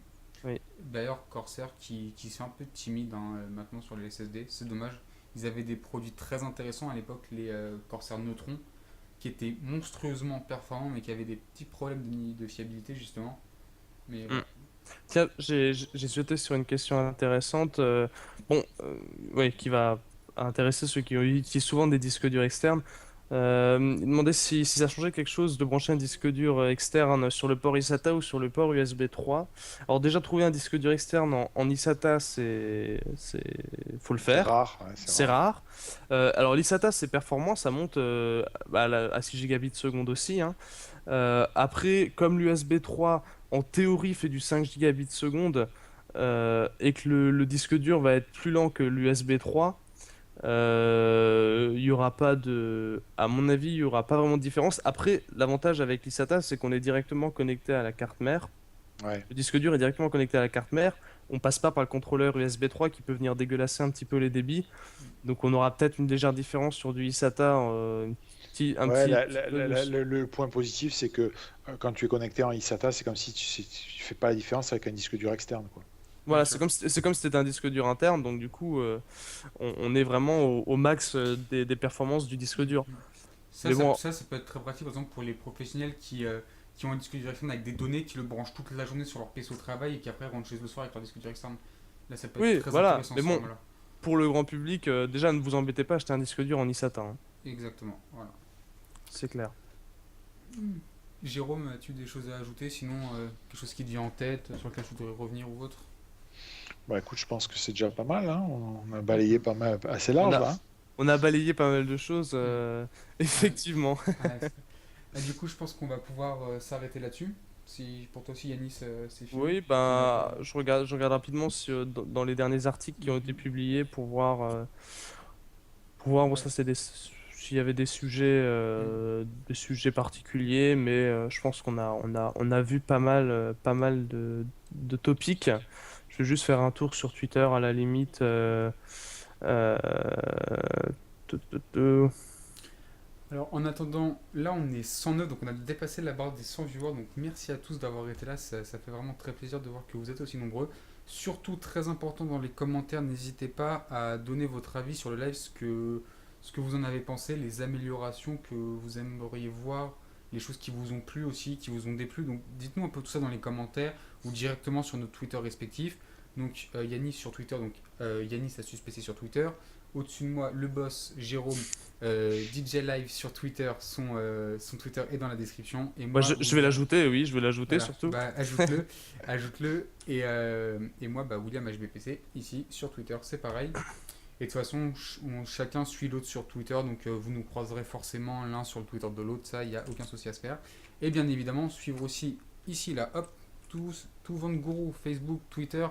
Oui. D'ailleurs, Corsair qui se fait un peu timide hein, maintenant sur les SSD, c'est dommage. Ils avaient des produits très intéressants à l'époque, les Corsair Neutron, qui étaient monstrueusement performants mais qui avaient des petits problèmes de fiabilité justement. Mais Mm. voilà. Tiens, j'ai sauté sur une question intéressante, bon, ouais, qui va intéresser ceux qui utilisent souvent des disques durs externes. Il demandait si ça changeait quelque chose de brancher un disque dur externe sur le port eSATA ou sur le port USB 3. Alors déjà, trouver un disque dur externe en eSATA, faut le C'est faire. rare, ouais, c'est C'est rare. rare. Alors l'eSATA, c'est performant, ça monte à 6 gigabits seconde aussi, hein. Après, comme l'USB 3 en théorie fait du 5 gigabits seconde et que le disque dur va être plus lent que l'USB 3, il y aura pas de, à mon avis, il y aura pas vraiment de différence. Après, l'avantage avec l'eSATA, c'est qu'on est directement connecté à la carte mère. Ouais. Le disque dur est directement connecté à la carte mère. On passe pas par le contrôleur USB 3 qui peut venir dégueulasser un petit peu les débits. Donc on aura peut-être une légère différence sur du eSATA, Ouais, petit peu le point positif, c'est que quand tu es connecté en eSATA, c'est comme si tu fais pas la différence avec un disque dur externe, quoi. Bien Voilà, sûr. c'est comme si c'était un disque dur interne, donc du coup, on est vraiment au max des performances du disque dur. Ça, Mais ça, bon, ça, ça peut être très pratique, par exemple, pour les professionnels qui ont un disque dur externe avec des données, qui le branchent toute la journée sur leur PC au travail et qui après rentrent chez eux le soir avec leur disque dur externe. Là, ça peut être oui, très voilà. intéressant Mais ce bon, format-là. pour le grand public, déjà, ne vous embêtez pas, acheter un disque dur en eSATA, hein. Exactement, voilà. C'est clair. Jérôme, as-tu des choses à ajouter? Sinon, quelque chose qui te vient en tête, sur lequel tu voudrais revenir ou autre? Bah écoute, je pense que c'est déjà pas mal, hein. On a balayé pas mal, assez On large a, là, hein. on a balayé pas mal de choses, Mm. Ouais, effectivement. ouais, du coup, je pense qu'on va pouvoir s'arrêter là-dessus. Si pour toi aussi, Yanis, c'est fini. Oui, Tu n'as ben, pas. je regarde rapidement dans les derniers articles qui ont été Mhm. publiés pour voir, bon, Ouais. ça c'est s'il y avait Mm. des sujets particuliers, mais je pense on a vu pas mal de topics. Je vais juste faire un tour sur Twitter à la limite. Euh, tu- tu- tu- Alors, en attendant, là, on est 109, donc on a dépassé la barre des 100 viewers. Donc, merci à tous d'avoir été là. Ça fait vraiment très plaisir de voir que vous êtes aussi nombreux. Surtout, très important dans les commentaires, n'hésitez pas à donner votre avis sur le live, ce que vous en avez pensé, les améliorations que vous aimeriez voir, les choses qui vous ont plu aussi, qui vous ont déplu. Donc, dites-nous un peu tout ça dans les commentaires ou directement sur nos Twitter respectifs. Donc, Yanis sur Twitter, donc Yanis a suspecté sur Twitter. Au-dessus de moi, le boss Jérôme, DJ Live sur Twitter, son Twitter est dans la description. Et Moi, moi, je vais William, l'ajouter, oui, je vais l'ajouter voilà, surtout. bah, ajoute-le, ajoute-le. Et moi, bah, William HBPC, ici sur Twitter, c'est pareil. Et de toute façon, chacun suit l'autre sur Twitter, donc vous nous croiserez forcément l'un sur le Twitter de l'autre, ça, il n'y a aucun souci à se faire. Et bien évidemment, suivre aussi ici, là, hop, tout Vente Facebook, Twitter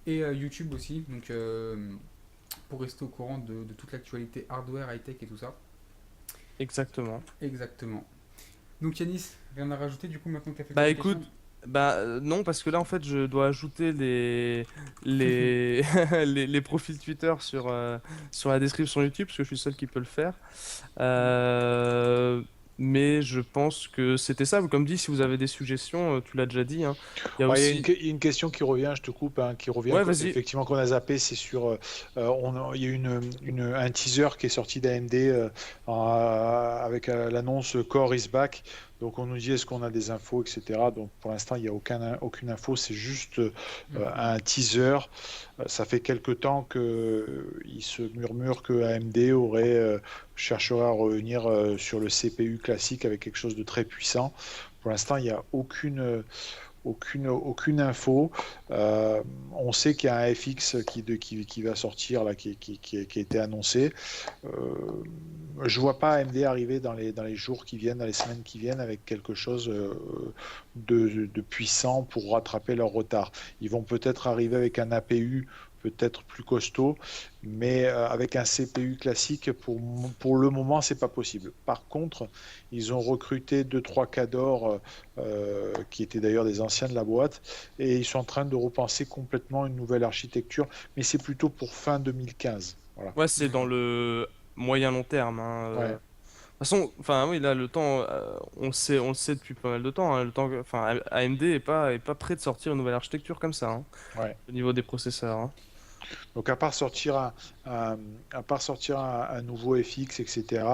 et YouTube aussi. Donc pour rester au courant de toute l'actualité hardware, high-tech et tout ça. Exactement. Exactement. Donc Yanis, rien à rajouter du coup maintenant que tu as fait Bah toutes les écoute, questions. non, parce que là en fait je dois ajouter les, les profils Twitter sur la description YouTube, parce que je suis le seul qui peut le faire. Euh, mais je pense que c'était ça. Comme dit, si vous avez des suggestions, tu l'as déjà dit, hein. Il y a Ouais, aussi. il y a une question qui revient, je te coupe, hein, qui revient, Ouais, vas-y. effectivement, qu'on a zappé, c'est sur, il y a eu un teaser qui est sorti d'AMD avec l'annonce Core is back. Donc on nous dit est-ce qu'on a des infos, etc. Donc pour l'instant, il n'y a aucune info, c'est juste Mhm. un teaser. Ça fait quelque temps qu'il se murmure que AMD chercherait à revenir sur le CPU classique avec quelque chose de très puissant. Pour l'instant, il n'y a aucune info. On sait qu'il y a un FX qui va sortir, là, qui a été annoncé. Euh, je ne vois pas AMD arriver dans les jours qui viennent, dans les semaines qui viennent, avec quelque chose de puissant pour rattraper leur retard. Ils vont peut-être arriver avec un APU peut-être plus costaud, mais avec un CPU classique, pour le moment, c'est pas possible. Par contre, ils ont recruté deux trois cadors qui étaient d'ailleurs des anciens de la boîte, et ils sont en train de repenser complètement une nouvelle architecture, mais c'est plutôt pour fin 2015. Voilà. Ouais, c'est dans D'accord. le moyen long terme, hein. De Ouais, toute façon, enfin oui, là le temps, on le sait depuis pas mal de temps, hein. Enfin, AMD est pas prêt de sortir une nouvelle architecture comme ça, hein, ouais. au niveau des processeurs, hein. Donc un- à part sortir un nouveau FX, etc.,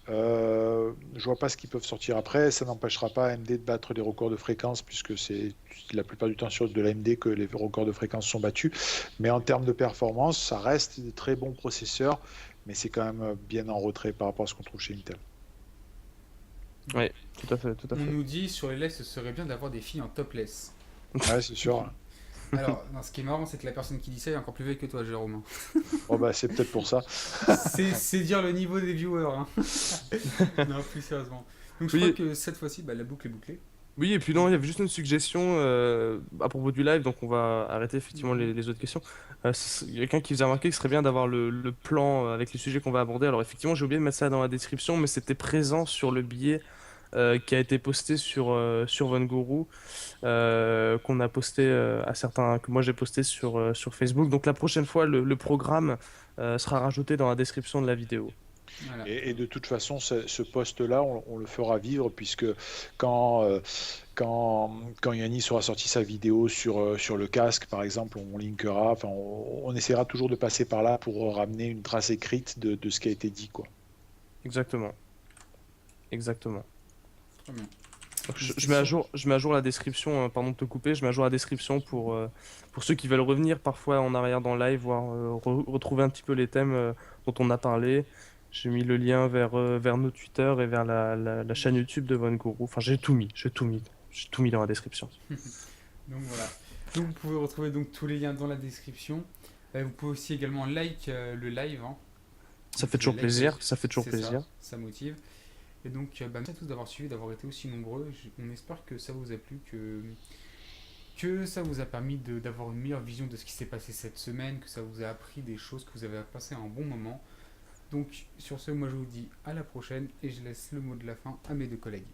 je vois pas ce qu'ils peuvent sortir après. Ça n'empêchera pas AMD de battre les records de fréquence, puisque c'est la plupart du temps sur de l'AMD que les records de fréquence sont battus. Mais en termes de performance, ça reste des très bons processeurs, mais c'est quand même bien en retrait par rapport à ce qu'on trouve chez Intel. Oui, tout à fait, tout à On fait. nous dit sur les lives, ce serait bien d'avoir des filles en topless. Ouais, c'est sûr. Alors, non, ce qui est marrant, c'est que la personne qui dit ça est encore plus vieille que toi, Jérôme. Bon, bah, c'est peut-être pour ça. C'est dire le niveau des viewers. Hein. Non, plus sérieusement. Donc je crois Oui, que cette fois-ci, bah, la boucle est bouclée. oui, et puis non, il y avait juste une suggestion à propos du live, donc on va arrêter effectivement Mhm. les autres questions. Il y a quelqu'un qui faisait remarquer que ce serait bien d'avoir le plan avec les sujets qu'on va aborder. Alors effectivement, j'ai oublié de mettre ça dans la description, mais c'était présent sur le billet qui a été posté sur Von Guru, qu'on a posté à certains, que moi j'ai posté sur Facebook. Donc la prochaine fois, le programme sera rajouté dans la description de la vidéo. Voilà. Et de toute façon, ce poste-là, on le fera vivre, puisque quand, euh, quand Yannis aura sorti sa vidéo sur le casque, par exemple, on linkera, enfin, on essaiera toujours de passer par là pour ramener une trace écrite de ce qui a été dit, quoi. Exactement, exactement. Très bien. Donc, Une question. je mets à jour la description, pardon de te couper, je mets à jour la description pour ceux qui veulent revenir parfois en arrière dans le live, voir, retrouver un petit peu les thèmes dont on a parlé. J'ai mis le lien vers nos Twitter et vers la chaîne YouTube de Von Guru. Enfin, j'ai tout mis dans la description. Donc voilà. Donc vous pouvez retrouver donc tous les liens dans la description. Vous pouvez aussi également like le live. Hein. Ça Vous fait pouvez toujours liker, plaisir, ça fait toujours c'est ça, plaisir. ça motive. Et donc, merci à tous d'avoir suivi, d'avoir été aussi nombreux. On espère que ça vous a plu, que ça vous a permis d'avoir une meilleure vision de ce qui s'est passé cette semaine, que ça vous a appris des choses, que vous avez passé un bon moment. Donc, sur ce, moi je vous dis à la prochaine et je laisse le mot de la fin à mes deux collègues.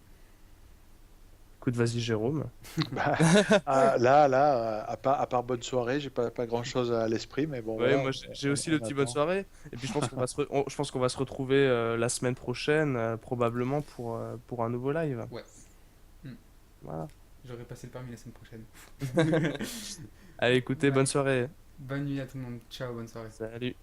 Écoute, vas-y Jérôme. Bah, à part bonne soirée, j'ai pas grand-chose à l'esprit, mais bon, Ouais, voilà, moi j'ai aussi le on petit bonne attend. soirée. Et puis je pense je pense qu'on va se retrouver la semaine prochaine, probablement pour un nouveau live. Ouais, hmm, Voilà. j'aurai passé le permis la semaine prochaine. Allez, écoutez, bonne Allez, soirée. bonne nuit à tout le monde. Ciao, bonne soirée. Salut.